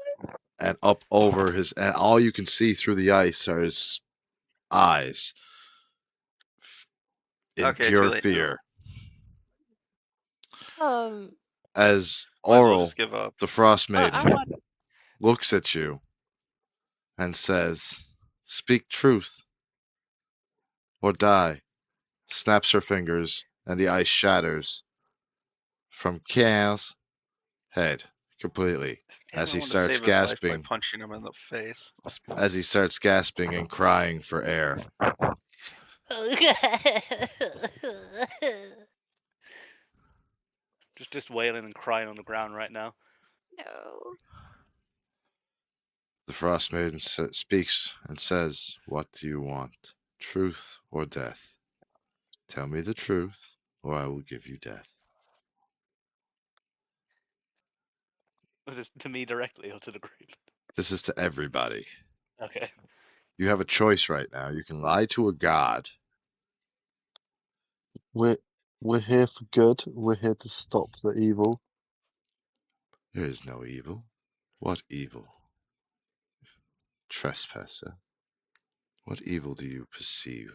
and up over his, and all you can see through the ice are his eyes in Okay, too pure late now. fear. um, As Might as well Oral, just give up. the Frost I Maiden, want. looks at you and says, "Speak truth or die," snaps her fingers, and the ice shatters from Kiel's head completely Damn, as I he wanted to starts save his life by gasping, punching him in the face. and crying for air. Just wailing and crying on the ground right now. No. The Frost Maiden speaks and says, "What do you want? Truth or death? Tell me the truth, or I will give you death." Just to me directly or to the group. This is to everybody. Okay. You have a choice right now. You can lie to a god. We're here for good. We're here to stop the evil. There is no evil. What evil? Trespasser. What evil do you perceive?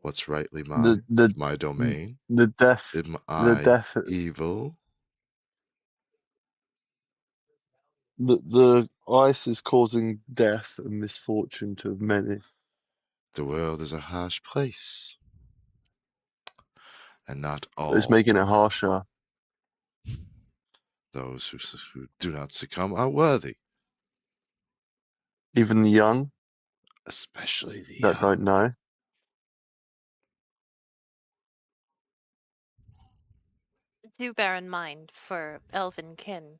What's rightly The mine? the My domain? the death Am the I death evil? The ice is causing death and misfortune to many. The world is a harsh place, and not It's all making it harsher. those who do not succumb are worthy, Even the young especially the that young. don't know. Do bear in mind for elven kin,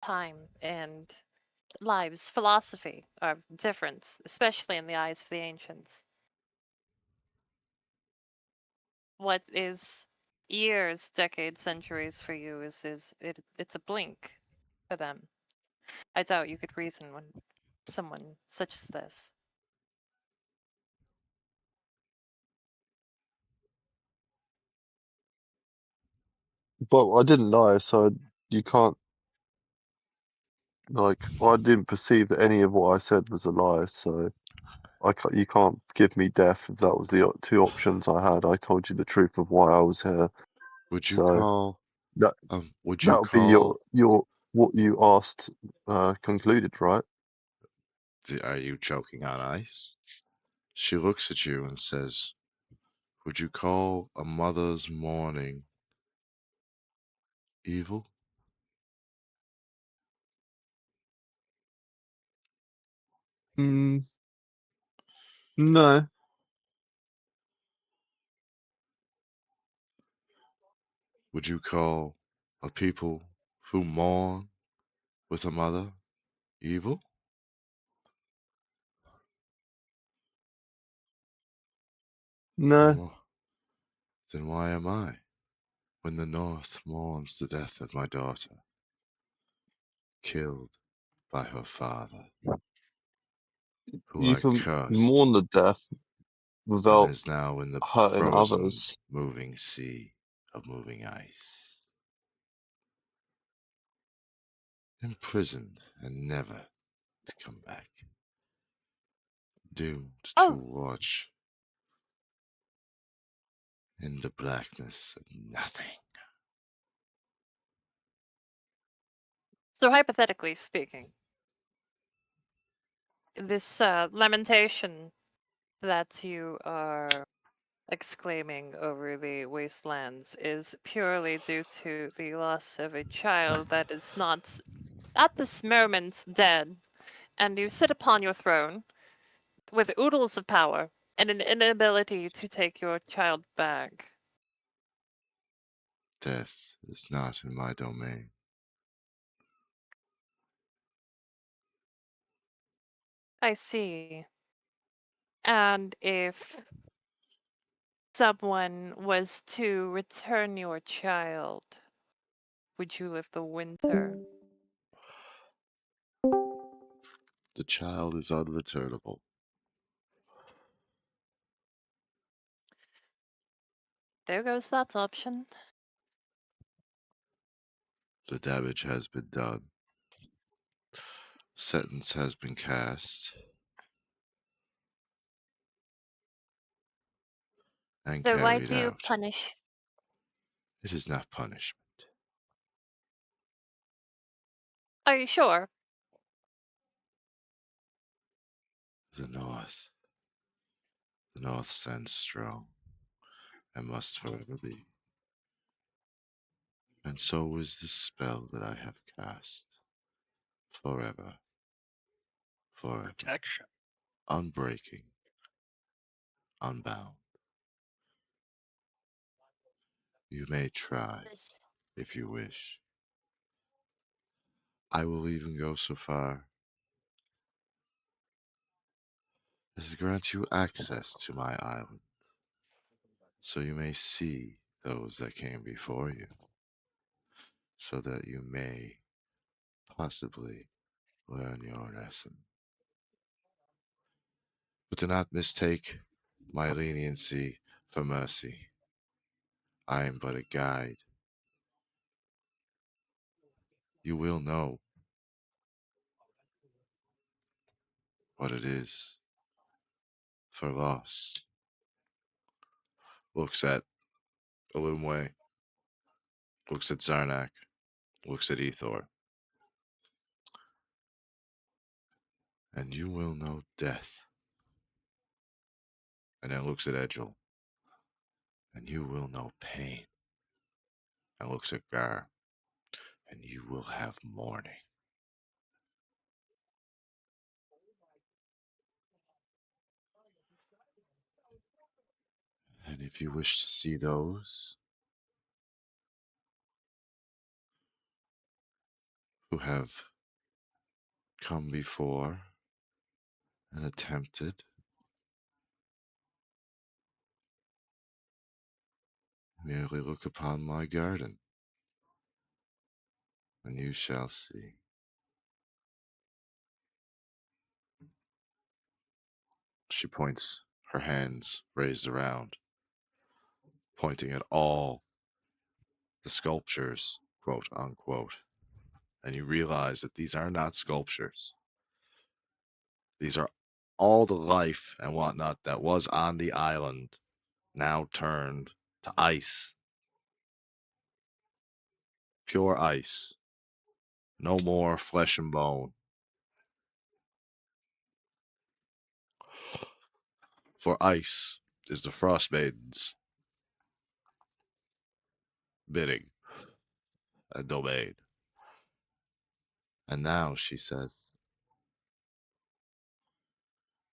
time and lives, philosophy are different, especially in the eyes of the ancients. What is years, decades, centuries for you it's a blink for them. I doubt you could reason with someone such as this. But I didn't lie, so you can't. Like, I didn't perceive that any of what I said was a lie, so you can't give me death if that was the two options I had. I told you the truth of why I was here, Would you so call? that Would you that would be call? your what you asked concluded, right? Are you choking on ice? She looks at you and says, "Would you call a mother's mourning evil?" Mm, no, Would you call a people who mourn with a mother evil? no. Then, then why am I, when the North mourns the death of my daughter, killed by her father, who You I can cursed mourn the death and without is now in the hurting frozen, others. moving sea of moving ice, imprisoned and never to come back, doomed to Oh, watch in the blackness of nothing. so hypothetically speaking, this lamentation that you are exclaiming over the wastelands is purely due to the loss of a child that is not at this moment dead, and you sit upon your throne with oodles of power and an inability to take your child back. Death is not in my domain. I see. And if someone was to return your child, would you live the winter? The child is unreturnable. There goes that option. The damage has been done. Sentence has been cast and So why carried do you out. punish? It is not punishment. Are you sure? The North. The North stands strong and must forever be. And so is the spell that I have cast. Forever. Forever. Protection. Unbreaking. Unbound. You may try, This if you wish. I will even go so far as to grant you access to my island, so you may see those that came before you, so that you may possibly learn your lesson. But do not mistake my leniency for mercy. I am but a guide. You will know what it is for loss. Looks at Illuminway, looks at Zarnak, looks at Ethor. and you will know death. And then looks at Edgel, and you will know pain. And looks at Gar, and you will have mourning. And if you wish to see those who have come before and attempted, merely look upon my garden, and you shall see. She points, her hands raised around, pointing at all the sculptures, quote unquote. And you realize that these are not sculptures. These are all the life and whatnot that was on the island, now turned to ice. Pure ice. No more flesh and bone. For ice is the Frost Maiden's bidding and obeyed. And now she says,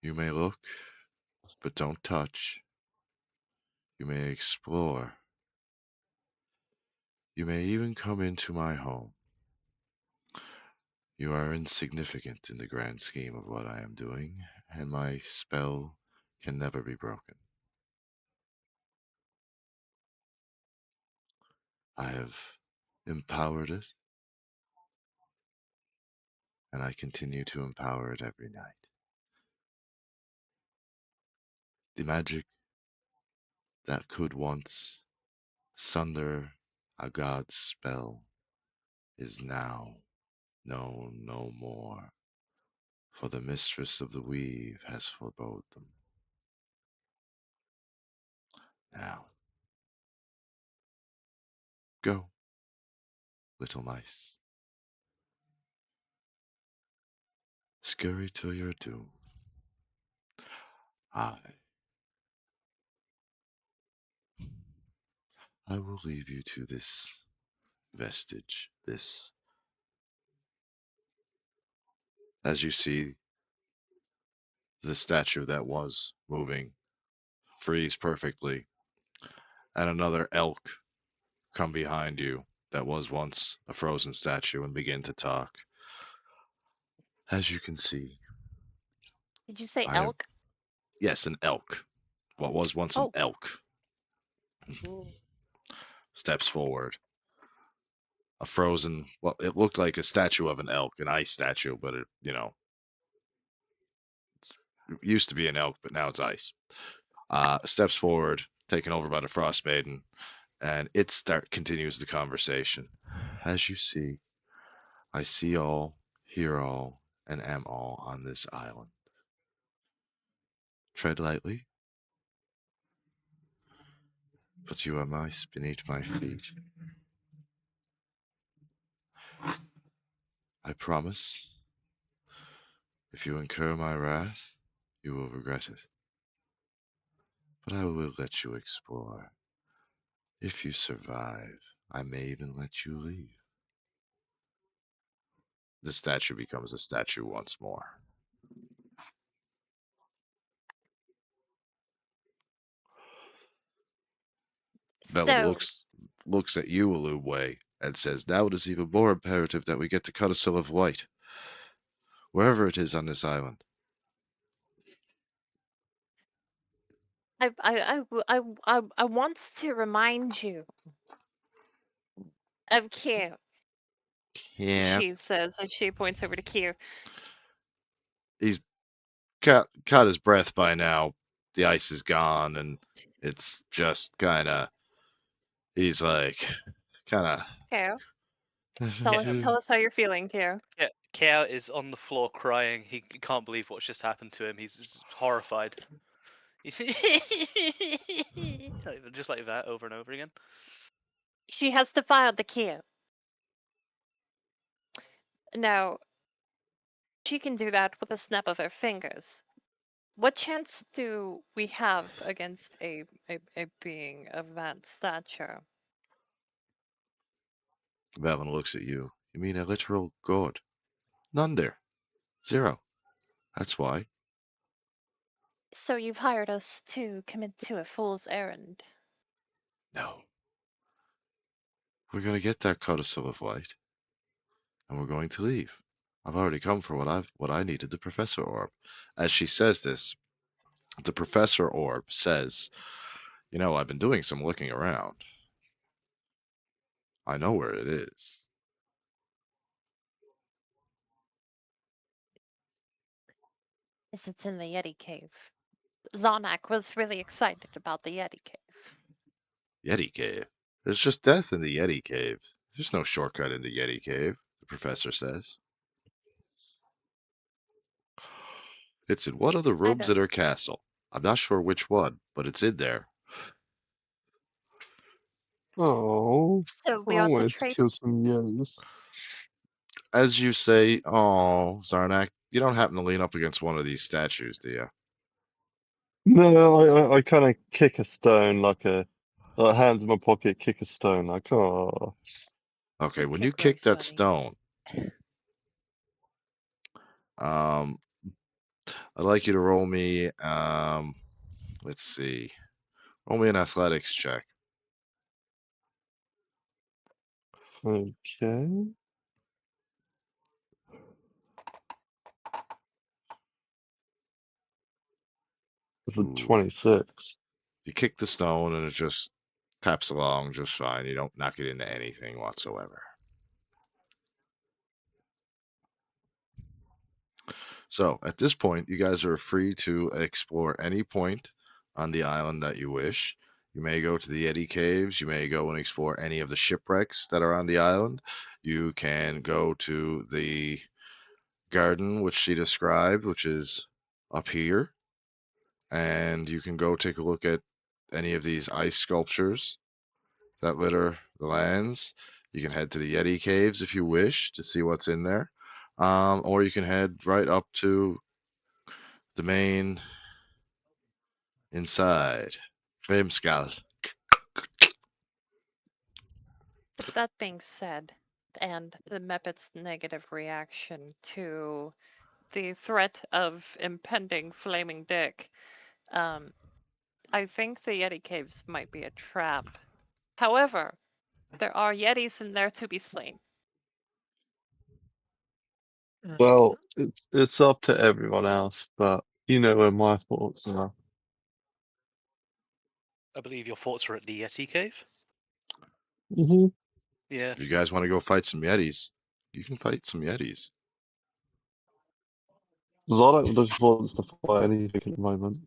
you may look, but don't touch. You may explore. You may even come into my home. You are insignificant in the grand scheme of what I am doing, and my spell can never be broken. I have empowered it, and I continue to empower it every night. The magic that could once sunder a god's spell is now known no more, for the mistress of the weave has forebode them. Now, go, little mice. Scurry to your doom. I will leave you to this vestige, this, as you see, the statue that was moving freeze perfectly, and another elk come behind you that was once a frozen statue and begin to talk. As you can see, Did you say I am, elk? yes, an elk. What was once an Oh. elk Ooh. steps forward. A frozen, well, it looked like a statue of an elk, an ice statue, but it used to be an elk, but now it's ice. Steps forward, taken over by the Frost Maiden, and it continues the conversation. As you see, I see all, hear all, and am all on this island. Tread lightly, but you are mice beneath my feet. I promise, if you incur my wrath, you will regret it. But I will let you explore. If you survive, I may even let you leave. The statue becomes a statue once more. Bella So, looks at you, Alubwe, and says, now it is even more imperative that we get to Codicil of White, wherever it is on this island. I want to remind you of Q. Yeah. She says as she points over to Q. He's caught his breath by now. The ice is gone, and it's just kind of. He's like, kind Q, of. tell us how you're feeling, Q. Yeah, Kale is on the floor crying. He can't believe what's just happened to him. He's horrified. He's just like that over and over again. She has defiled the Q. Now, she can do that with a snap of her fingers. What chance do we have against a being of that stature? Valen looks at you. You mean a literal god? None there. Zero. That's why. So you've hired us to commit to a fool's errand. No. We're going to get that codicil of light, and we're going to leave. I've already come for what I needed, the professor orb. As she says this, the professor orb says, "You know, I've been doing some looking around. I know where it is." Is it's in the Yeti cave. Zarnak was really excited about the Yeti cave. Yeti cave. There's just death in the Yeti caves. There's no shortcut into Yeti cave, the professor says. It's in one of the I rooms don't. at her castle. I'm not sure which one, but it's in there. Oh, So I we ought to wanted to trade. kill some Yetis. As you say, "Oh, Zarnak, you don't happen to lean up against one of these statues, do you?" No, I kind of kick a stone like hands in my pocket, kick a stone like, oh. Okay, You when you kick very kick that funny. stone, I'd like you to roll me, let's see, roll me an athletics check. Okay. For Ooh. 26. You kick the stone and it just taps along just fine. You don't knock it into anything whatsoever. So at this point, you guys are free to explore any point on the island that you wish. You may go to the Yeti Caves. You may go and explore any of the shipwrecks that are on the island. You can go to the garden, which she described, which is up here. And you can go take a look at any of these ice sculptures that litter the lands. You can head to the Yeti Caves if you wish to see what's in there. Or you can head right up to the main inside. Flameskull. But that being said, and the Muppet's negative reaction to the threat of impending flaming dick, I think the Yeti caves might be a trap. However, there are Yetis in there to be slain. Well, it's up to everyone else, but you know where my thoughts are. I believe your thoughts are at the Yeti cave. Mm-hmm. Yeah. If you guys want to go fight some Yetis, you can fight some Yetis. Zodok just wants to fight anything at the moment.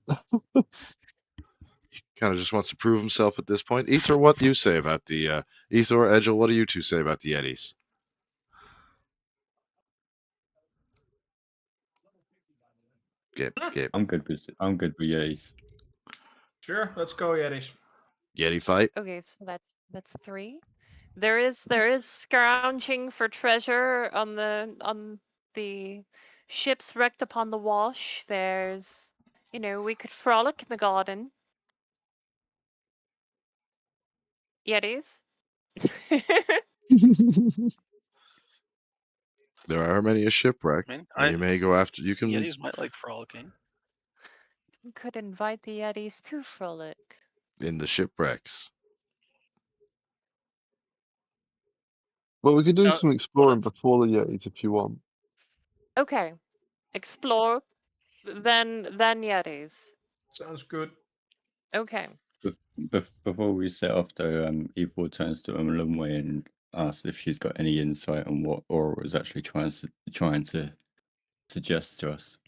Kind of just wants to prove himself at this point. Ether, what do you say about the Ether or Edgel? What do you two say about the Yetis? Gib. I'm good with Yetis. Sure, let's go, Yetis. Yeti fight. Okay, so that's 3. There is scrounging for treasure on the ships wrecked upon the wash. There's, we could frolic in the garden. Yetis. There are many a shipwreck, I mean, and you may go after. You can Yetis might like frolicking. Could invite the Yetis to frolic. in the shipwrecks. Well, we could do No, some exploring before the Yetis if you want. Okay, explore, then Yetis. Sounds good. Okay. Before we set off, though, Evil turns to Umlumwe and asks if she's got any insight on what Aura is actually trying to suggest to us.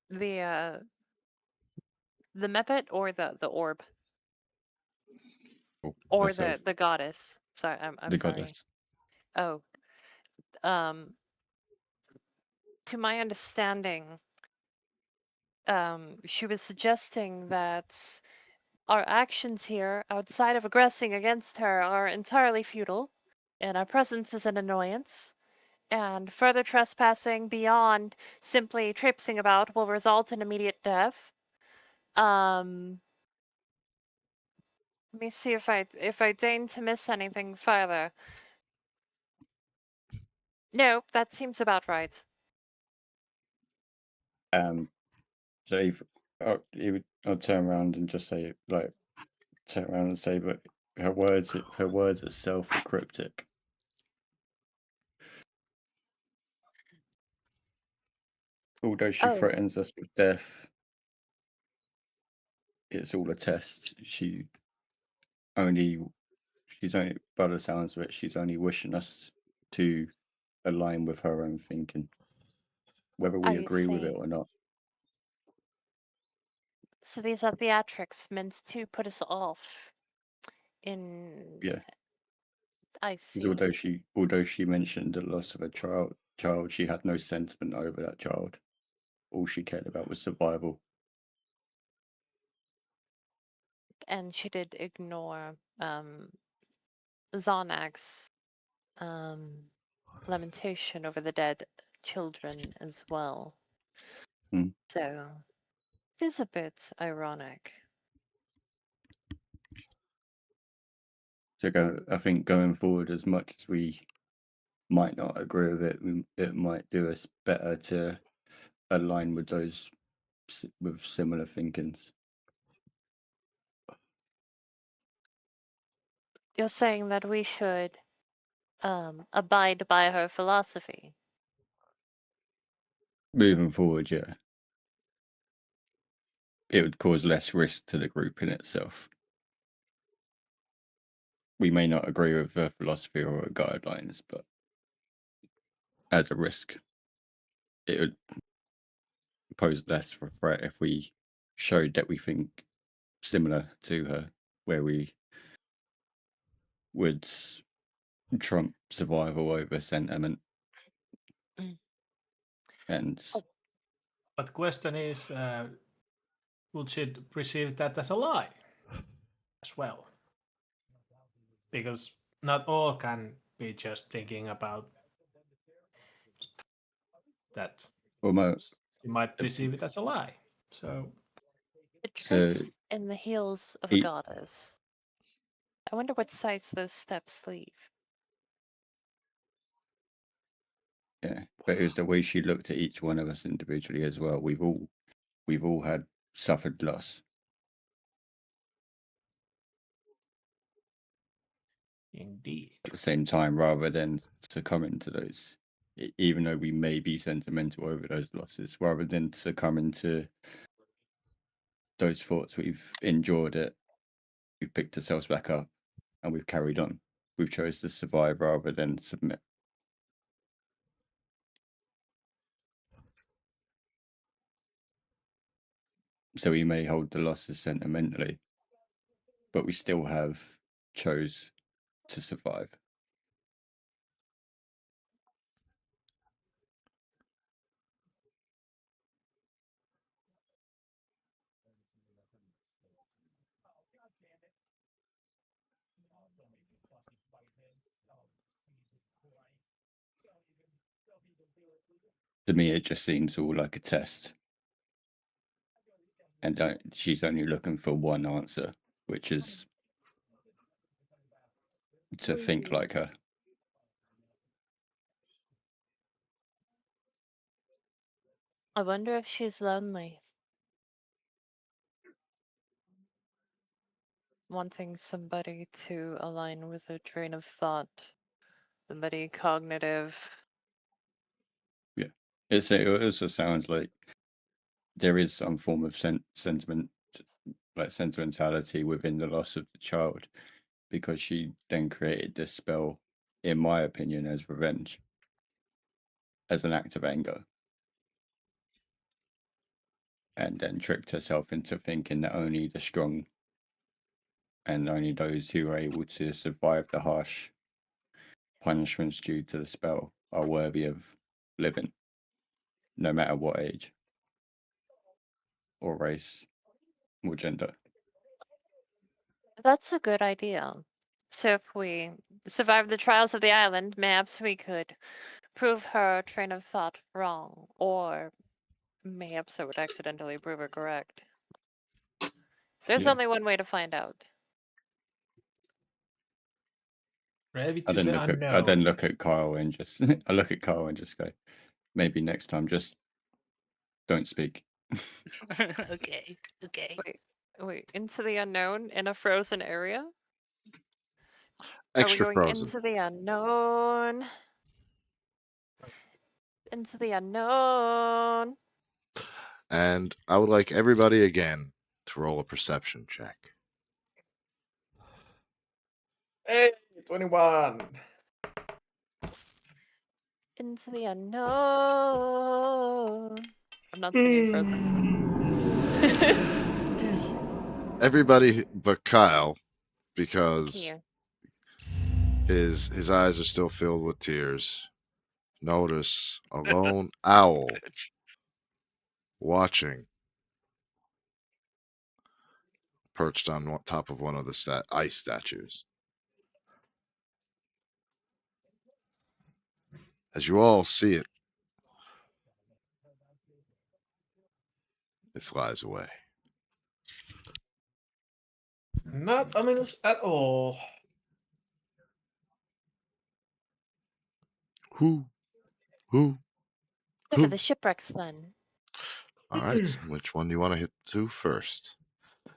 The Muppet or the orb or Herself, the goddess. Sorry, I'm the sorry. goddess. Oh, to my understanding, she was suggesting that our actions here, outside of aggressing against her, are entirely futile. and our presence is an annoyance, and further trespassing beyond simply traipsing about will result in immediate death. Let me see if I deign to miss anything further. Nope, that seems about right. So if I'll turn around and just say, like, turn around and say, but her words itself are cryptic. Although she Oh, threatens us with death, it's all a test. She's only, by the sounds of it, she's only wishing us to align with her own thinking, whether we I agree with it see. or not. So these are theatrics meant to put us off. Yeah. I Because see. although she mentioned the loss of a child, she had no sentiment over that child. All she cared about was survival. And she did ignore Zarnak's lamentation over the dead children as well. Hmm. So it is a bit ironic. So I think going forward, as much as we might not agree with it, it might do us better to align with those with similar thinkings. You're saying that we should abide by her philosophy. Moving forward, yeah, it would cause less risk to the group in itself. We may not agree with her philosophy or her guidelines, but as a risk, it would pose less of a threat if we showed that we think similar to her, where we would trump survival over sentiment. And But the question is, would she perceive that as a lie as well? Because not all can be just thinking about that. almost, She might perceive it as a lie. So It so drapes in the heels of a goddess. I wonder what sights those steps leave. yeah, but it was the way she looked at each one of us individually as well. We've all had suffered loss. indeed. At the same time, rather than succumbing to those, even though we may be sentimental over those losses, rather than succumbing to those thoughts, we've endured it, we've picked ourselves back up, and we've carried on. We've chose to survive rather than submit. So we may hold the losses sentimentally, but we still have chose to survive. To me, it just seems all like a test. And she's only looking for one answer, which is to think like her. I wonder if she's lonely. Wanting somebody to align with her train of thought. Somebody cognitive. Yeah. It also sounds like there is some form of sentiment, like sentimentality within the loss of the child, because she then created this spell, in my opinion, as revenge, as an act of anger, and then tricked herself into thinking that only the strong and only those who are able to survive the harsh punishments due to the spell are worthy of living, no matter what age or race or gender. That's a good idea. So if we survive the trials of the island, perhaps we could prove her train of thought wrong, or perhaps it would accidentally prove her correct. There's Yeah. only one way to find out. Ready I to the then unknown. look at Kyle and just I look at Kyle and just go, maybe next time just don't speak. Okay. Okay. Wait, into the unknown in a frozen area? Are we Extra going frozen. into the unknown? Into the unknown. And I would like everybody again to roll a perception check. Hey, 21. Into the unknown. I'm not singing Frozen. Everybody but Kyle, because Here. his eyes are still filled with tears. Notice a lone owl watching, perched on top of one of the ice statues. As you all see it, it flies away. Not ominous at all. Who? Who? Look at the shipwrecks then. All right. So which one do you want to hit to first?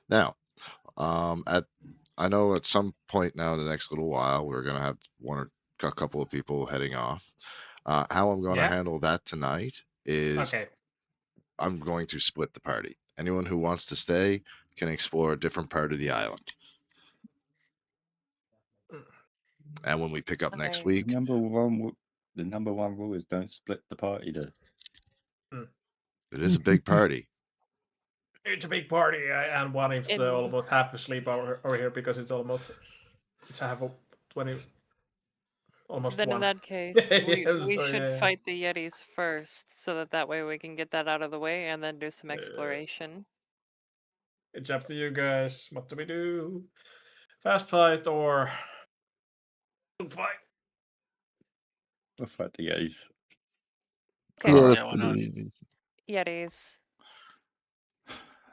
Now, I know at some point now in the next little while we're gonna have a couple of people heading off. How I'm going to Yeah. handle that tonight is Okay. I'm going to split the party. Anyone who wants to stay can explore a different part of the island. And when we pick up next Okay. week, The number one rule is don't split the party. Though. it is a big party. It's a big party, and one is In- almost half asleep over here because it's half 20, almost Then in one. that case, we Yes, so should yeah. fight the Yetis first, so that way we can get that out of the way and then do some exploration. It's up to you guys. What do we do? Fast fight or fight? We'll fight the Yetis. Okay. Yeah, All right. that's Yeah, why pretty not? easy. Yetis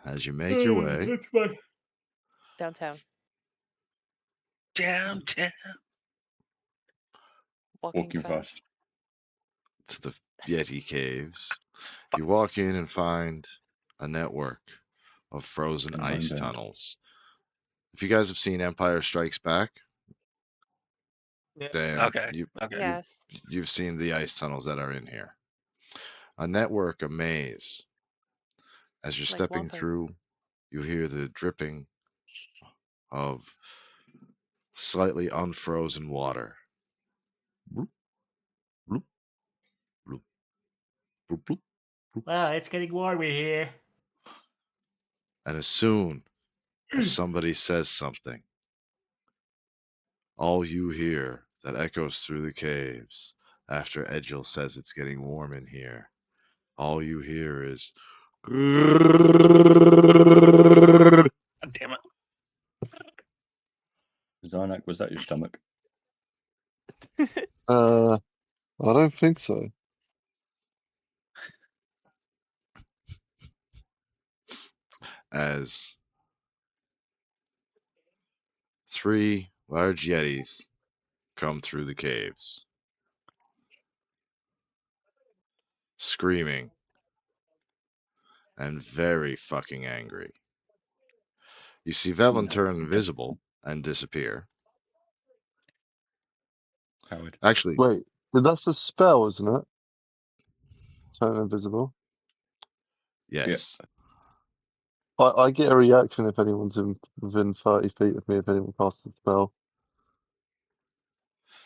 As you make your way That's fine. downtown. Downtown. Walking fast. to the Yeti caves, you walk in and find a network of frozen And ice Rime band. tunnels. If you guys have seen Empire Strikes Back, Yeah. then Okay. you, Okay. Yes. you've seen the ice tunnels that are in here. A network, a maze. As you're Like stepping Wampas. through, you hear the dripping of slightly unfrozen water. Bloop, bloop, bloop, bloop, bloop, bloop. Well, it's getting warmer here. And as soon as somebody says something, all you hear that echoes through the caves after Edgil says it's getting warm in here, all you hear is God damn it. Zarnak, was that your stomach? I don't think so. as three large yetis come through the caves, screaming and very fucking angry. You see Velen turn invisible and disappear. Howard. Actually, Wait, that's a spell, isn't it? Turn invisible. yes. I get a reaction if anyone's within 30 feet of me if anyone casts a spell.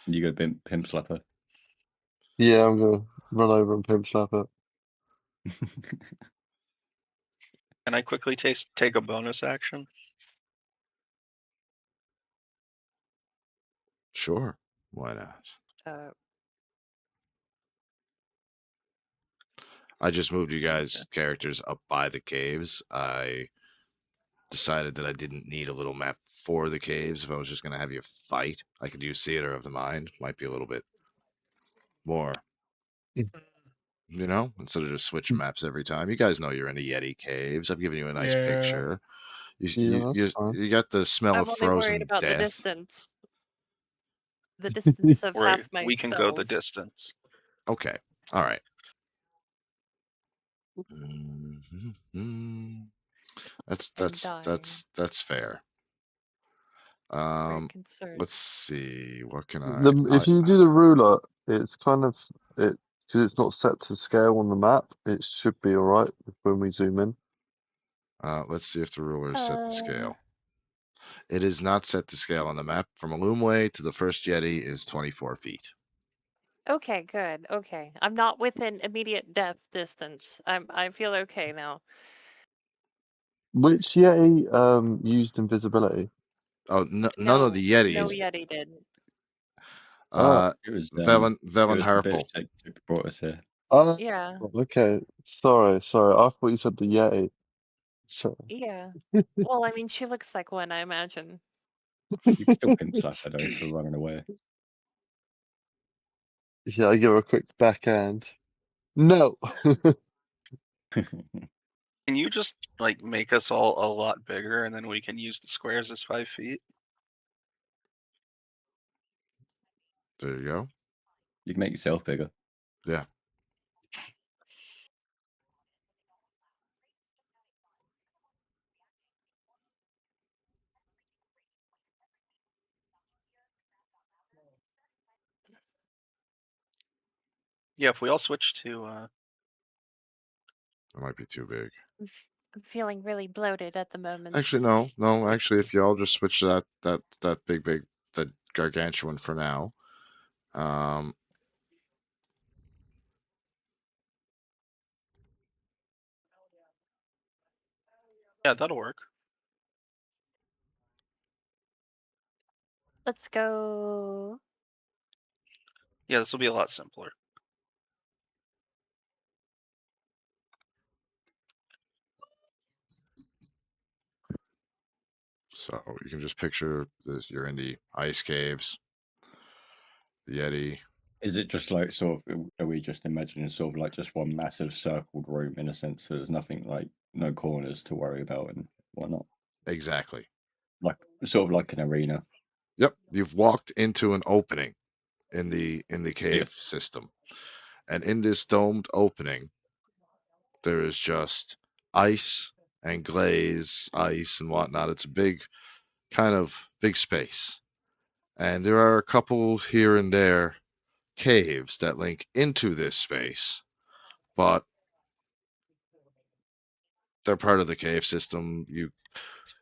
You go pimp slapper. Yeah, I'm gonna run over and pimp slap it. Can I quickly take a bonus action? Sure. Why not? I just moved you guys' characters up by the caves. I decided that I didn't need a little map for the caves. If I was just going to have you fight, I could use Theater of the Mind. Might be a little bit more, instead of just switching maps every time. You guys know you're in the Yeti caves. I've given you a nice Yeah. picture. You, Yeah, you, that's you, fine. you got the smell I'm of only worried frozen about the death. distance. The distance of Right, half my we can go the spells. distance. Okay. All right. Mhm. That's I'm that's dying. that's fair. Very concerned. Let's see. What can If you do the ruler, it's kind of it because it's not set to scale on the map. It should be all right when we zoom in. Let's see if the ruler is set to Uh, scale. It is not set to scale on the map. From Illuminway to the first Yeti is 24 feet. Okay, good. Okay, I'm not within immediate death distance. I feel okay now. Which Yeti used invisibility? Oh, none of the No Yetis. Yeti did. Oh, It was Velen it was the Harpel. bitch that brought us here. Yeah. okay. Sorry. I thought you said the Yeti. So, Yeah. Well, I mean, she looks like one, I imagine. You can still pimp slap her though for running away. yeah, I give her a quick backhand. No. Can you just like make us all a lot bigger, and then we can use the squares as 5 feet? There you go. You can make yourself bigger. Yeah. Yeah, if we all switch to It might be too big. I'm feeling really bloated at the moment. Actually, no. Actually, if y'all just switch to that big, that gargantuan for now. yeah, that'll work. Let's go. Yeah, this will be a lot simpler. So you can just picture this. You're in the ice caves. The Yeti. Is it just like sort of? Are we just imagining sort of like just one massive circled room in a sense? So there's nothing like no corners to worry about and whatnot. Exactly. Like sort of like an arena. Yep. You've walked into an opening in the cave Yeah. system, and in this domed opening, there is just ice and glaze, ice and whatnot. It's a big space, and there are a couple here and there caves that link into this space, but they're part of the cave system.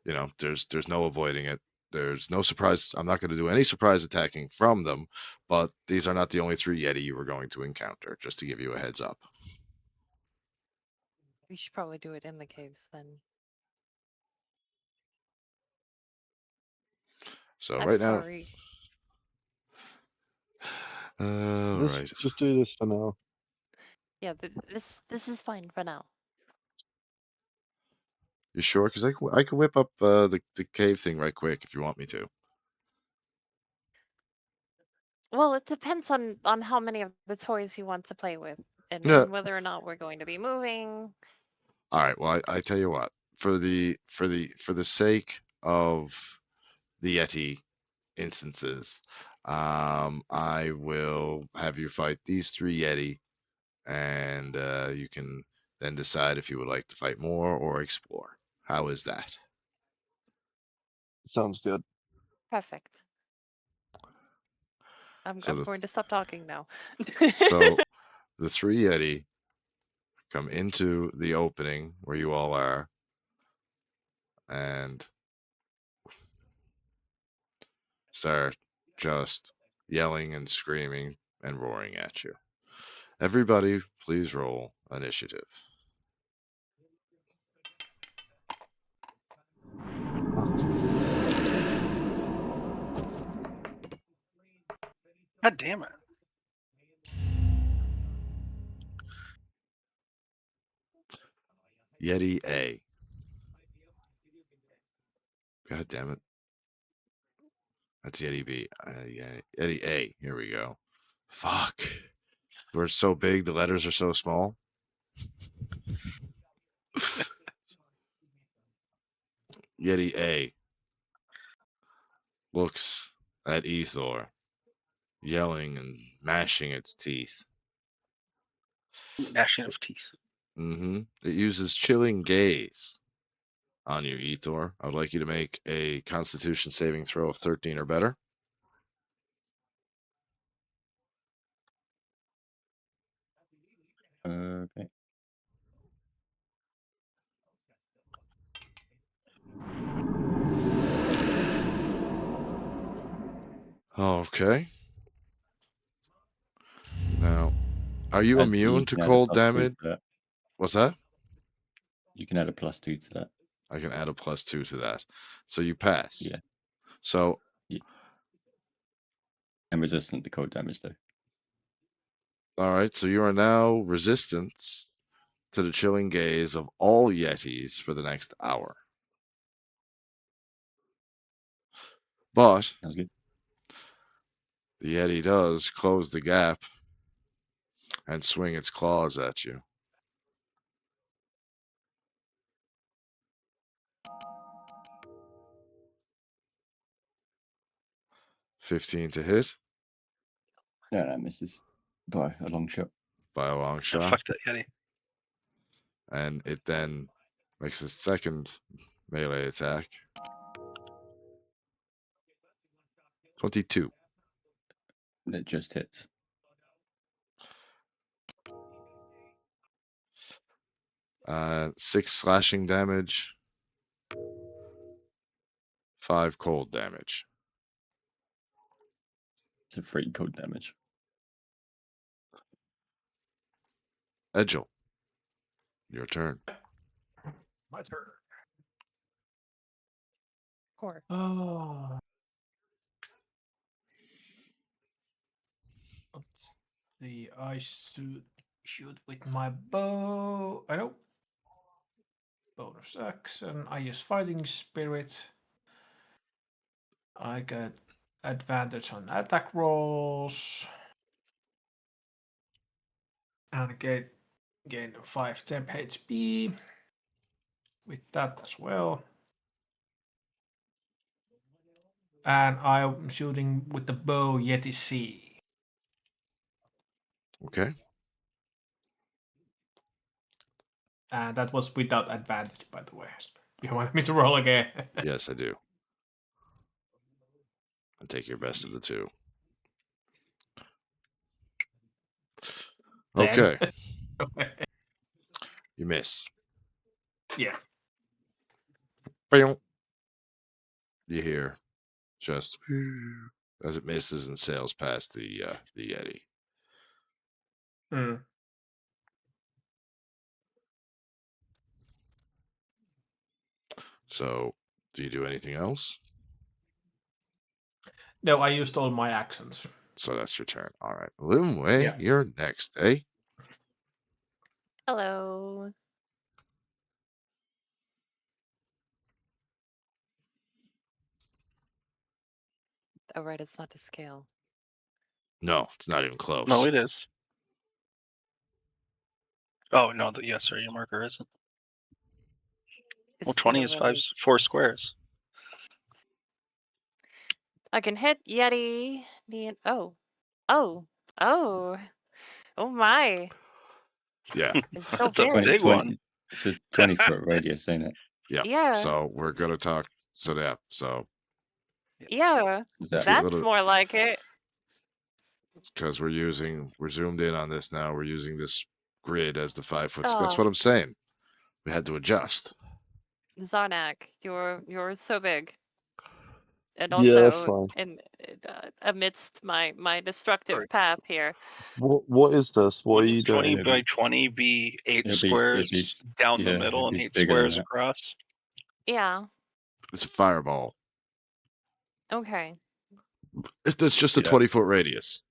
There's no avoiding it. There's no surprise. I'm not going to do any surprise attacking from them, but these are not the only 3 Yeti you were going to encounter, just to give you a heads up. We should probably do it in the caves then. So I'm right sorry. now, right. Just do this for now. Yeah, this is fine for now. You sure? Because I can whip up the cave thing right quick if you want me to. Well, it depends on how many of the toys you want to play with, and Yeah. whether or not we're going to be moving. All right. Well, I tell you what. For the sake of the Yeti instances, I will have you fight these 3 Yeti, and you can then decide if you would like to fight more or explore. How is that? Sounds good. Perfect. I'm So going to stop talking now. so the 3 Yeti come into the opening where you all are, and start just yelling and screaming and roaring at you. Everybody, please roll initiative. God damn it. Yeti A. God damn it. That's Yeti B. Yeah, Yeti A. Here we go. Fuck. We're so big, the letters are so small. Yeti A looks at Ethor, yelling and mashing its teeth. Gnashing of teeth. It uses chilling gaze on you, Ethor. I would like you to make a Constitution saving throw of 13 or better. Okay. Okay. Now, are you You immune to can add a cold +2 damage? to that. What's that? You can add a +2 to that. I can add a +2 to that. So you pass. Yeah. So, And resistant to cold damage, though. all right. So you are now resistant to the chilling gaze of all Yetis for the next hour. But Sounds good. the Yeti does close the gap and swing its claws at you. $15 to hit No, that misses by a long shot. by a long Yeah, shot. fuck that Yeti. And it then makes its second melee attack. 22. That just hits. 6 slashing damage. 5 cold damage. It's a 3 cold damage. Edgel, your turn. My turn. Core. Oh. Let's see. I should shoot with my bow. I know. Bonus action. I use fighting spirit. I get advantage on attack rolls. And gain 5 temp HP with that as well. And I'm shooting with the bow Yeti C. Okay. And that was without advantage, by the way. You want me to roll again? Yes, I do. And take your best of the two. Okay. You miss. Yeah. You hear just as it misses and sails past the Yeti. Hmm. So, do you do anything else? No, I used all my actions. So that's your turn. All right. Limway, Yeah. you're next, eh? Hello. Oh, right, it's not to scale. No, it's not even close. No, it is. Oh no, yes, sir, your marker isn't. Well, 20 is 4 squares. I can hit Yeti. Oh my! Yeah. It's so It's a big. big one. It's a 20-foot radius, ain't it? Yeah. Yeah. So we're gonna talk. So yeah. So Yeah, Is that that's more like it. because we're zoomed in on this now. We're using this grid as the 5 foot. That's Oh. what I'm saying. We had to adjust. Zarnak, you're so big, and Yeah, that's also fine. amidst my destructive path here. What is this? What are Wouldn't you 20 doing? by 20 be 8 It'd squares be down the yeah, middle it'd and be 8 bigger than squares that. across? Yeah. It's a fireball. Okay. It's just a Yeah. 20-foot radius.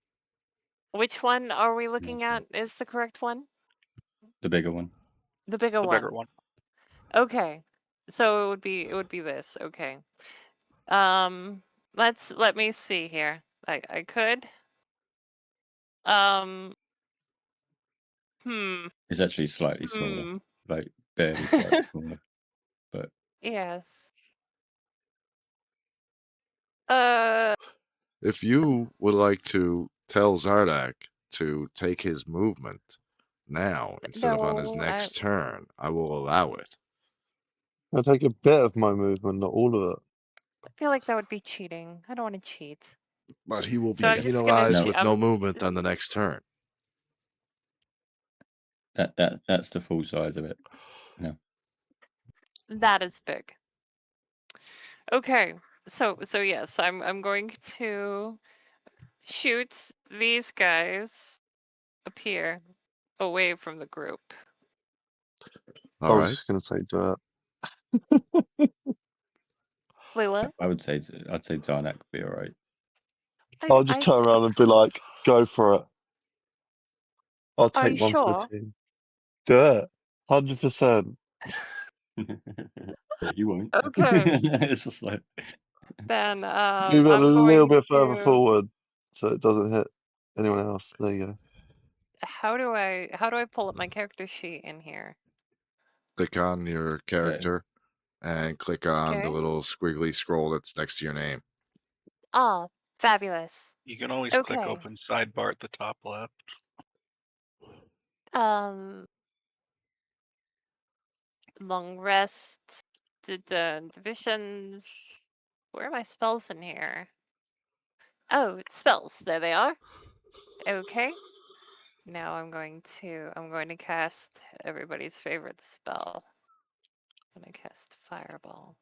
Which one are we looking at? Is the correct one? The bigger one. The bigger The one. bigger one. Okay. So it would be this. Okay. Let me see here. I could. It's actually slightly smaller, Hmm. like barely slightly smaller. But Yes. If you would like to tell Zardak to take his movement now instead of on his No, next turn, I will allow it. I'll take a bit of my movement, not all of it. I feel like that would be cheating. I don't want to cheat. But he will So be I'm just gonna penalized No. with no movement on the next turn. that's the full size of it. No. That is big. Okay. So yes, I'm going to shoot these guys appear away from the group. I All was right. just going to say do it. Wait, what? I'd say Zarnak would be all right. I'll just turn around and be like, go for it. I'll Are you take one for the sure? team. Do it. 100%. Yeah, you won't. Okay. It's just like Then Move it a I'm little going bit further to. forward so it doesn't hit anyone else. There you go. How do I pull up my character sheet in here? Click on your character and click on the Okay. little squiggly scroll that's next to your name. Ah, fabulous. You can always click Okay. open sidebar at the top left. Long rest. The divisions. Where are my spells in here? Oh, spells. There they are. Okay. Now I'm going to cast everybody's favorite spell. I'm gonna cast Fireball.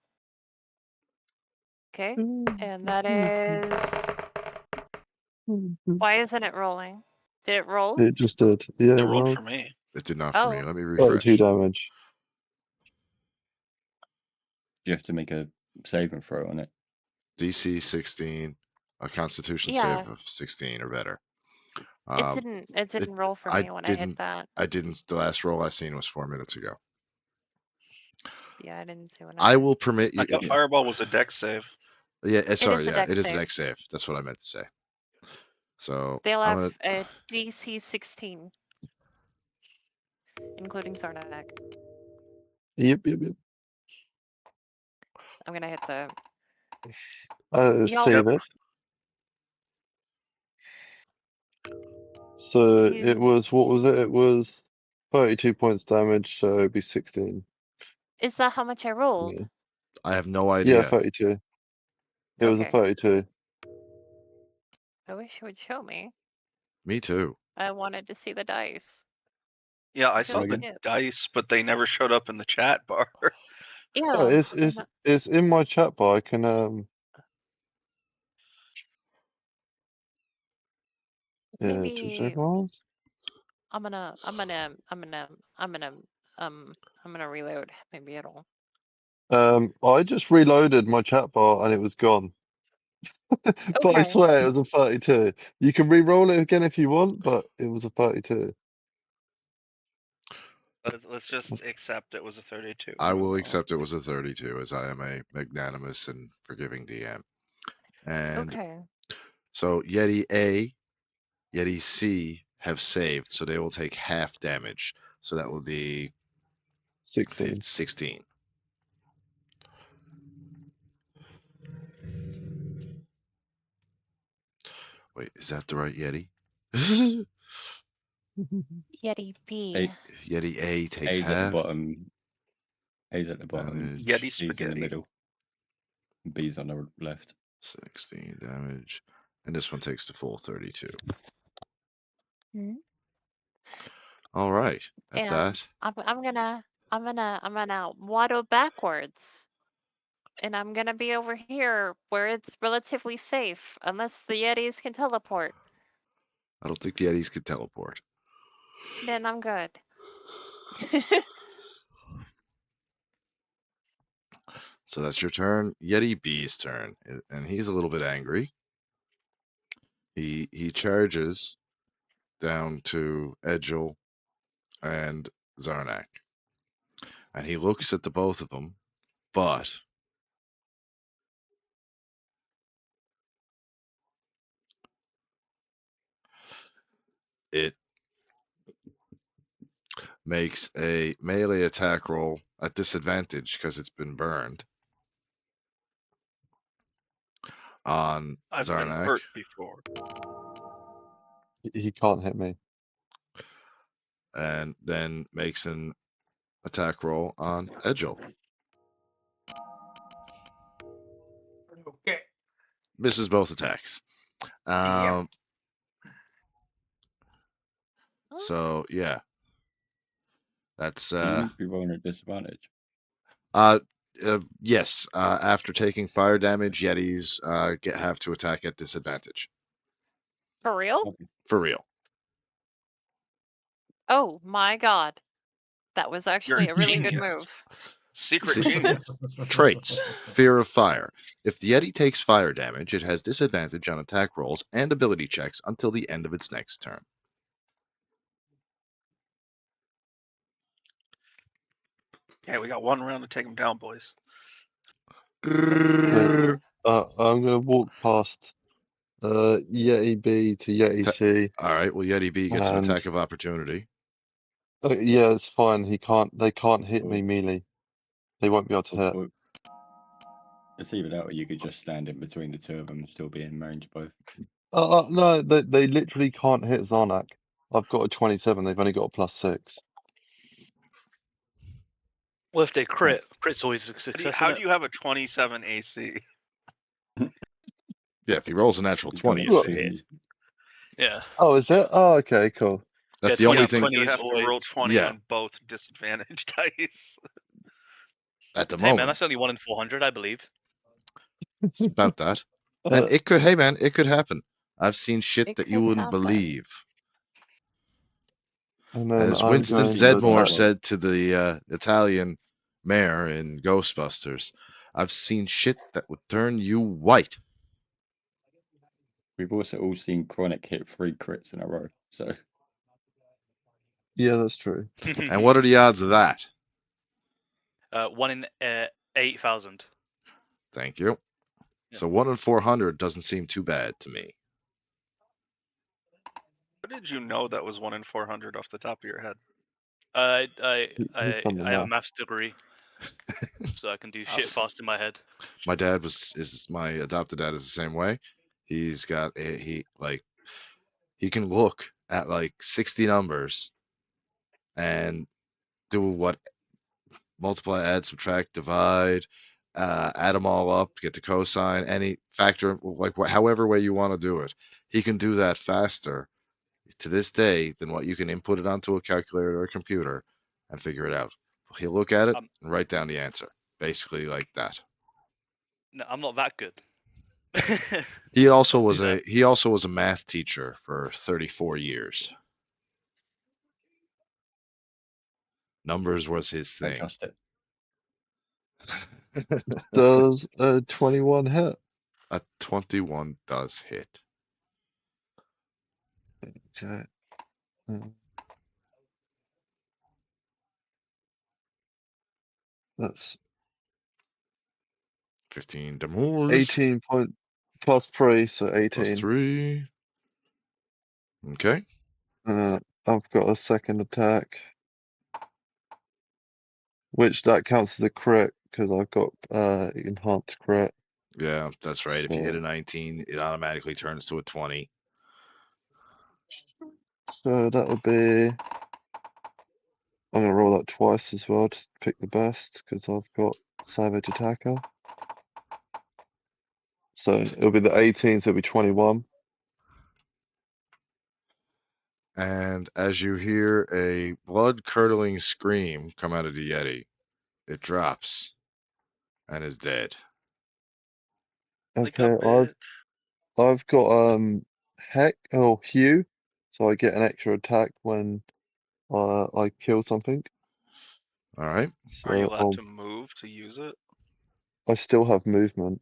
Okay. And that is. Why isn't it rolling? Did it roll? It just did. Yeah, It it rolled rolled. for me. It did not for me. Oh. Let me 32 refresh. damage. you have to make a saving throw on it. DC 16, a Constitution Yeah. save of 16 or better. It didn't roll for me when I hit that. I didn't. The last roll I seen was 4 minutes ago. Yeah, I didn't see when I will permit you. I thought Fireball was a dex save. Yeah, sorry. is a Yeah, dex it is a save. dex save. That's what I meant to say. So They'll I'm have gonna. a DC 16, including Sarnak. Yep. I'm gonna hit the. Let's Y'all- save it. So You- it was, what was it? It was 32 points damage, so it'd be 16. Is that how much I rolled? Yeah, I have no idea. 32. It was a Okay. 32. I wish you would show me. Me too. I wanted to see the dice. Yeah, I I saw feel the like it. dice, but they never showed up in the chat bar. Yeah. Oh, it's in my chat bar. I can two Maybe seconds. I'm gonna reload. Maybe it'll. I just reloaded my chat bar and it was gone. But I Okay. swear it was a 32. You can re-roll it again if you want, but it was a 32. Let's just accept it was a 32. I Move will on. accept it was a 32, as I am a magnanimous and forgiving DM. And Okay. so Yeti A, Yeti C have saved, so they will take half damage. So that will be 16. 16. Wait, is that the right Yeti? Yeti B. Yeti A takes A's half. at the bottom. A's at the bottom. Damage. Yeti C's in the spaghetti. middle. B's on the left. 16 damage. And this one takes the full 32. All right. At And that, I'm gonna waddle backwards. And I'm gonna be over here where it's relatively safe, unless the Yetis can teleport. I don't think the Yetis can teleport. Then I'm good. So that's your turn. Yeti B's turn, and he's a little bit angry. He charges down to Edgel and Zarnak, and he looks at the both of them, but it makes a melee attack roll at disadvantage because it's been burned on I've been Zarnak, hurt before. He can't hit me. and then makes an attack roll on Edgel. Okay. Misses both attacks. Yep. So yeah, that's You need to be rolling at disadvantage. yes. After taking fire damage, Yetis have to attack at disadvantage. For real? Okay. For real. Oh my god. That was actually You're a really good genius. move. Secret See- genius. Traits. Fear of fire. If the Yeti takes fire damage, it has disadvantage on attack rolls and ability checks until the end of its next turn. Yeah, we got one round to take him down, boys. So, I'm gonna walk past Yeti B to Yeti Ta- C. All right. Well, Yeti B gets an And attack of opportunity. yeah, it's fine. They can't hit Cool. me melee. They won't be able to hit. Or- It's either that or you could just stand in between the two of them and still be in range of both. No, they literally can't hit Zarnak. I've got a 27. They've only got a +6. Well, if they crit, crit's always a success. How isn't do it? you have a 27 AC? Yeah, if he rolls a natural He's 20, got it's a two- hit. Yeah. Oh, is it? Oh, okay, cool. That's Yeah, the only 20 thing 20 You is have to roll always. 20 Yeah. on both disadvantage dice. at the Hey man, moment. that's only 1 in 400, I believe. It's about that. And it could, hey man, it could happen. I've seen shit It that you could wouldn't happen. believe. And then As I'm Winston going to Zedmore attack. said to the Italian mayor in Ghostbusters, I've seen shit that would turn you white. We've also all seen Chronic hit 3 crits in a row. So Yeah, that's true. And what are the odds of that? 1 in 8,000. Thank you. Yeah. So 1 in 400 doesn't seem too bad to me. How did you know that was 1 in 400 off the top of your head? He's done the I have a math. maths degree, so I can do shit fast in my head. My dad my adopted dad is the same way. He's got he can look at like 60 numbers and do what multiply, add, subtract, divide, add them all up, get the cosine, any factor, like however way you want to do it. He can do that faster to this day than what you can input it onto a calculator or a computer and figure it out. He'll look at it and write down the answer, basically like that. No, I'm not that good. He also was No. a math teacher for 34 years. Numbers was his I thing. trust it. Does a 21 hit? A 21 does hit. Okay. That's 15 damage. 18 point plus 3, so 18. Plus 3. Okay. I've got a second attack, which that counts as a crit because I've got enhanced crit. Yeah, that's right. If you hit a So, 19, it automatically turns to a 20. so that would be. I'm gonna roll that twice as well, just pick the best because I've got Savage Attacker. So it'll be the 18, so it'll be 21. And as you hear a blood-curdling scream come out of the Yeti, it drops and is dead. Like a Okay, bitch. I've got Hue, so I get an extra attack when I kill something. All right. Are you So allowed to move to use it? I still have movement.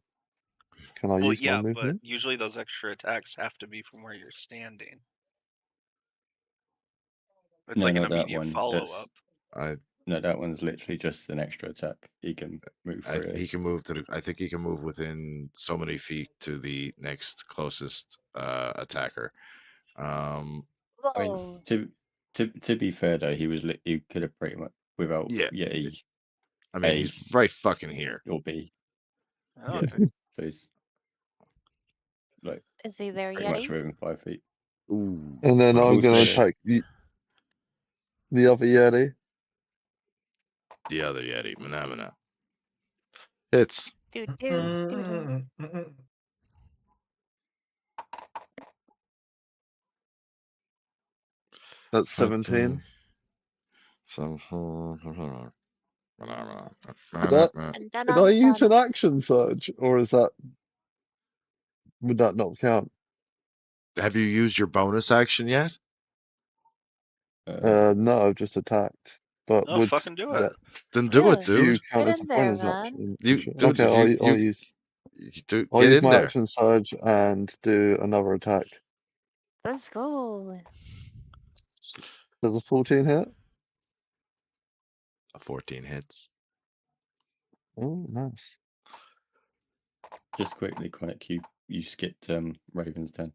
Can I Well, use my yeah, but movement? usually those extra attacks have to be from where you're standing. It's No, like an not that immediate one. follow That's up. I No, that one's literally just an extra attack. He can move freely. He can move to the. I think he can move within so many feet to the next closest attacker. I mean, Whoa. to be fair though, he could have pretty much without Yeah. Yeti I mean, A he's right fucking here. or B. Okay. Yeah, so he's like Is he there, pretty much Yeti? within 5 feet. Ooh. And then But I'm also, gonna attack the other Yeti. The other Yeti, Manamana. Hits. Do do do do. That's 17. Did I, And dun did I dun use an dun. action surge, or would that not count? Have you used your bonus action yet? No, I've just attacked. But Oh, would fucking do it. that Then do it, Yeah, Q dude. count get as a in there, bonus man. action? You, Sure. dude, Okay, if I'll get use in my there. action surge and do another attack. Let's go. Does a 14 hit? A 14 hits. Oh, nice. just quickly, Chronic, you skipped Raven's turn.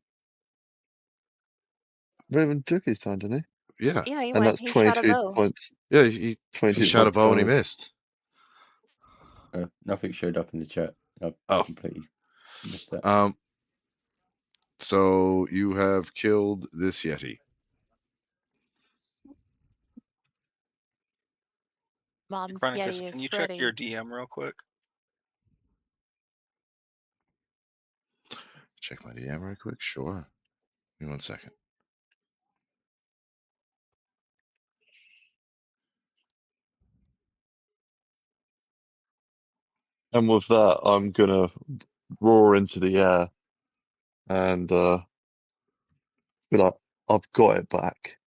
Raven took his turn, didn't he? Yeah. Yeah, he And went. that's He shot a 22 bow. points. Yeah, he 22 shot a points bow and he damage. missed. Nothing showed up in the chat. I Oh. completely missed that. So you have killed this Yeti. Mom's Chronicus, Yeti can is you check ready. your DM real quick? Check my DM right quick. Sure. Give me 1 second. And with that, I'm gonna roar into the air and be like, I've got it back.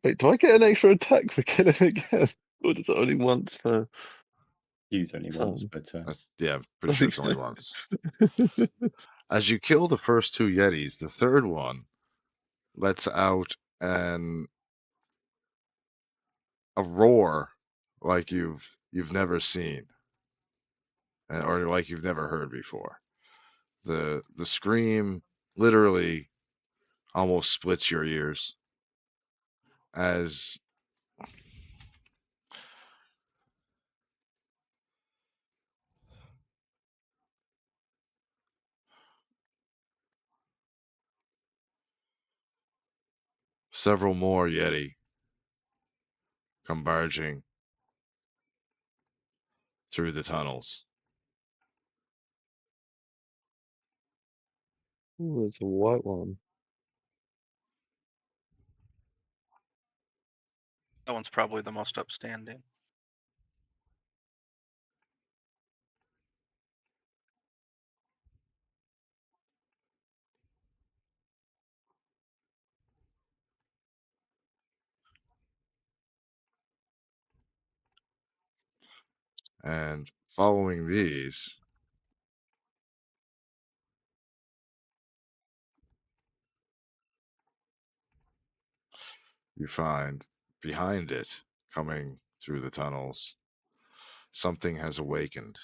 Wait, do I get an extra attack for killing again? Or is it only once per Use only once, turn? but That's pretty sure it's only once. As you kill the first two Yetis, the third one lets out a roar like you've never seen or like you've never heard before. The scream literally almost splits your ears as several more Yeti come barging through the tunnels. Ooh, there's a white one. That one's probably the most upstanding. And following these, you find behind it, coming through the tunnels, something has awakened.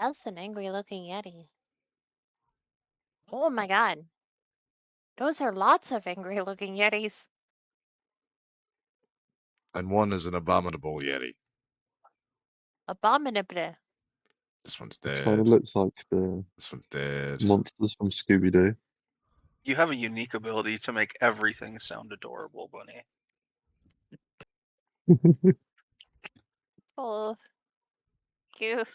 That's an angry looking Yeti. Oh my god. Those are lots of angry looking Yetis. And one is an abominable Yeti. Abominable. This one's Kind dead. of looks like the This one's dead. monsters from Scooby-Doo. You have a unique ability to make everything sound adorable, Bunny. Oh. Cute.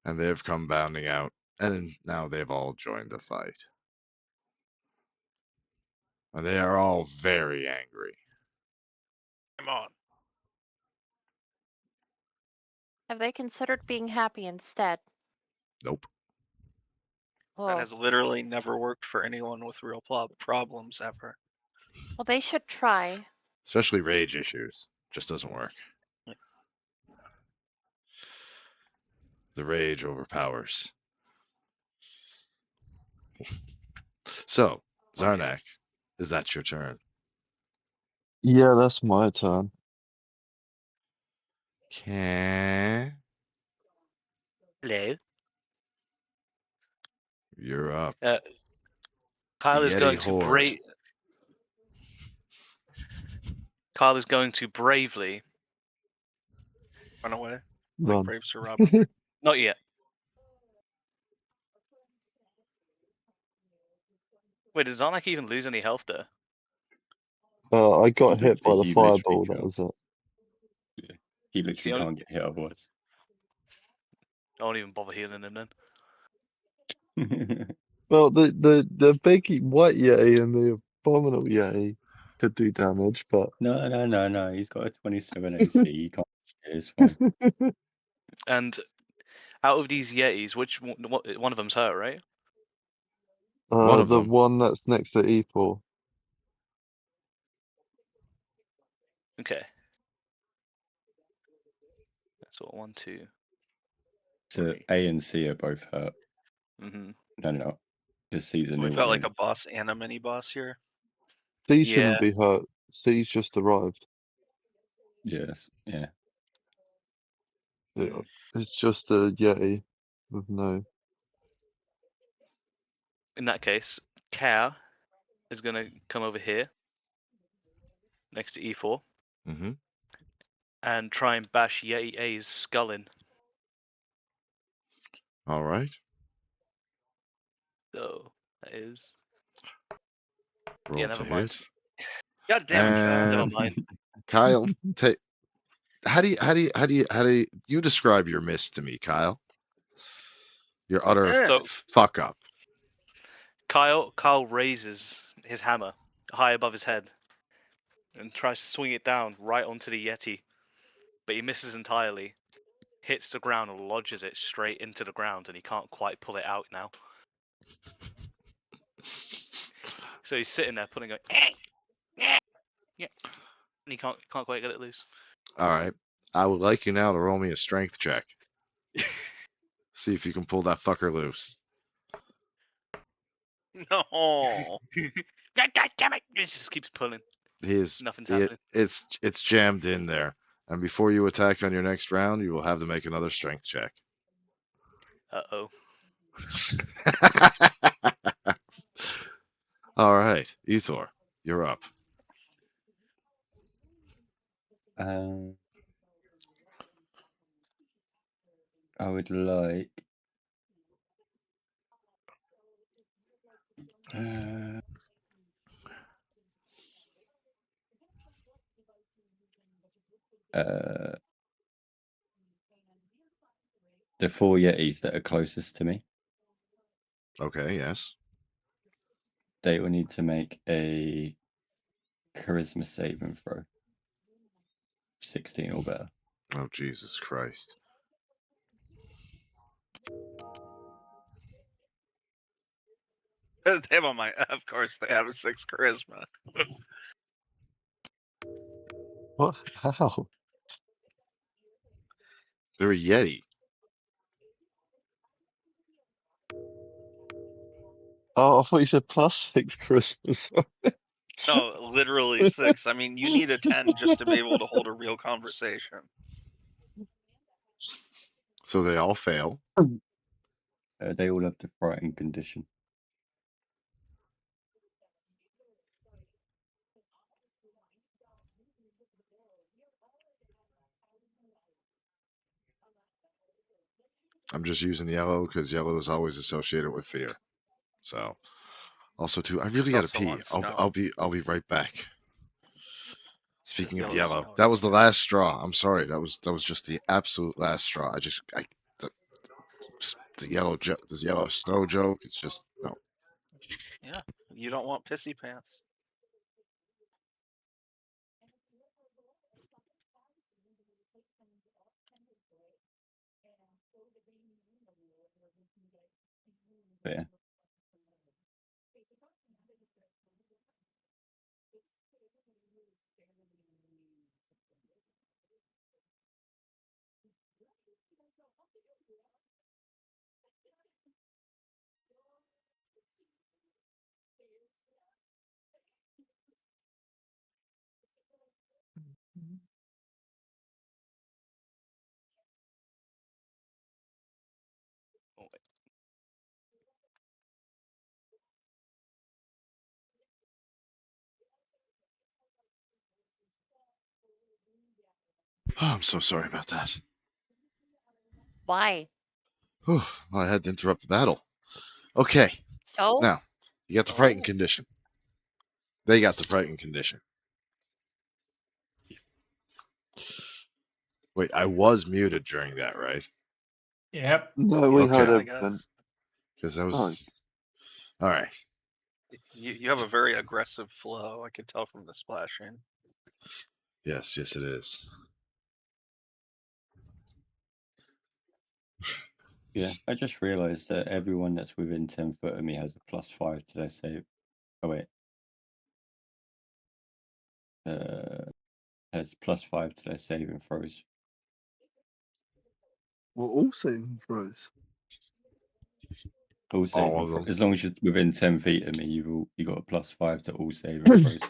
And they've come bounding out And now they've all joined the fight. And they are all very angry. Come on. Have they considered being happy instead? Nope. Well, That has literally never worked for anyone with real problems ever. well, they should try. Especially rage issues. Just doesn't work. The rage overpowers. So, Zarnak, is that your turn? Yeah, that's my turn. Okay. Hello. You're up. Kyle is Yeti going to horde. Kyle is going to bravely. Run away. Like Run. brave Sir Robin. Not yet. Wait, did Zarnak even lose any health there? I got He hit by the he literally fireball. That fell. was it. Yeah. He literally only- can't get hit otherwise. I won't even bother healing him then. Well, the big white yeti and the abominable yeti could do damage, but No. He's got a 27 AC. He can't. It's fine. And out of these Yetis, which one of them's hurt, right? One of the them. one that's next to E4. Okay. That's what 1, 2. So A and C are both hurt. Mm-hmm. No. Because C's a new We've one. got like ain't a boss and a mini boss here. C Yeah. shouldn't be hurt. C's just arrived. it? Yes. Yeah. It's just a yeti with no. In that case, Kar is going to come over here next to E4 Mm-hmm. and try and bash Yeti A's skull in. All right. So that is. Roll Yeah, to never mind. hit. God damn it, Kyle. Never And mind. Kyle, how do you describe your miss to me, Kyle? Your utter So fuck up. Kyle raises his hammer high above his head and tries to swing it down right onto the Yeti, but he misses entirely. Hits the ground and lodges it straight into the ground, and he can't quite pull it out now. So he's sitting there putting going, yeah, and he can't quite get it loose. All right. I would like you now to roll me a strength check. See if you can pull that fucker loose. No. God damn it! It just keeps pulling. Nothing's happening. It's jammed in there. And before you attack on your next round, you will have to make another strength check. Uh-oh. All right, Ethor, you're up. I would like. The 4 Yetis that are closest to me. Okay, yes. They will need to make a charisma saving throw. 16 or better. Oh, Jesus Christ. They have on my. Of course, they have a 6 charisma. What? How? They're a Yeti. Oh, I thought you said +6 Christmas. No, literally 6. I mean, you need a 10 just to be able to hold a real conversation. So they all fail. They all have the frightened condition. I'm just using yellow because yellow is always associated with fear. So, also too, I really gotta Also pee. on snow. I'll be right back. Speaking of Yellow's yellow, snow. that was the last straw. I'm sorry. That was just the absolute last straw. the yellow this yellow snow joke. It's just no. Yeah, you don't want pissy pants. But yeah. Oh, wait. Oh, I'm so sorry about that. Why? Whew, well, I had to interrupt the battle. Okay, So? now you got the frightened Oh. condition. They got the frightened condition. Wait, I was muted during that, right? Yep. No, we Okay. heard I everything. guess Because I Oh, was. All right. you have a very aggressive flow. I could tell from the splashing. Yes, it is. Yeah, I just realised that everyone that's within 10 foot of me has a +5 to their save. Oh wait. Has +5 to their saving throws. we're all saving throws. All saving of them. as long as you're within 10 feet of me, you got a +5 to all saving throws.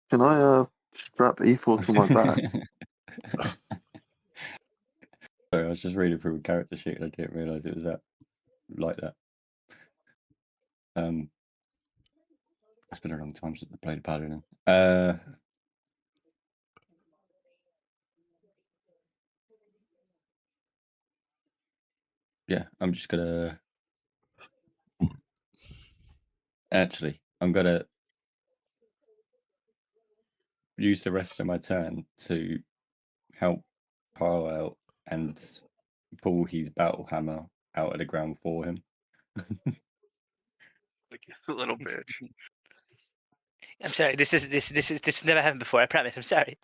Can I strap E4 to my back? Sorry, I was just reading through a character sheet and I didn't realise it was that like that. It's been a long time since I played a paladin. Yeah, I'm just gonna. Actually, I'm gonna use the rest of my turn to help Carl out and pull his battle hammer out of the ground for him. Like a little bitch. I'm sorry. This never happened before. I promise. I'm sorry.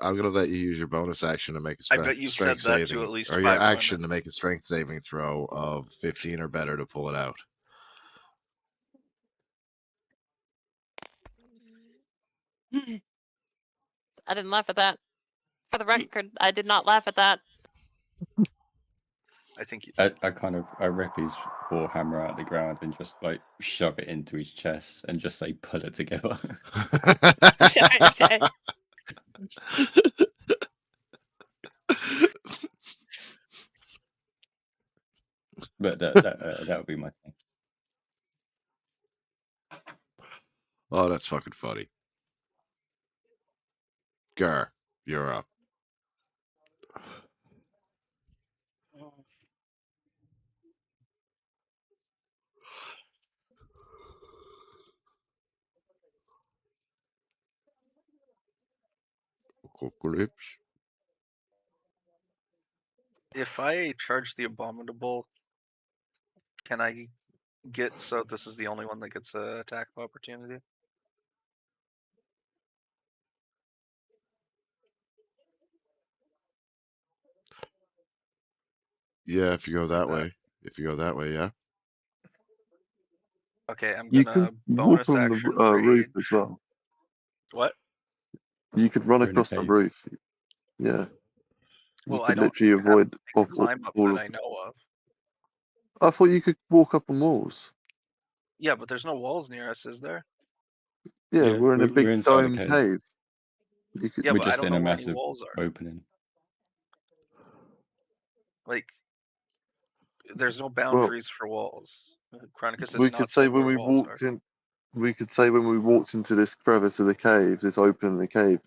I'm gonna let you use your bonus action to make a I bet you've strength said that to saving, at least or your 5 action women. to make a strength saving throw of 15 or better to pull it out. I didn't laugh at that. For the record, I did not laugh at that. I think you. I rip his war hammer out of the ground and just like shove it into his chest and just say pull it together. I'm sorry. I'm sorry. But that would be my thing. Oh, that's fucking funny. Gar, you're up. Apocalypse. If I charge the abominable, can I get so this is the only one that gets a attack of opportunity? Yeah, if you go that that. way. If you go that way, yeah. Okay, I'm You gonna can walk bonus on the action roof rage. as well. What? You could run We're in a across the cave. roof. Yeah. You Well, I could don't literally have avoid anything to climb up all that of. I know of. I thought you could walk up on walls. Yeah, but there's no walls near us, is there? Yeah, we're in a big we're inside a dome cave. cave. You could. Yeah, We're but I just don't in know a where any massive walls are. opening. Like, there's no Well, boundaries for walls. Chronicus we is could not say told when where we walls are. walked in. We could say when we walked into this crevice of the cave, this opening in the cave,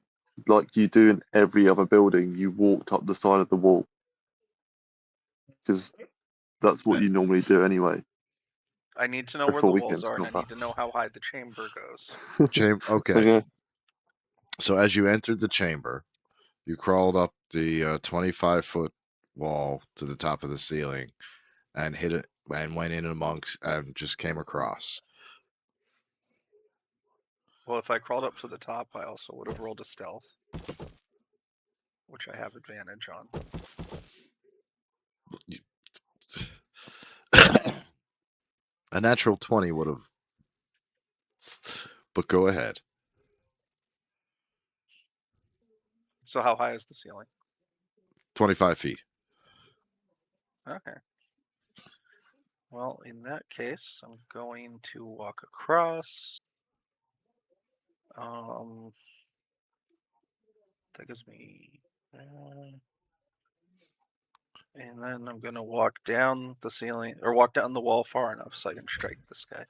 like you do in every other building, you walked up the side of the wall because that's what Okay. you normally do anyway. I need to know where Before the we get walls into are, and I combat. need to know how high the chamber goes. Okay. Okay. So as you entered the chamber, you crawled up the 25-foot wall to the top of the ceiling and hit it and went in amongst and just came across. Well, if I crawled up to the top, I also would have rolled a stealth, which I have advantage on. A natural 20 would have. But go ahead. So how high is the ceiling? 25 feet. Okay. Well, in that case, I'm going to walk across. That gives me. And then I'm gonna walk down the ceiling, or walk down the wall far enough so I can strike this guy.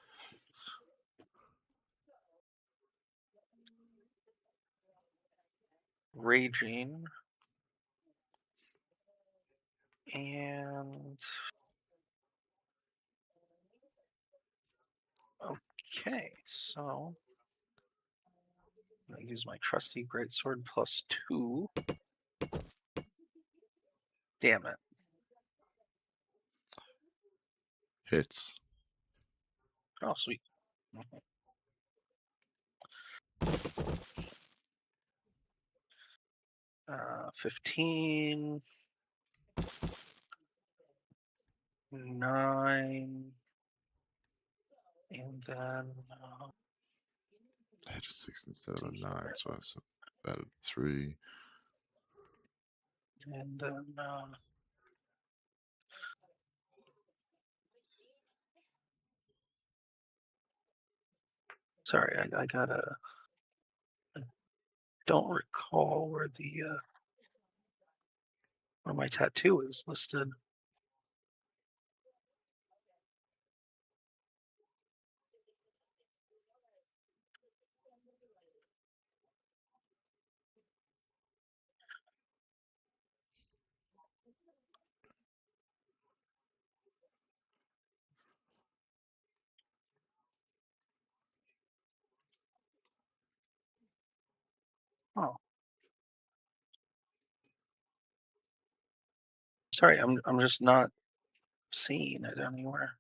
Raging. And okay, so I'm gonna use my trusty greatsword +2. Damn it. Hits. Oh, sweet. 15, 9, and then I had a 6 instead of a 9, so I added 3. and then sorry, I gotta. I don't recall where the where my tattoo is listed. Oh, sorry, I'm just not seeing it anywhere.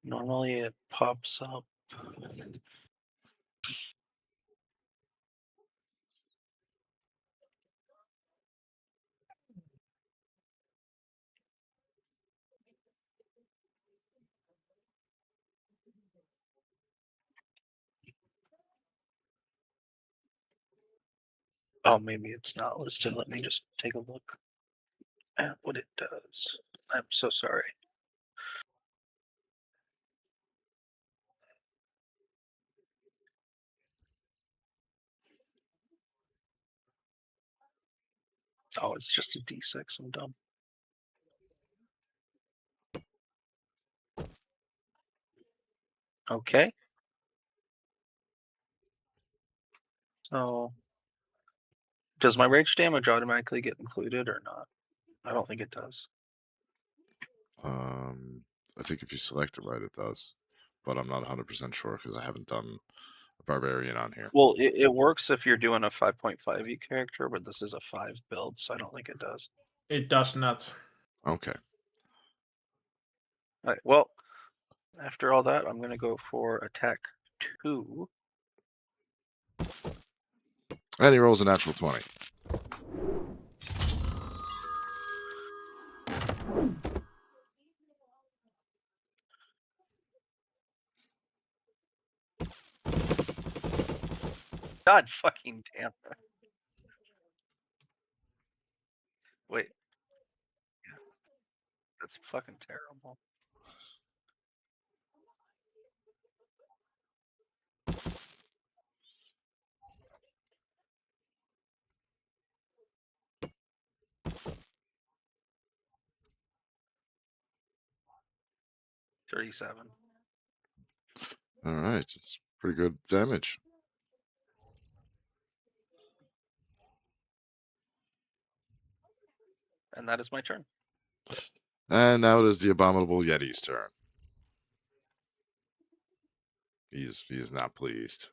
Normally it pops up. Oh, maybe it's not listed. Let me just take a look at what it does. I'm so sorry. Oh, it's just a D6. I'm dumb. Okay. So, does my rage damage automatically get included or not? I don't think it does. I think if you select it right, it does. But I'm not 100% sure because I haven't done a barbarian on here. Well, it works if you're doing a 5.5e character, but this is a 5 build, so I don't think it does. It does not. Okay. All right, well, after all that, I'm going to go for attack 2. And he rolls a natural 20. God fucking damn it. Wait. That's fucking terrible. $37. All right. It's pretty good damage. And that is my turn. And now it is the Abominable Yeti's turn. He is not pleased.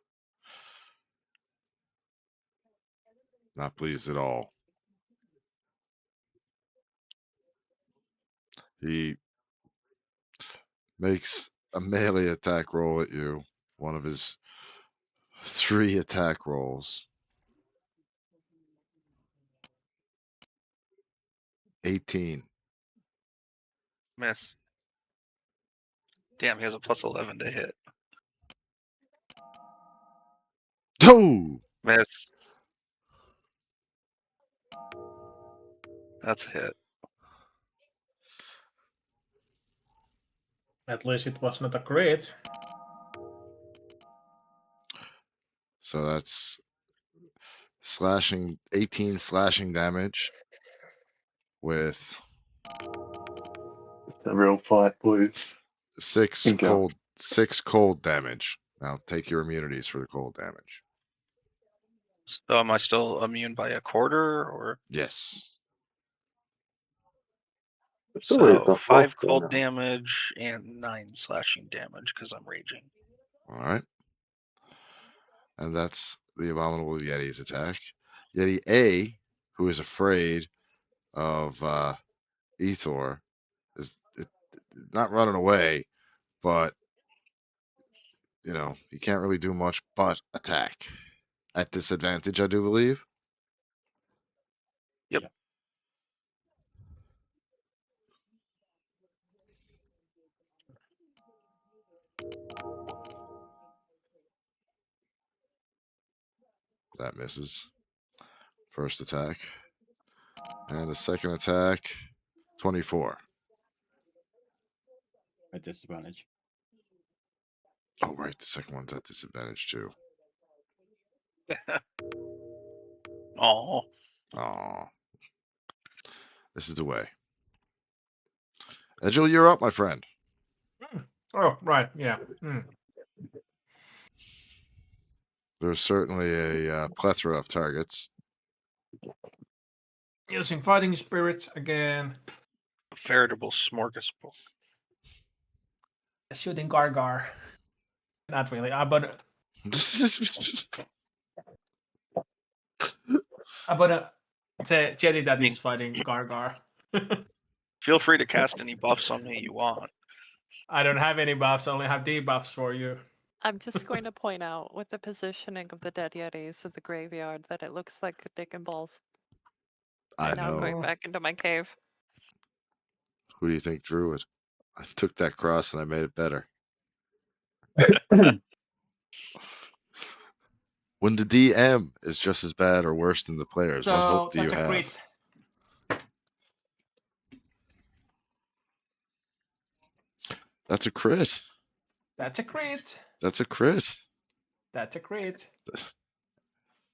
Not pleased at all. He makes a melee attack roll at you. One of his 3 attack rolls. 18. Miss. Damn, he has a +11 to hit. Oh! Miss. That's a hit. At least it was not a crit. So that's 18 slashing damage with A real fight, boys. 6 Go. cold damage. Now take your immunities for the cold damage. So am I still immune by a quarter, or Yes. Surely it's so a 5 half cold now. damage and 9 slashing damage because I'm raging. All right. And that's the Abominable Yeti's attack. Yeti A, who is afraid of Ethor, is not running away, but he can't really do much but attack. At disadvantage, I do believe. Yep. That misses. First attack. And the second attack, 24. At disadvantage. Oh, right. The second one's at disadvantage, too. Oh. Aw. This is the way. Edgel, you're up, my friend. Oh, right, yeah. There's certainly a plethora of targets. Using fighting spirit again. A veritable smorgasbord. Shooting Gargar. Not really, but it's a Jetty that is fighting Gargar. Feel free to cast any buffs on me you want. I don't have any buffs, I only have debuffs for you. I'm just going to point out with the positioning of the dead yetis of the graveyard that it looks like a dick and balls. I And now I'm going know. back into my cave. Who do you think drew it? I took that cross and I made it better. When the DM is just as bad or worse than the players, what hope So do you that's a have? crit. That's a crit. That's a crit. That's a crit. That's a crit.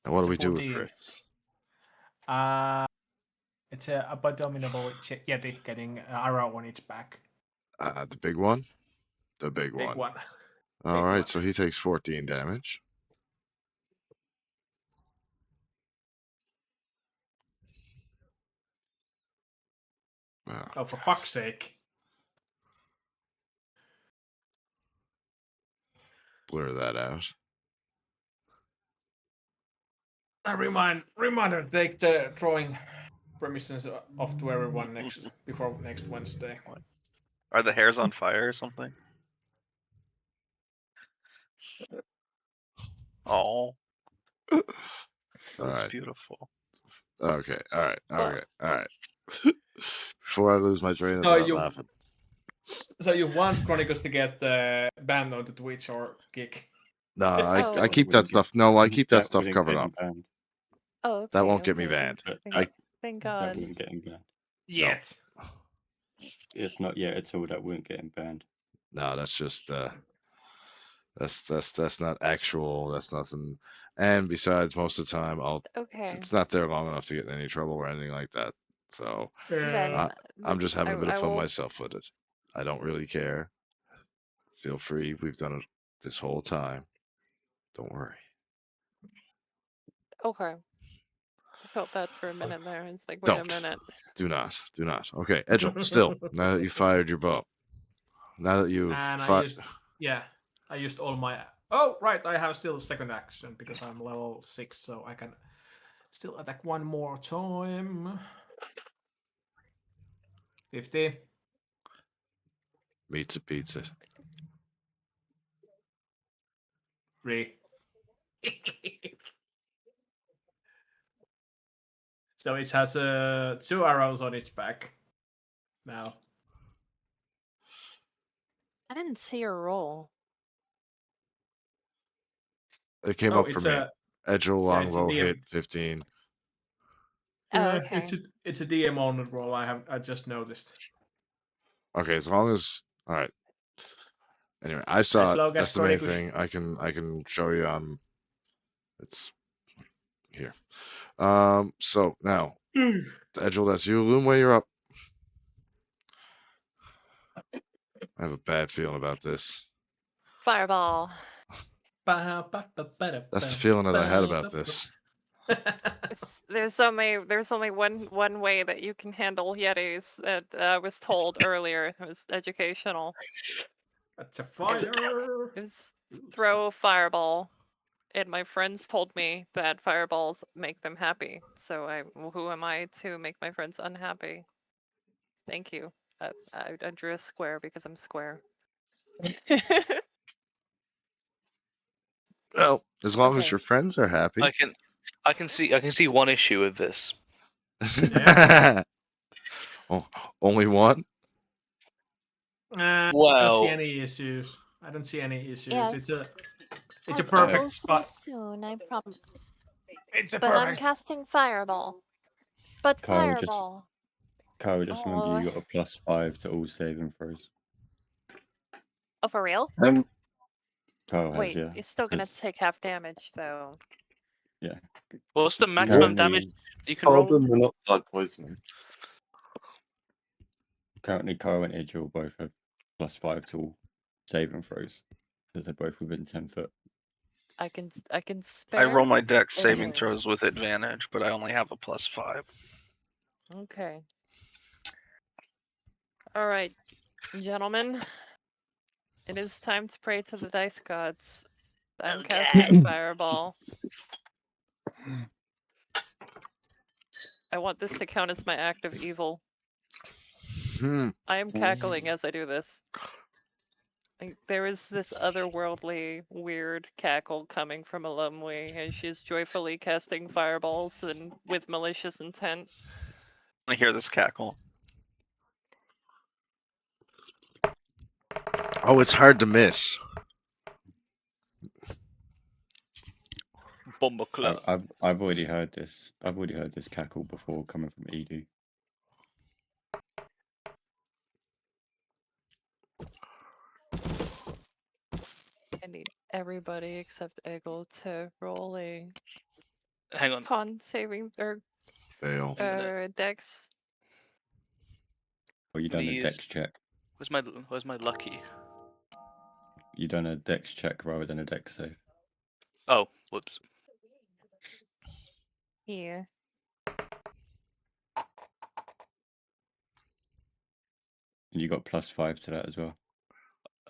And what It's do a we do with 14. crits? It's a abominable Yeti getting an arrow on its back. The big one? The big Big one. All Big right, one. so he takes 14 damage. Oh, for fuck's sake. Blur that out. A reminder, take the drawing permissions off to everyone before next Wednesday. Are the hairs on fire or something? Oh. That was Alright. beautiful. Okay, alright. Before I lose my train of So thought laughing. So you want Chronicles to get banned on the Twitch or Kick? No, Oh. I keep that stuff. No, I keep that stuff wouldn't covered get up. him banned. Oh, okay. That won't get me okay, banned. Thank That God. wouldn't get him banned. Yet. It's not yet at all. That wouldn't get him banned. No, that's just that's not actual. That's nothing. And besides, most of the time, Okay. it's not there long enough to get in any trouble or anything like that. So Then I'm just having a bit of I fun will- myself with it. I don't really care. Feel free. We've done it this whole time. Don't worry. Okay. felt bad for a minute there. It's like, wait a Don't. minute. Do not. Do not. Okay, Edgel, still, now that you fired your bow, now that you've And I used all my. Oh, right, I have still a second action because I'm level 6, so I can still attack one more time. 50. meets a pizza. 3. So it has 2 arrows on its back now. I didn't see your roll. It came Oh, up for it's me. a Edgel yeah, it's a longbow DM. hit 15. Oh, okay. It's a DM on roll. I just noticed. Okay, as long as all right. Anyway, I saw it. Slow That's the Gastori main Kush. thing. I can show you on. It's here. So now, Edgel, that's you. Loomway, you're up. I have a bad feeling about this. Fireball. That's the feeling that I had about this. There's only one way that you can handle Yetis that I was told earlier. It was educational. That's a fire. Is throw a fireball. And my friends told me that fireballs make them happy. So who am I to make my friends unhappy? Thank you. I drew a square because I'm square. Well, as long as Okay. your friends are happy. I can see one issue with this. Oh, only one? I don't see Well, any issues. I don't see any issues. Yes. It's a I perfect will spot. sleep soon, I promise. It's a But I'm perfect. casting fireball. But Kyle, fireball. just remember you got a +5 to all saving throws. Oh, for real? Kyle has, Wait, yeah. it's still gonna 'cause- take half damage, though. Yeah. what's the maximum damage you can roll? Carbon monoxide poisoning. Currently, Kyle and Edgel both have +5 to all saving throws because they're both within 10 foot. I can spare. I roll my dex saving Edgel. throws with advantage, but I only have a +5. Okay. All right, gentlemen. It is time to pray to the dice gods. I'm casting fireball. I want this to count as my act of evil. I am cackling as I do this. There is this otherworldly, weird cackle coming from Alumwe, and she's joyfully casting fireballs and with malicious intent. I hear this cackle. Oh, it's hard to miss. Bomber club. I've already heard this. I've already heard this cackle before coming from Edu. I need everybody except Eggle to roll a Hang on. con saving or Fail. dex. Or you done a dex check. Where's my lucky? You done a dex check rather than a dex save. Oh, whoops. Here. And you got +5 to that as well.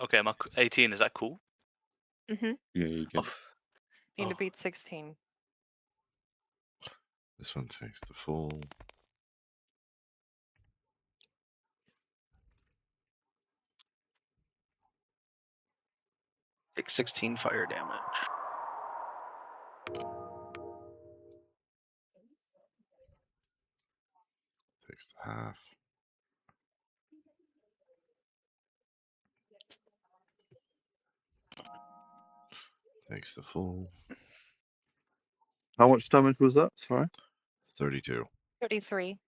Okay, I'm 18. Is that cool? Mm-hmm. Yeah, you good. Need to beat 16. This one takes the full. Take 16 fire damage. Takes the half. Takes the full. How much damage was that? Sorry. 32. 33.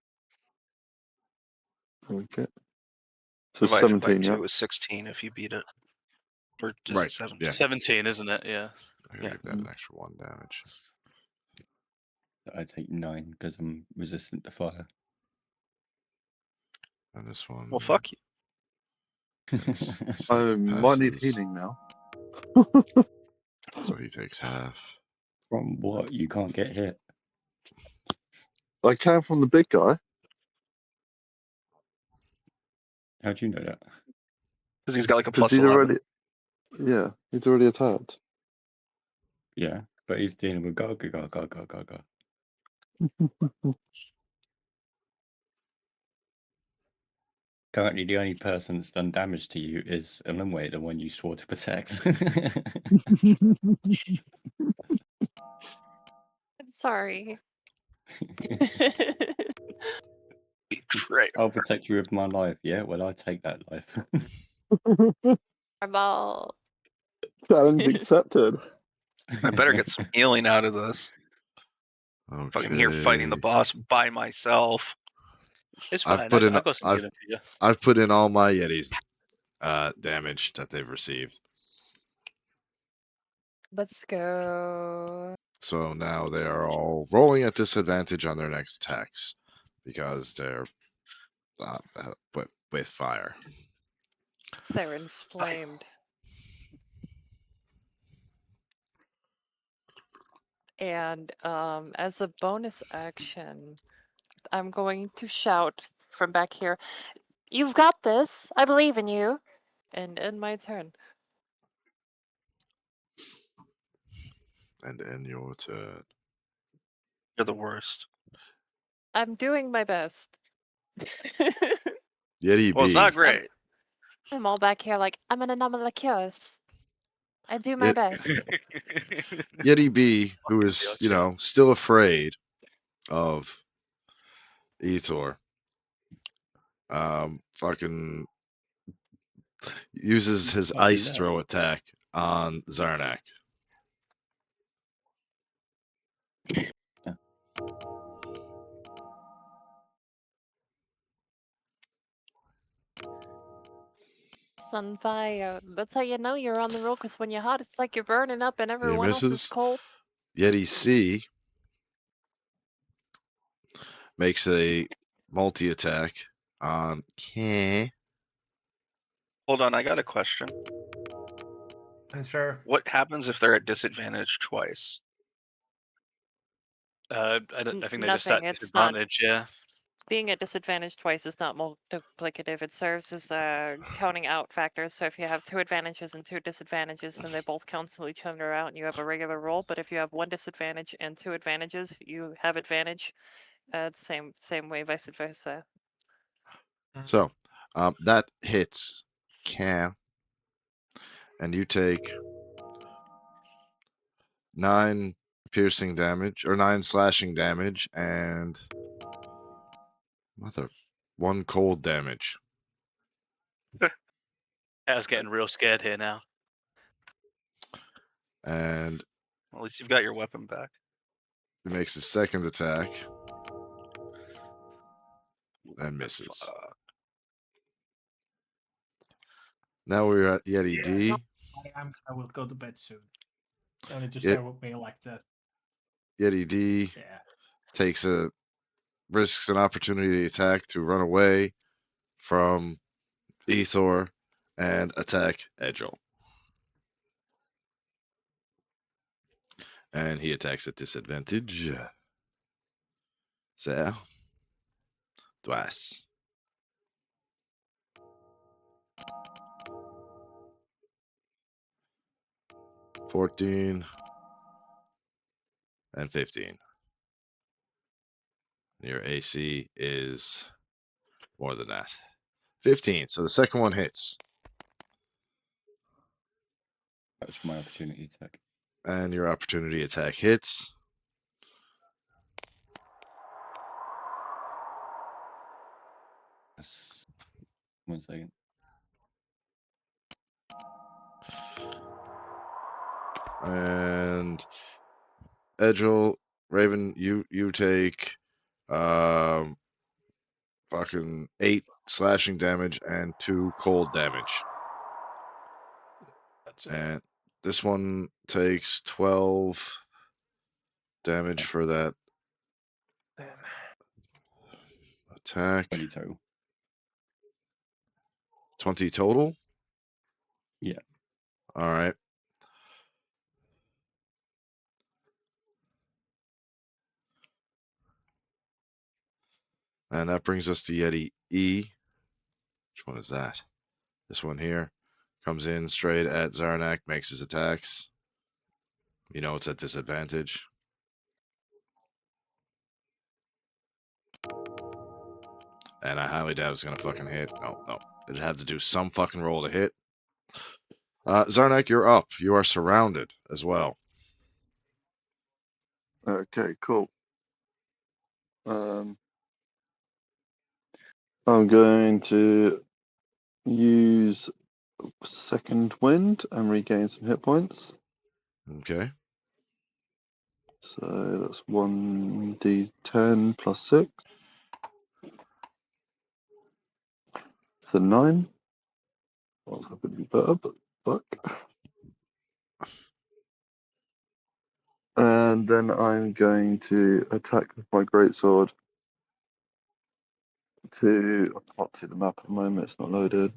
Okay. So Divided 17, by yeah. 2 is 16 if you beat it. Or is Right, it 17? yeah. 17, isn't it? Yeah. I gotta give that an extra 1 damage. I take 9 because I'm resistant to fire. And this one. Well, fuck you. I might need passes. healing now. So he takes half. From what? You can't get hit. I can from the big guy. How do you know that? Because he's got like a Because plus he's 11. already. Yeah, he's already attacked. Yeah, but he's dealing with Gaga. Currently, the only person that's done damage to you is Elimwe, the one you swore to protect. I'm sorry. Betrayal. I'll protect you with my life. Yeah, well, I take that life. Fireball. Challenge accepted. I better get some healing out of this. Fucking here fighting the Okay. boss by myself. It's I've fine. put in I've got some I've healing for you. I've put in all my Yetis damage that they've received. Let's go. So now they are all rolling at disadvantage on their next attacks because they're with fire. They're inflamed. And as a bonus action, I'm going to shout from back here, "You've got this! I believe in you!" And end my turn. And in your turn. You're the worst. I'm doing my best. Yeti Well, it's B. not great. I'm all back here like, I'm an anomalous. I do my best. Yeti B, who is, still afraid of Ethor, fucking uses his Fucking ice no. throw attack on Zarnak. Sunfire. That's how you know you're on the roll, because when you're hot, it's like you're burning up and He everyone else is misses. cold. Yeti C makes a multi attack on K. Hold on, I got a question. And sure. What happens if they're at disadvantage twice? I think they just Nothing. at It's not. disadvantage. Yeah. Being at disadvantage twice is not multiplicative. It serves as a counting out factor. So if you have 2 advantages and 2 disadvantages, then they both cancel each other out and you have a regular roll. But if you have 1 disadvantage and 2 advantages, you have advantage. Same way, vice versa. So that hits Cam, and you take 9 piercing damage or 9 slashing damage and 1 cold damage. I was getting real scared here now. And At least you've got your weapon back. he makes his second attack and misses. Now we're at Yeti D. I will go to bed soon. Don't need to Yet- stare with me like that. Yeti D Yeah. risks an opportunity attack to run away from Ethor and attack Edgel. And he attacks at disadvantage. So, twice. $14 and 15. Your AC is more than that. 15. So the second one hits. That was my opportunity attack. And your opportunity attack hits. That's... 1 second. And Edgel, Raven, you take fucking 8 slashing damage and 2 cold damage. That's it. And this one takes 12 damage for that attack. 20 total. 20 total? Yeah. All right. And that brings us to Yeti E. Which one is that? This one here. Comes in straight at Zarnak, makes his attacks. You know it's at disadvantage. And I highly doubt it's going to fucking hit. No. It'd have to do some fucking roll to hit. Zarnak, you're up. You are surrounded as well. Okay, cool. I'm going to use second wind and regain some hit points. Okay. So that's 1d10 plus 6. So 9. I was hoping to be better, but fuck. And then I'm going to attack with my greatsword to... I can't see the map at the moment, it's not loaded.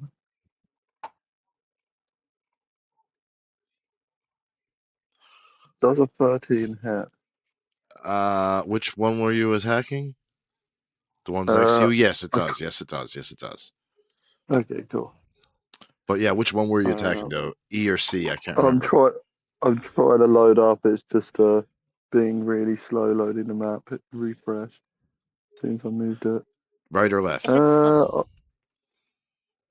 Does a 13 hit? Which one were you attacking? The ones next to you? Yes, it I does. Yes, it does. Yes, it does. Okay, cool. But yeah, which one were you attacking though? E or C? I can't I'm remember. I'm trying to load up. It's just being really slow loading the map. It refreshed as soon as I moved it. Right or left? If it's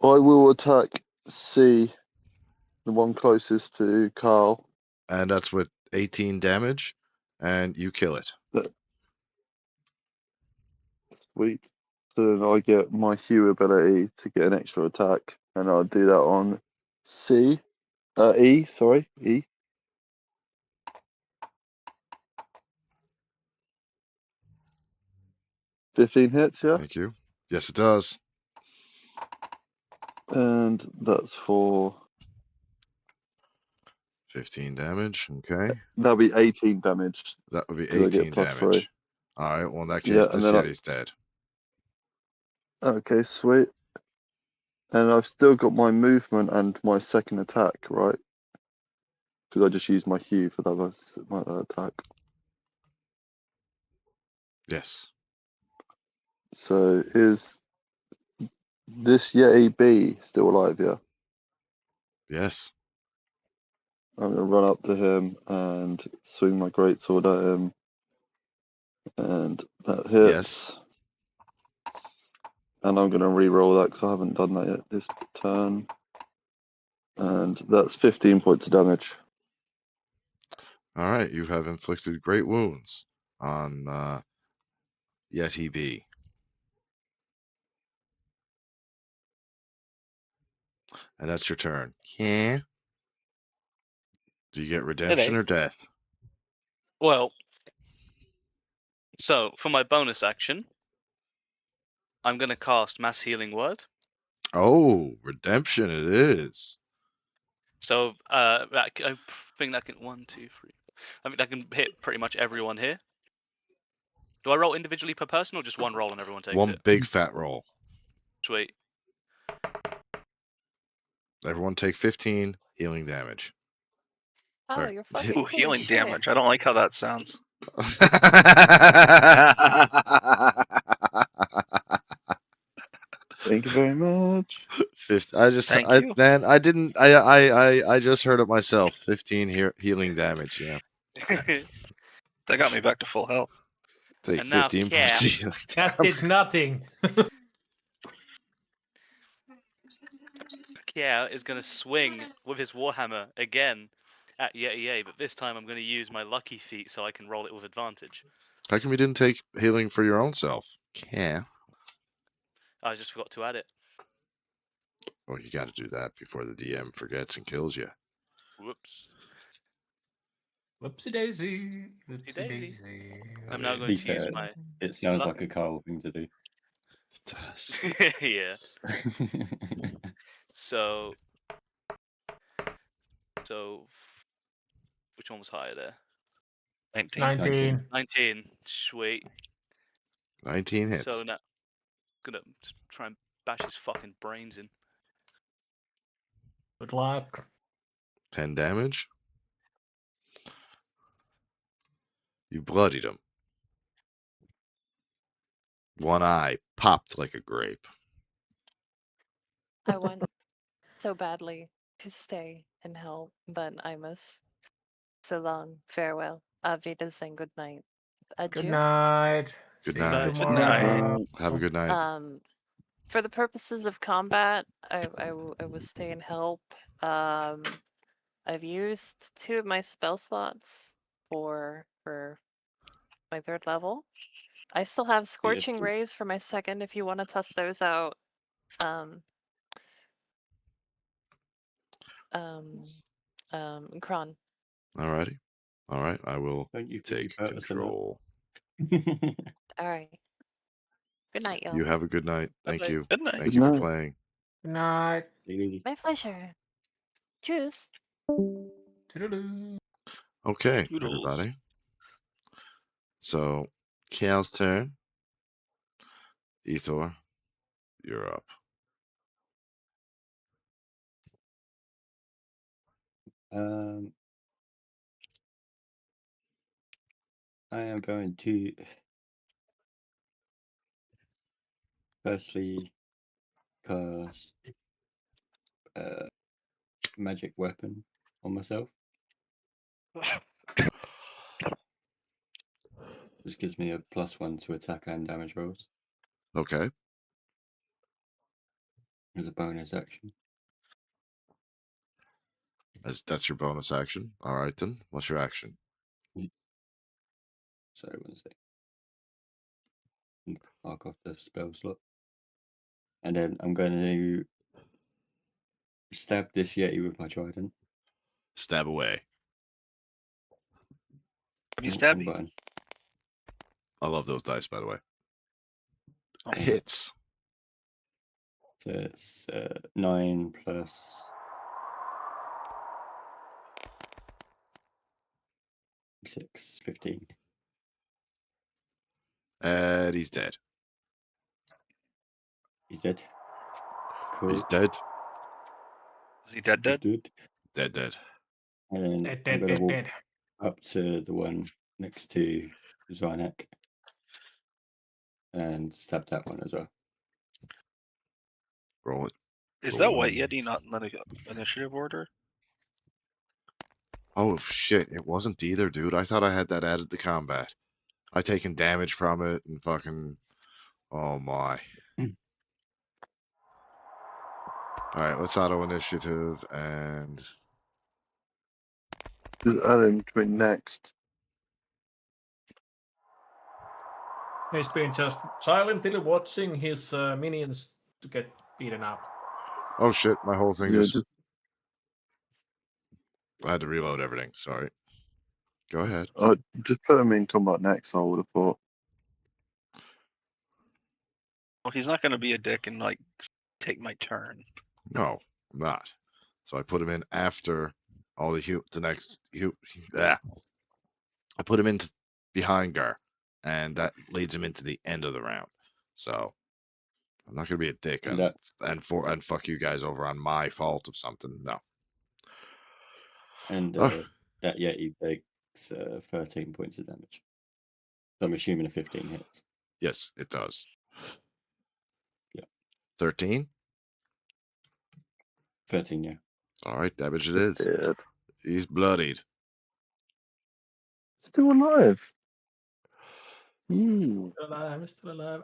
I will attack C, the one closest to Carl. And that's with 18 damage, and you kill it. Sweet. So then I get my Hue ability to get an extra attack, and I'll do that on C. E, sorry, E. 15 hits, yeah? Thank you. Yes, it does. And that's for... 15 damage. Okay. That'll be 18 damage. That would be Because I get 18 plus damage. 3. All right. Well, in that Yeah, case, and this then Yeti's dead. Okay, sweet. And I've still got my movement and my second attack, right? Because I just used my Hue for that attack. Yes. So is this Yeti B still alive, yeah? Yes. I'm going to run up to him and swing my greatsword at him. And that hits. Yes. And I'm going to re-roll that because I haven't done that yet this turn. And that's 15 points of damage. All right. You have inflicted great wounds on Yeti B. And that's your turn. Yeah. Do you get redemption Hello. or death? Well, so for my bonus action, I'm going to cast Mass Healing Word. Oh, redemption it is. So I think that can 1, 2, 3. I think that can hit pretty much everyone here. Do I roll individually per person or just one roll and everyone takes One it? big fat roll. Sweet. Everyone take 15 healing damage. Oh, Or- you're fucking Ooh, cool as healing shit. damage. I don't like how that sounds. Thank you very much. I just, Thank I you. man, I didn't, I just heard it myself. 15 healing damage. Yeah, That got me back to full health. take And now 15 Cat. points of healing That damage. did nothing. Kia is going to swing with his Warhammer again at Yeti A, but this time I'm going to use my lucky feat so I can roll it with advantage. How come you didn't take healing for your own self? Yeah. I just forgot to add it. Oh, you got to do that before the DM forgets and kills you. Whoops. Whoopsie daisy. Whoopsie daisy. I I'm now mean, going Be to use fair, my it sounds luck. like a Carl thing to do. It does. Yeah. So which one was higher there? 19. 19. 19. Sweet. 19 hits. So now gonna just try and bash his fucking brains in. Good luck. 10 damage. You bloodied him. One eye popped like a grape. I want so badly to stay and help, but I must. So long, farewell, Auf Wiedersehen, good night, Good adieu. night. Good See you night. Good night. tomorrow. Have a good night. For the purposes of combat, I will stay and help. I've used 2 of my spell slots for my 3rd level. I still have Scorching Rays for my 2nd if you want to test those out. Kron. Alrighty. All right. I will Don't you think take you've hurt us a lot? control. All right. Good night, y'all. You have a good night. Thank Good you. night. Good night. Thank Good you for night. playing. Good night. Take it easy. My pleasure. Tschüss. Toodaloo. Okay, Toodles. everybody. So, Kiel's turn. Ethor, you're up. I am going to firstly cast magic weapon on myself. This gives me a +1 to attack and damage rolls Okay. as a bonus action. That's your bonus action. All right, then. What's your action? Sorry, 1 sec. Mark off the spell slot. And then I'm going to stab this Yeti with my trident. Stab away. Stabby Oh, stabby. wrong button. I love those dice, by the way. Oh. Hits. So it's 9 plus 6, 15. And he's dead. He's dead. Cool. He's dead. Is he dead? He's Dead? dead. Dead. And then Dead, I'm dead, going to dead, walk dead. up to the one next to Zynek and stab that one as well. Roll it. Is Roll that White one. Yeti not in the initiative order? Oh, shit. It wasn't either, dude. I thought I had that added to combat. I taken damage from it and fucking. Oh, my. All right, let's auto initiative and. Just add him to it next. He's been just silently watching his minions to get beaten up. Oh, shit. My whole thing Yeah, just. just I had to reload everything. Sorry. Go ahead. just put him in combat next. I would have thought. Well, he's not going to be a dick and like take my turn. No, I'm not. So I put him in after all the next. I put him into behind Gar, and that leads him into the end of the round. So I'm not gonna be a dick And and fuck you guys over on my fault of something. No. and Oh, that Yeti takes 13 points of damage. So I'm assuming a 15 hits. yes, it does. Yeah. 13. 13, yeah. All right, damage it is. Dead. He's bloodied. Still alive. Still alive, still alive.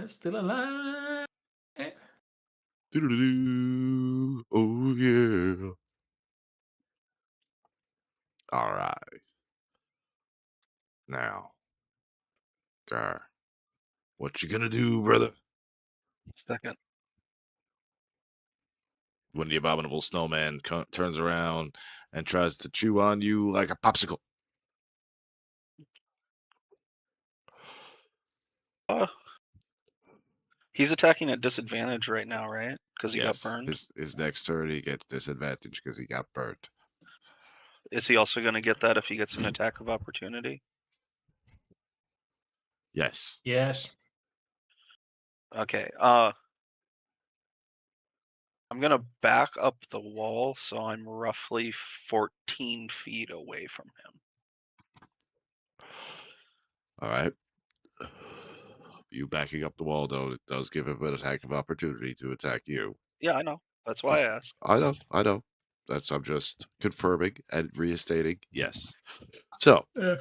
Still alive. Doo-doo-doo. Oh yeah. All right. Now, Gar, what you gonna do, brother? Second. When the abominable snowman turns around and tries to chew on you like a popsicle. He's attacking at disadvantage right now, right? Because he got Yes, burned. his next turn he gets disadvantage because he got burnt. Is he also going to get that if he gets an attack of opportunity? Yes. Yes. Okay. I'm gonna back up the wall so I'm roughly 14 feet away from him. All right. You backing up the wall, though, it does give him an attack of opportunity to attack you. Yeah, I know. That's why I asked. I know. I'm just confirming and restating. Yes. So Yeah.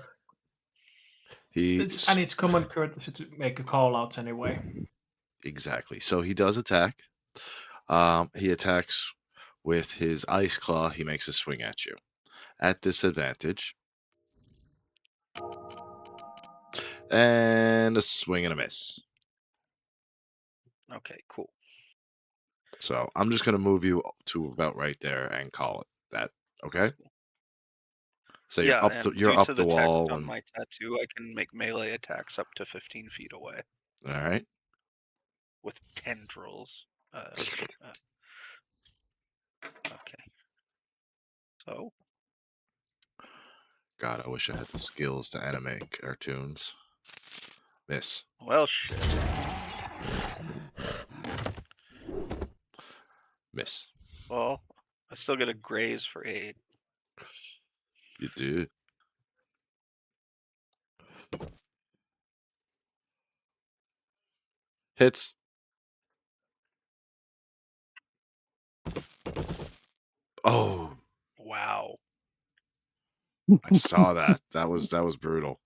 he It's common courtesy to make a call out anyway. exactly. So he does attack. He attacks with his ice claw. He makes a swing at you at disadvantage, and a swing and a miss. Okay, cool. So I'm just gonna move you to about right there and call it that. Okay. So Yeah, and you're due up to the the text wall on and my tattoo, I can make melee attacks up to 15 feet away all right. with tendrils. Okay. So, God, I wish I had the skills to animate cartoons. Miss. well, shit. Miss. Well, I still get a graze for 8. You do. Hits. Oh, Wow. I saw that. That was brutal.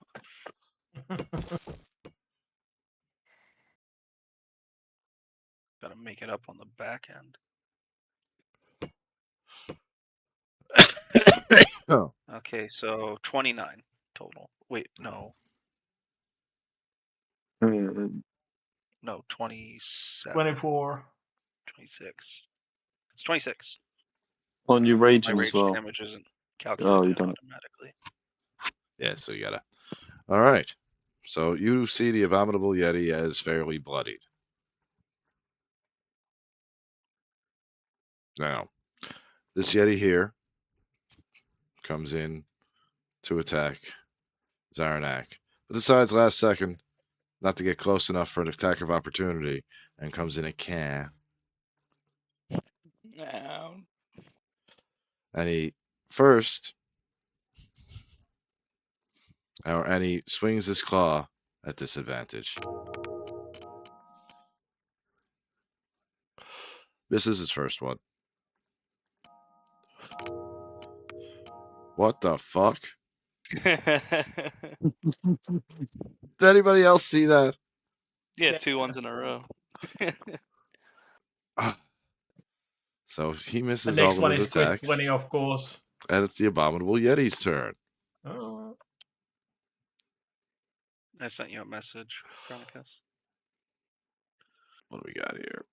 Gotta make it up on the back end. Oh, Okay, so 29 total. Wait, no. No, 27. 24. 26. It's 26. On your My raging as rage well. damage isn't Oh, calculated you done it. automatically. yeah. So you gotta. All right. So you see the abominable yeti as fairly bloodied. Now, this yeti here comes in to attack Zaranak, but decides last second not to get close enough for an attack of opportunity and comes in a can. No. And he swings his claw at disadvantage. This is his first one. What the fuck? Did anybody else see that? Yeah, 2 ones in a row. So he The misses next all of one his is crit attacks. 20, of course. And it's the abominable yeti's turn. Oh. I sent you a message, Chronicus. What do we got here?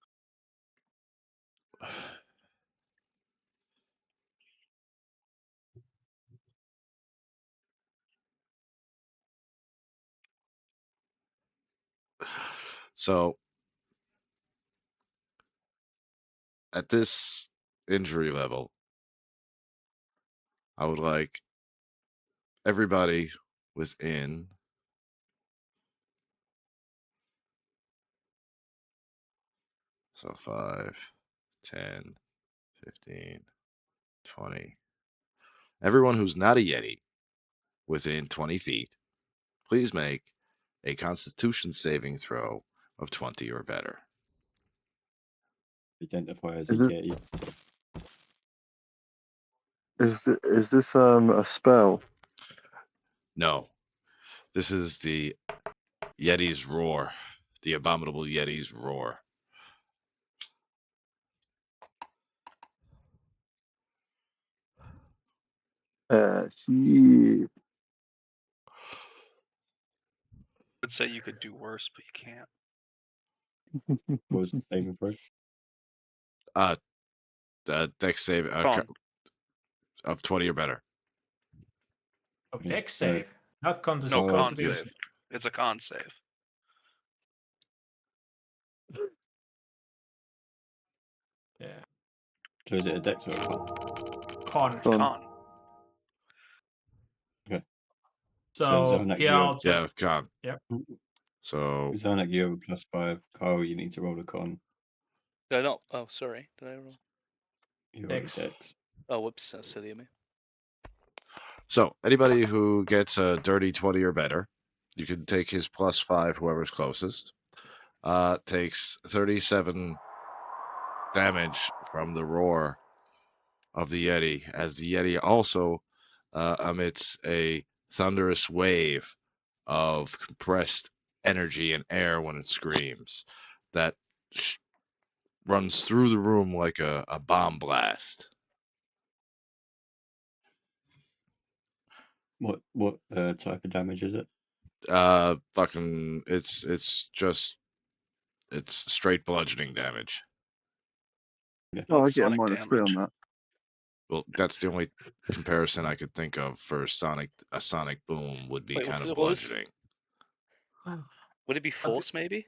So at this injury level, I would like everybody within so 5, 10, 15, 20. Everyone who's not a Yeti within 20 feet, please make a Constitution saving throw of 20 or better. Identify as a Is it- Yeti. Is this a spell? No, this is the Yeti's roar, the abominable Yeti's roar. Shit. I'd say you could do worse, but you can't. What was the saving throw? Dex save Con. of 20 or better. Oh, Yeah, dex so- save. Not No, constitution. con Constitution. save. It's a con save. Yeah. So is it a dex or a con? Con. It's con. So Zarnak, here you're- also. Yeah, con. Yep. So Zarnak, you have a +5. Carl, you need to roll a con. Did I not? Oh, sorry. Did I roll? You roll a Dex. dex. Oh, whoops. That's silly of me. So anybody who gets a dirty 20 or better, you can take his +5, whoever's closest. takes 37 damage from the roar of the Yeti, as the Yeti also emits a thunderous wave of compressed energy and air when it screams that runs through the room like a bomb blast. What type of damage is it? Fucking, it's straight bludgeoning damage. Oh, I That's get a sonic -3 on damage. that. Well, that's the only comparison I could think of for a sonic boom would be Wait, kind of what was- bludgeoning. Would it be force, maybe?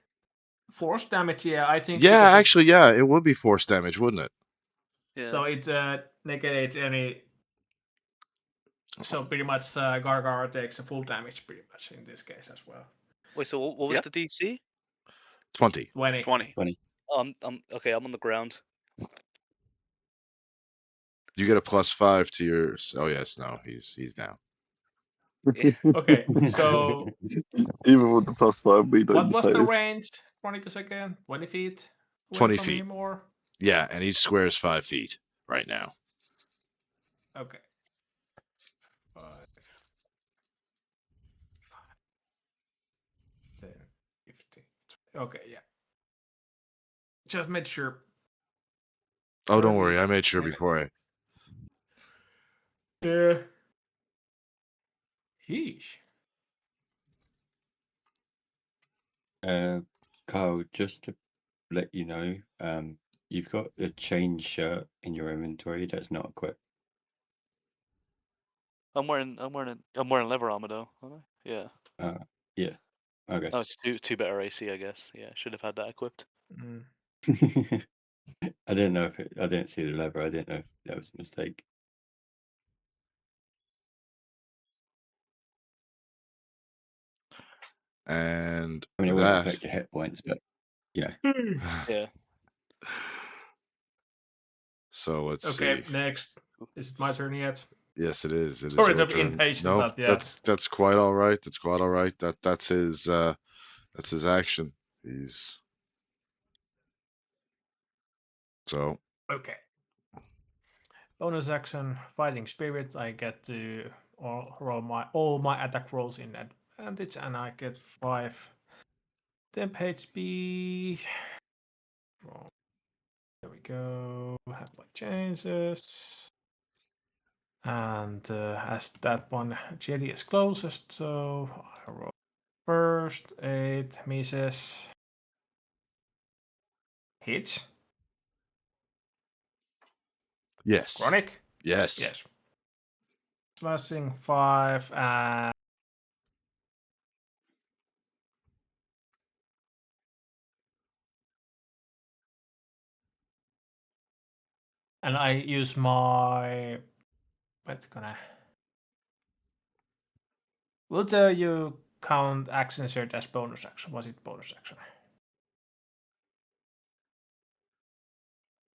Force damage, yeah, I think. Yeah, because it's- actually, yeah, it would be force damage, wouldn't it? Yeah. So it negates any. So pretty much Gargara takes a full damage pretty much in this case as well. Wait, so what was Yep. the DC? 20. 20. 20. I'm okay. I'm on the ground. You get a +5 to your. Oh yes, no, he's down. Yeah. Okay, so Even with the +5, we don't what was the save. range, Chronicus, again? 20 feet away 20 from feet. him, or? Yeah, and each square is 5 feet right now. Okay. 5, 10, 15. Okay, yeah. Just made sure. Oh, don't worry, I made sure 37. before I. Yeah. Sheesh. Kyle, just to let you know, you've got a chain shirt in your inventory that's not equipped. I'm wearing leather armor though. Aren't I? Yeah. Yeah. Okay. Oh, it's two better AC, I guess. Yeah, should have had that equipped. Mm. I didn't know if I didn't see the lever. I didn't know if that was a mistake. And I mean, it wouldn't that. affect your hit points, but you know. Yeah. So let's Okay, see. next. Is it my turn yet? Yes, it is. It is Sorry your to be turn. impatient, No, but yeah. that's quite all right. That's quite all right. That's his action. He's so Okay. Bonus action, fighting spirit. I get to roll all my attack rolls in advantage, and I get 5 temp HP. There we go. Have my changes. And as that one, Jetty is closest, so I roll first. 8 misses. Hits. yes, Chronic. yes. Yes. Slashing 5 and I use my. What's gonna? Would you count action surge as bonus action? Was it bonus action?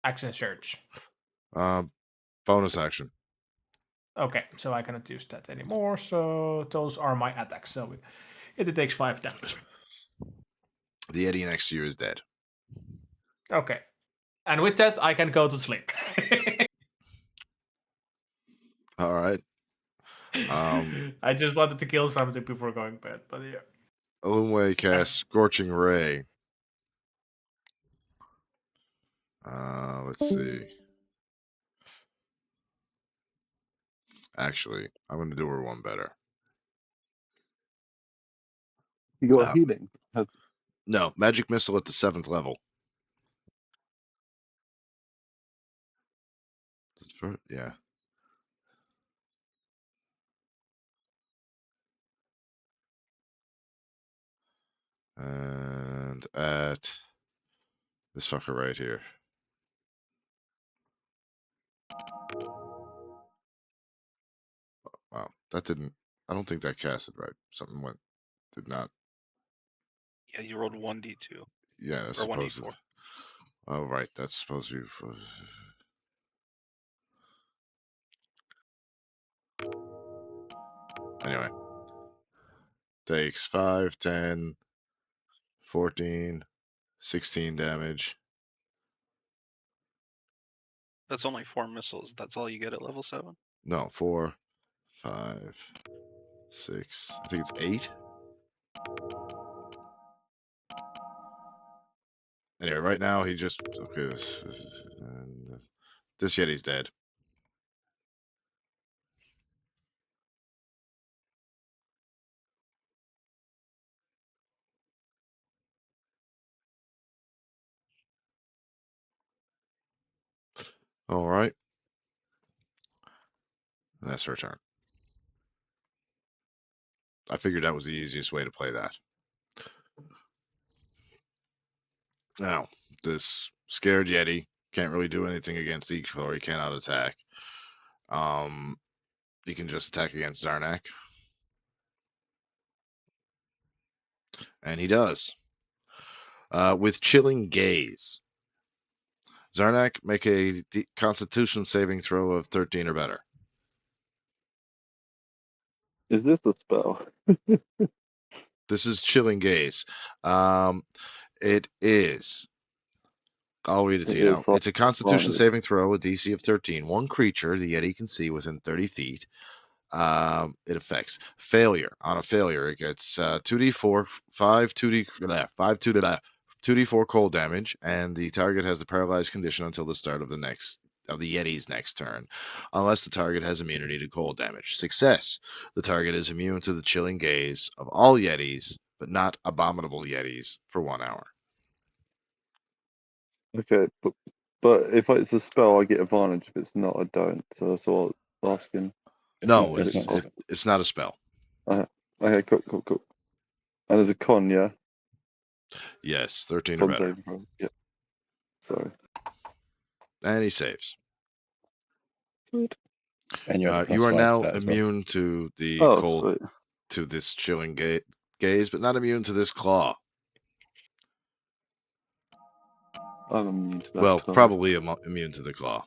Action surge. Bonus action. Okay, so I cannot use that anymore. So those are my attacks. So it takes 5 damage. The Eddie next to you is dead. Okay, and with that I can go to sleep. All right. I just wanted to kill something before going to bed, but yeah. Illuminate casts Scorching Ray. Let's see. Actually, I'm going to do her one better. You got healing? No, Magic Missile at the 7th level. Yeah. And at this fucker right here. Wow, that didn't. I don't think that casted right. Something did not. Yeah, you rolled 1d2. Yeah, that's Or supposed to. 1d4. Oh, right, that's supposed to be. Anyway, takes 5, 10, 14, 16 damage. That's only 4 missiles. That's all you get at level 7. No, 4, 5, 6. I think it's 8. Anyway, right now he just okay. This Yeti's dead. All right. And that's her turn. I figured that was the easiest way to play that. Now, this scared Yeti can't really do anything against Eekor. He cannot attack. He can just attack against Zarnak. And he does. With Chilling Gaze. Zarnak, make a Constitution saving throw of 13 or better. Is this a spell? This is Chilling Gaze. It is. I'll read it to It you now. is, so It's a Constitution advantage. saving throw, a DC of 13. One creature the Yeti can see within 30 feet. It affects failure. On a failure, it gets 2d4, 2d4 cold damage, and the target has the paralyzed condition until the start of the Yeti's next turn, unless the target has immunity to cold damage. Success. The target is immune to the chilling gaze of all Yetis, but not abominable Yetis, for 1 hour. Okay, but if it's a spell, I get advantage. If it's not, I don't. So that's all I was asking. No, It's not. it's not a spell. Okay, cool. And there's a con, yeah? Yes, 13 or Con better. saving throw. Yeah. Sorry. And he saves. Sweet. And you have a You are +5 now for that as well. immune to the Oh, cold, sweet. to this chilling gaze, but not immune to this claw. I'm immune to that. Well, claw. probably immune to the claw.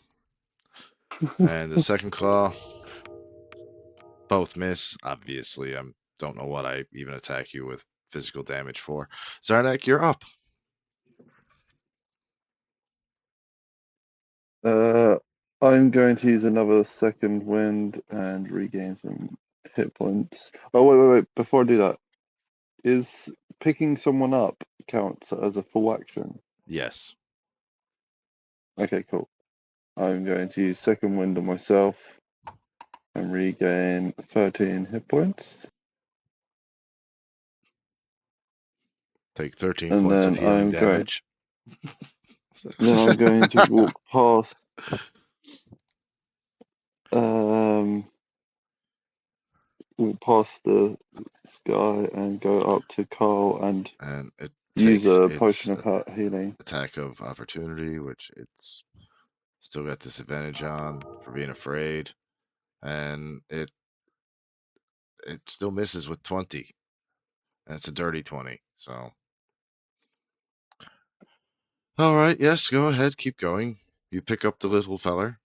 And the second claw, both miss. Obviously, I don't know what I even attack you with physical damage for. Zarnak, you're up. I'm going to use another second wind and regain some hit points. Oh, wait. Before I do that, is picking someone up counts as a full action? Yes. Okay, cool. I'm going to use second wind on myself and regain 13 hit points. Take 13 And points of then healing damage. Then I'm going to walk past the sky and go up to Carl and it use takes a its potion of healing. attack of opportunity, which it's still got disadvantage on for being afraid. And it still misses with 20. And it's a dirty 20. So, all right, yes, go ahead, keep going. You pick up the little feller,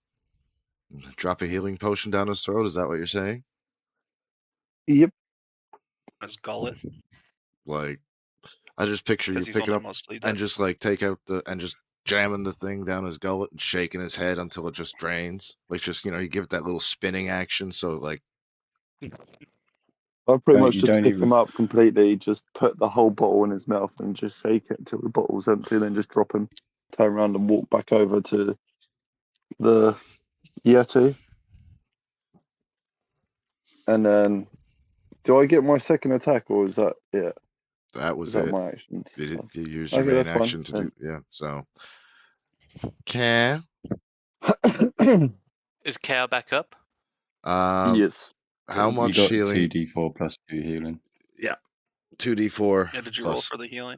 drop a healing potion down his throat. Is that what you're saying? Yep. His gullet. Like, I just picture you Because he's picking only up mostly and dead. just like take out and just jamming the thing down his gullet and shaking his head until it just drains. Like, just, you give it that little spinning action. So, like, I pretty much You just don't pick even. him up completely, just put the whole bottle in his mouth and just shake it until the bottle's empty, and then just drop him, turn around and walk back over to the Yeti. And then, do I get my second attack, or is that it? that was Is that it. my actions? You used your Okay, main that's fine. action to do, yeah. So, can Is KO back up? Yes. How You much got healing? 2d4 plus 2 healing. Yeah, 2d4 Yeah, did you roll plus. for the healing?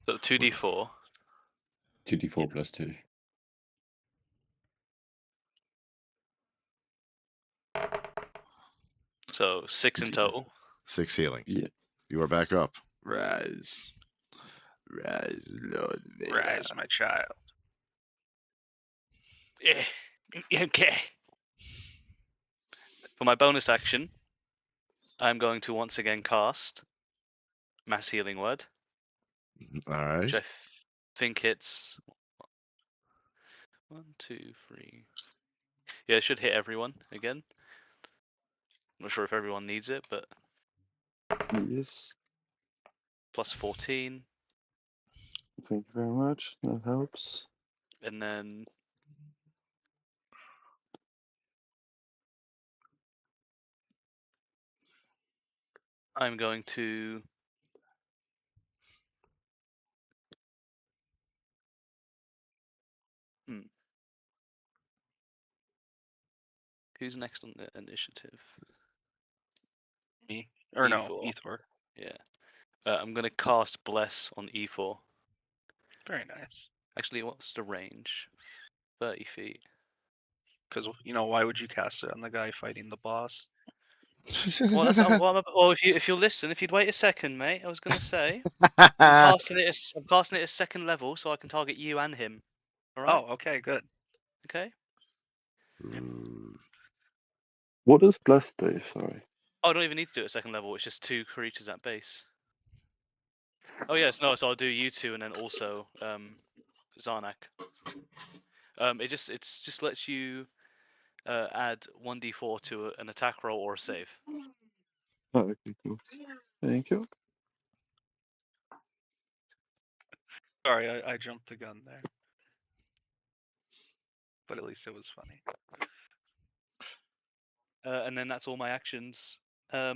So 2d4. 2d4 plus 2. So 6 in total. 6 healing. Yeah. You are back up. Rise, Lord Vader. Rise, my child. Yeah. Okay. For my bonus action, I'm going to once again cast Mass Healing Word. All which right. I think hits 1, 2, 3. Yeah, it should hit everyone again. I'm not sure if everyone needs it, but Yes. plus 14, Thank you very much. That helps. and then I'm going to who's next on the initiative? Me. Or no, E4. Ethor. Yeah. I'm going to cast Bless on E4. Very nice. Actually, what's the range? 30 feet. Because, why would you cast it on the guy fighting the boss? Well, that's well. If you'll listen, if you'd wait a second, mate, I was gonna say I'm casting it as second level, so I can target you and him. All right. Oh, okay, good. Okay. What does Bless do? Sorry. Oh, I don't even need to do it at second level. It's just 2 creatures at base. Oh yes, no. So I'll do you two, and then also Zarnak. It just lets you add 1d4 to an attack roll or a save. Oh, okay, cool. Thank you. Sorry, I jumped the gun there. But at least it was funny. And then that's all my actions. So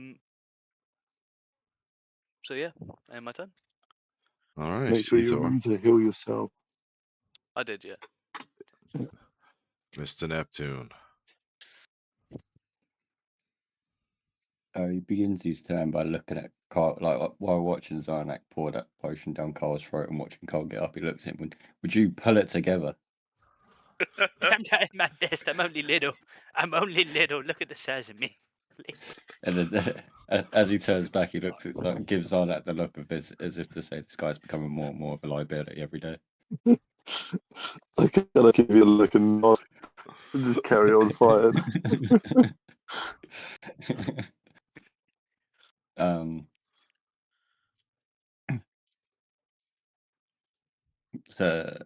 yeah, and my turn. All right, Make sure you Ethor. remember to heal yourself. I did, yeah. Mr. Neptune. He begins his turn by looking at Carl, like while watching Zarnak pour that potion down Carl's throat and watching Carl get up. He looks at him. Would you pull it together? I'm not my best. I'm only little. I'm only little. Look at the size of me. And then, as he turns back, he looks at gives Zarnak the look of as if to say, "This guy's becoming more and more of a liability every day." I gotta give you a look and nod and just carry on fighting. So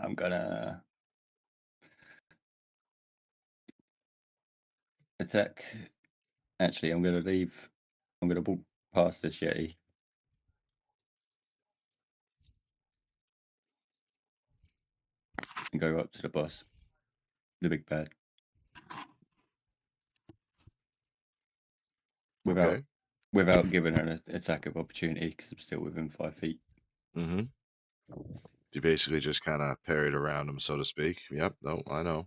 I'm gonna attack. Actually, I'm gonna leave. I'm gonna walk past this Yeti. And go up to the boss, the big bad. Without giving her an attack of opportunity because I'm still within 5 feet. Mm-hmm. You basically just kind of parried around him, so to speak. Yep. No, I know.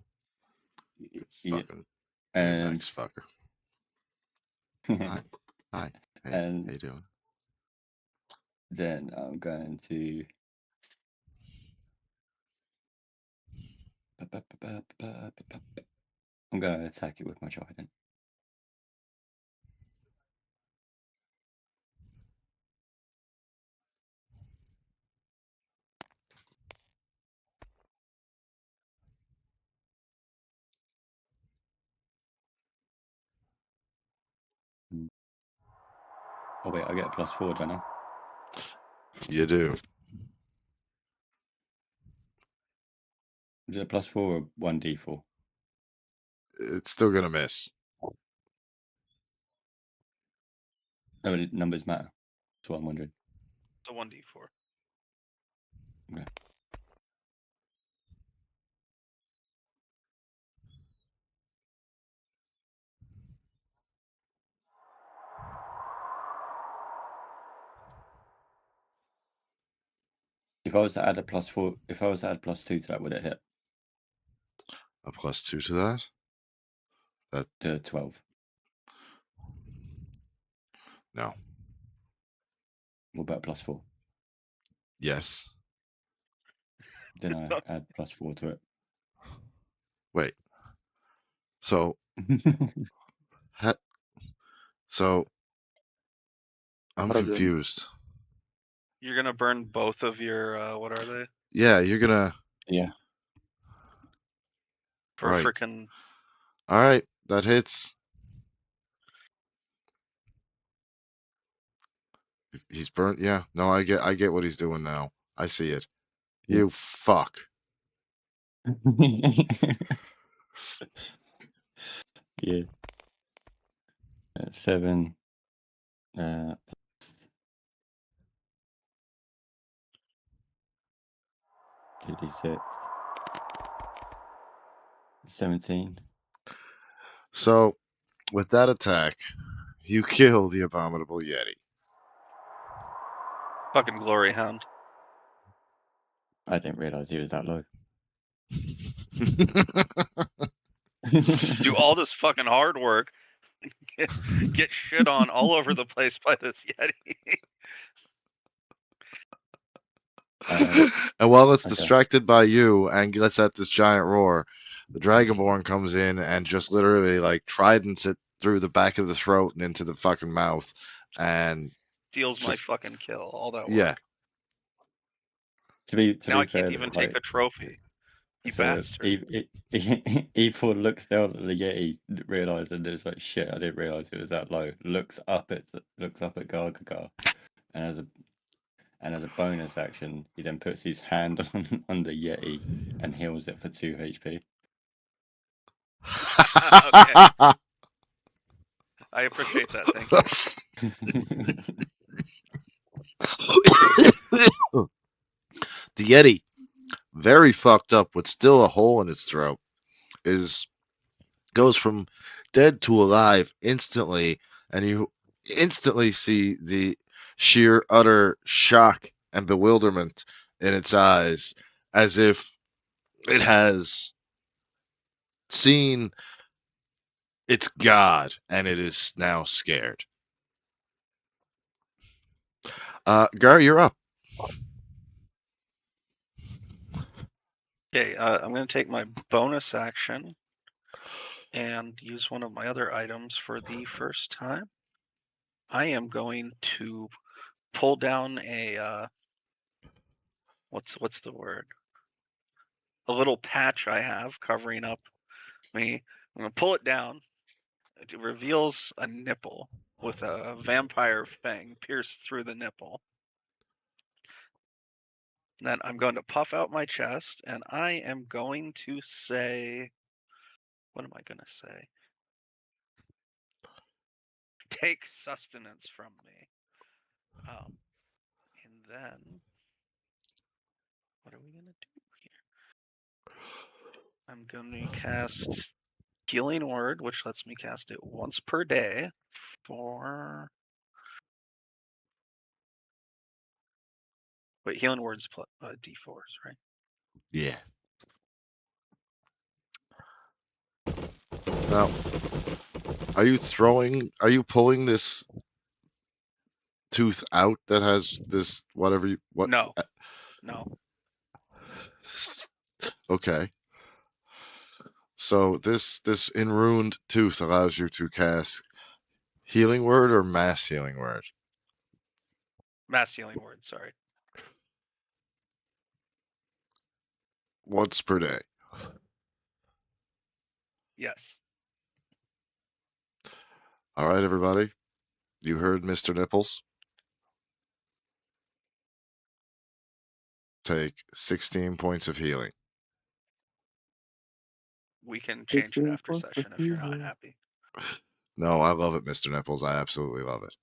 Yeah. Fucking And fucker. Hi. Hi. Hey. And how you doing? Then I'm going to. I'm going to attack it with my trident. Oh wait, I get a +4, don't I? You do. Is it a +4 or 1d4? It's still gonna miss. No, numbers matter. That's what I'm wondering. It's a 1d4. Okay. If I was to add a +4, if I was to add +2 to that, would it hit? A +2 to that? That To 12. No. What about +4? Yes. Then I add +4 to it. Wait. So. So. I'm confused. You're gonna burn both of your what are they? Yeah, you're gonna. Yeah. For Right. frickin' All right, that hits. He's burnt. Yeah. No, I get what he's doing now. I see it. Yeah. You fuck. Yeah. 7. 2d6. 17. So, with that attack, you kill the abominable Yeti. Fucking glory hound. I didn't realize he was that low. Do all this fucking hard work, get shit on all over the place by this Yeti. And while it's Okay. distracted by you and lets out this giant roar, the Dragonborn comes in and just literally like tridents it through the back of the throat and into the fucking mouth, and Steals my just fucking kill. All that work. yeah. To be Now I fair, can't even take like, a trophy. You so bastard. E4 looks down at the Yeti, realizing it's like shit. I didn't realize it was that low. Looks up at Gargagar, and as a bonus action, he then puts his hand on the Yeti and heals it for 2 HP. Okay. I appreciate that. Thank you. The Yeti, very fucked up with still a hole in its throat, goes from dead to alive instantly, and you instantly see the sheer utter shock and bewilderment in its eyes, as if it has seen its god and it is now scared. Gar, you're up. Okay, I'm going to take my bonus action and use one of my other items for the first time. I am going to pull down a what's the word? A little patch I have covering up me. I'm going to pull it down. It reveals a nipple with a vampire fang pierced through the nipple. Then I'm going to puff out my chest, and I am going to say, what am I going to say? Take sustenance from me. And then, what are we going to do here? I'm going to cast Healing Word, which lets me cast it once per day for... Wait, Healing Word's D4s, right? Yeah. Now, are you pulling this tooth out that has this whatever you what? No. No. Okay. So this enruined tooth allows you to cast Healing Word or Mass Healing Word. Mass Healing Word, sorry. Once per day. Yes. All right, everybody. You heard Mr. Nipples. Take 16 points of healing. We can change it after session if you're not happy. No, I love it, Mr. Nipples. I absolutely love it.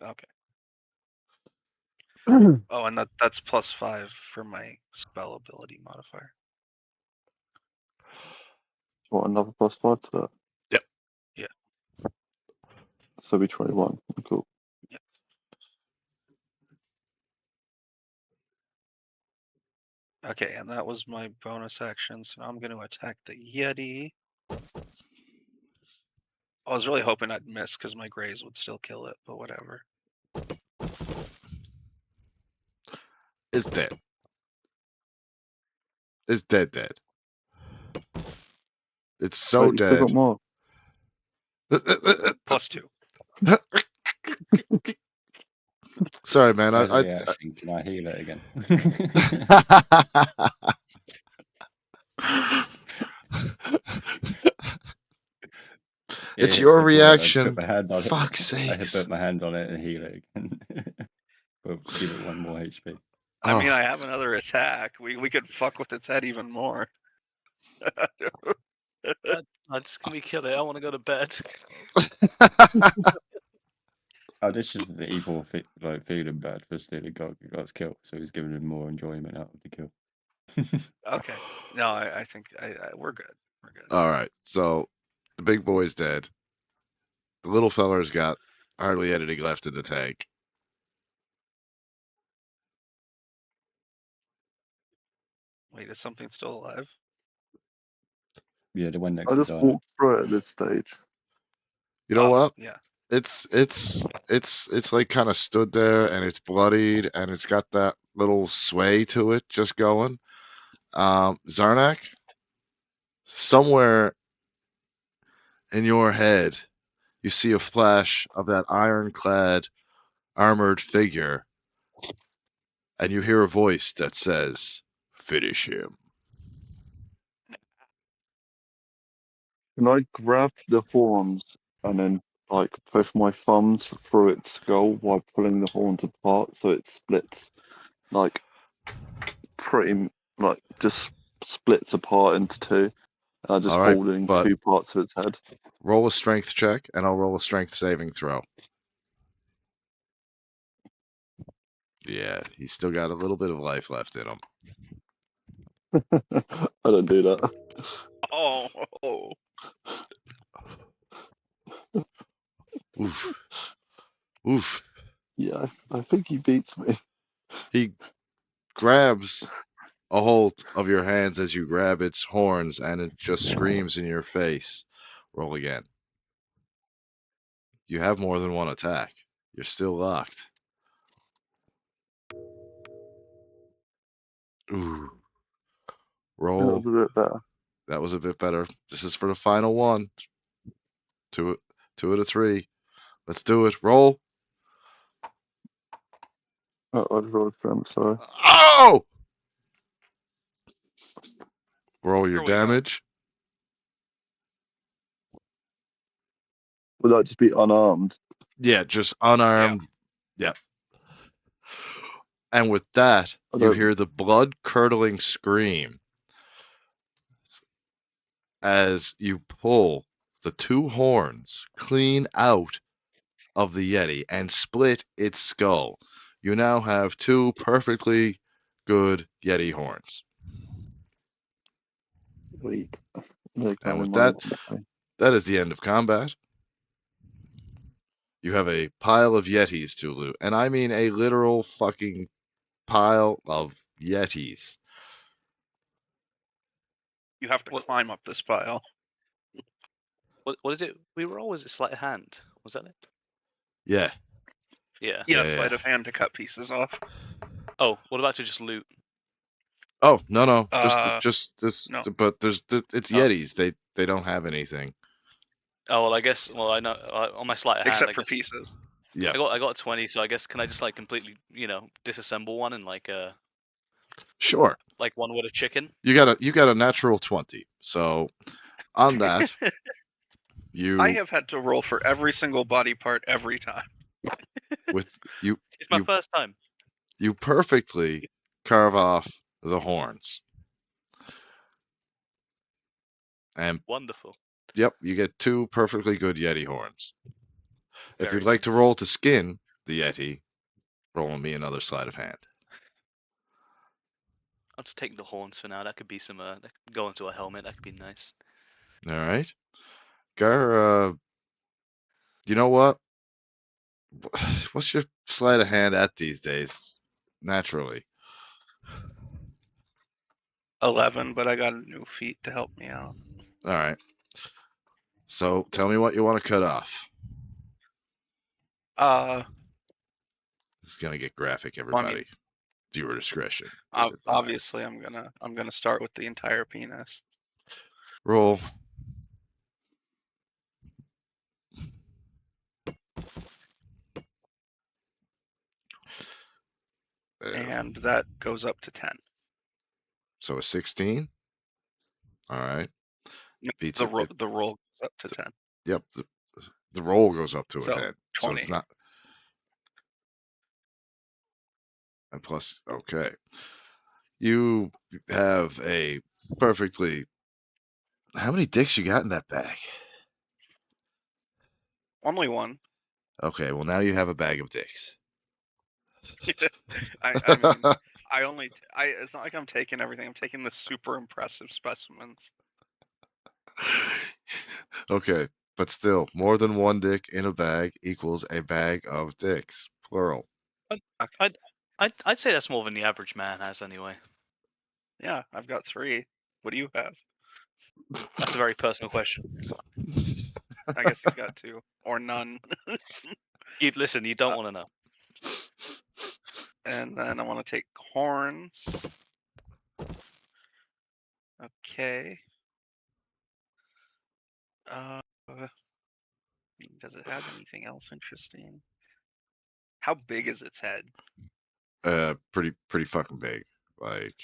Okay. Oh, and that's +5 for my spell ability modifier. What, another +5 to that? Yep. Yeah. So we 21. Cool. Yep. Okay, and that was my bonus action, so now I'm going to attack the Yeti. I was really hoping I'd miss because my Graze would still kill it, but whatever. It's dead. It's dead. It's so Wait, you still dead. got more. +2. Sorry, man. As a reaction, can I heal it again? It's your reaction. I put my hand on Fuck's it. I sakes. put my hand on it and heal it again. HP. I mean, Oh. I have another attack. We could fuck with its head even more. Can we kill it? I want to go to bed. Oh, this is the evil like feeling bad for stealing God's kill, so he's giving him more enjoyment out of the kill. Okay. No, I think we're good. We're good. All right. So the big boy's dead. The little feller's got hardly anything left in the tank. Wait, is something still alive? Yeah, the one next I to just Zarnak. walked through it at this stage. You know what? Yeah. It's like kind of stood there and it's bloodied and it's got that little sway to it just going. Zarnak, somewhere in your head, you see a flash of that ironclad armored figure, and you hear a voice that says, "Finish him." Can I grab the horns and then like push my thumbs through its skull while pulling the horns apart so it splits like like just splits apart into two. Just All right, holding but two parts of its head. roll a strength check, and I'll roll a strength saving throw. Yeah, he's still got a little bit of life left in him. I don't do that. Oh. Oof. Oof. Yeah, I think he beats me. He grabs a hold of your hands as you grab its horns, and it just screams in your face. Roll again. You have more than one attack. You're still locked. Ooh. That Roll. was a bit better. That was a bit better. This is for the final one. Two out of three. Let's do it. Roll. Oh, I rolled for him, sorry. Oh! Roll your Here we go. damage. Would that just be unarmed? Yeah, just unarmed. Yeah. And with that, you hear the blood curdling scream as you pull the two horns clean out of the Yeti and split its skull. You now have two perfectly good Yeti horns. Sweet. They're And going with my that, way. that is the end of combat. You have a pile of Yetis to loot. And I mean a literal fucking pile of Yetis. You have to climb up this pile. What is it? We were always a sleight of hand. Was that it? Yeah. Yeah. Yeah, Yeah, sleight yeah. of hand to cut pieces off. Oh, what about to just loot? Oh, no. Just this. No. But it's Yetis. They don't have anything. Oh well, I guess. Well, I know on my sleight of hand. Except I for guess, pieces. Yeah. I got a 20, so I guess can I just like completely disassemble one and Sure. like one with a chicken? You got a natural 20. So on that, I have had to roll for every single body part every time. with you It's my first time. you perfectly carve off the horns. And wonderful. Yep, you get two perfectly good Yeti horns. If Very you'd like to nice. roll to skin the Yeti, roll me another sleight of hand. I'll just take the horns for now. That could be some. That could go into a helmet. That could be nice. All right. Gar, you know what? What's your sleight of hand at these days? Naturally. 11, but I got a new feat to help me out. All right. So tell me what you want to cut off. It's gonna get graphic, everybody. Viewer discretion. Obviously, I'm gonna start with the entire penis. Roll. And that goes up to 10. So a 16. All right. Beats The it. roll goes up to 10. Yep. The roll goes up to a So, 10. So 20. it's not. And plus, okay. You have a perfectly. How many dicks you got in that bag? Only one. Okay, well now you have a bag of dicks. I mean, it's not like I'm taking everything. I'm taking the super impressive specimens. Okay, but still, more than one dick in a bag equals a bag of dicks, plural. I'd say that's more than the average man has anyway. Yeah, I've got 3. What do you have? That's a very personal question. I guess he's got 2 or none. You listen. You don't want to know. And then I want to take horns. Okay. Does it have anything else interesting? How big is its head? Pretty fucking big. Like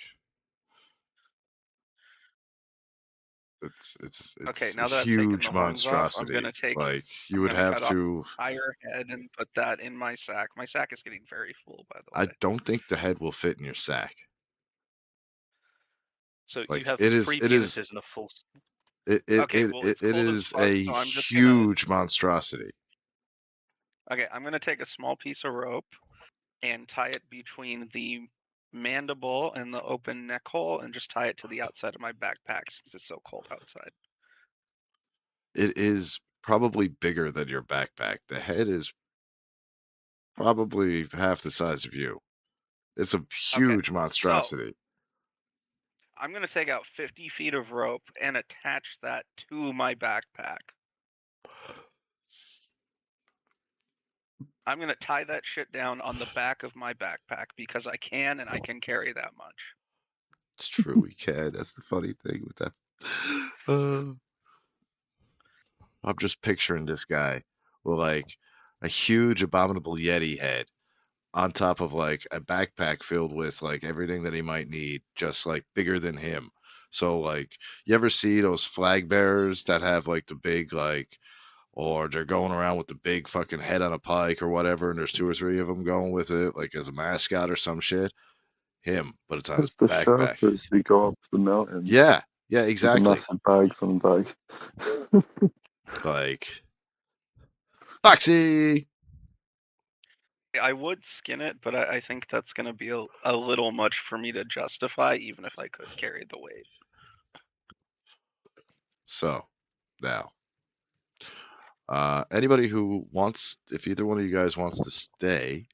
it's Okay, a now that I've taken huge the horns off, I'm monstrosity. gonna take. Like you I'm would gonna have cut off to. the entire head and put that in my sack. My sack is getting very full, by the I way. don't think the head will fit in your sack. So you Like have it 3 is penises and a full. Okay, well, it's it cold as is fuck, a so I'm just gonna. huge monstrosity. Okay, I'm gonna take a small piece of rope and tie it between the mandible and the open neck hole, and just tie it to the outside of my backpack since it's so cold outside. It is probably bigger than your backpack. The head is probably half the size of you. It's a huge So monstrosity. I'm gonna take out 50 feet of rope and attach that to my backpack. I'm gonna tie that shit down on the back of my backpack because I can, and I can carry that much. It's true, we can. That's the funny thing with that. I'm just picturing this guy with like a huge abominable Yeti head on top of like a backpack filled with like everything that he might need, just like bigger than him. So like you ever see those flag bearers that have like the big like or they're going around with the big fucking head on a pike or whatever, and there's 2 or 3 of them going with it, like as a mascot or some shit. Him, but it's on his It's the backpack. Sherpas who go up the mountains Yeah, with the exactly. massive bags on the back. Like Foxy. I would skin it, but I think that's gonna be a little much for me to justify, even if I could carry the weight. So now, anybody who wants, if either one of you guys wants to stay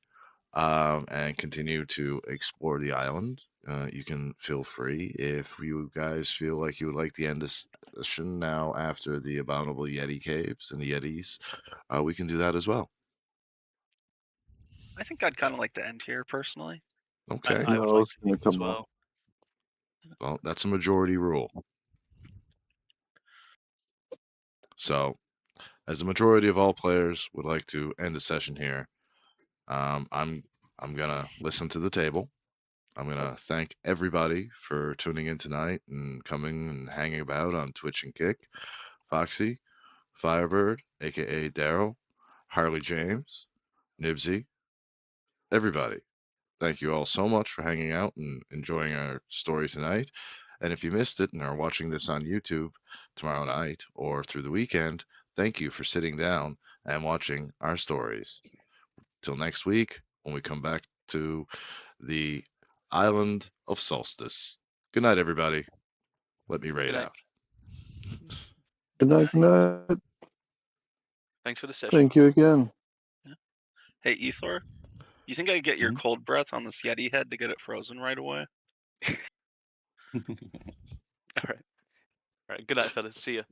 and continue to explore the island, you can feel free. If you guys feel like you would like to end this session now after the abominable Yeti caves and the Yetis, we can do that as well. I think I'd kind of like to end here personally. Okay. I No, would I like was to gonna leave as come well. Well, that's a majority rule. So, as the majority of all players would like to end the session here, I'm gonna listen to the table. I'm gonna thank everybody for tuning in tonight and coming and hanging about on Twitch and Kick. Foxy, Firebird, aka Daryl, Harley James, Nibsy, everybody. Thank you all so much for hanging out and enjoying our story tonight. And if you missed it and are watching this on YouTube tomorrow night or through the weekend, thank you for sitting down and watching our stories. Till next week, when we come back to the island of Solstice. Good night, everybody. Let me raid Good night. out. Good night, good night. Thanks for the session. Thank you again. Hey, Ethor, you think I could get your cold breath on this Yeti head to get it frozen right away? All right. All right. Good night, fellas. See ya.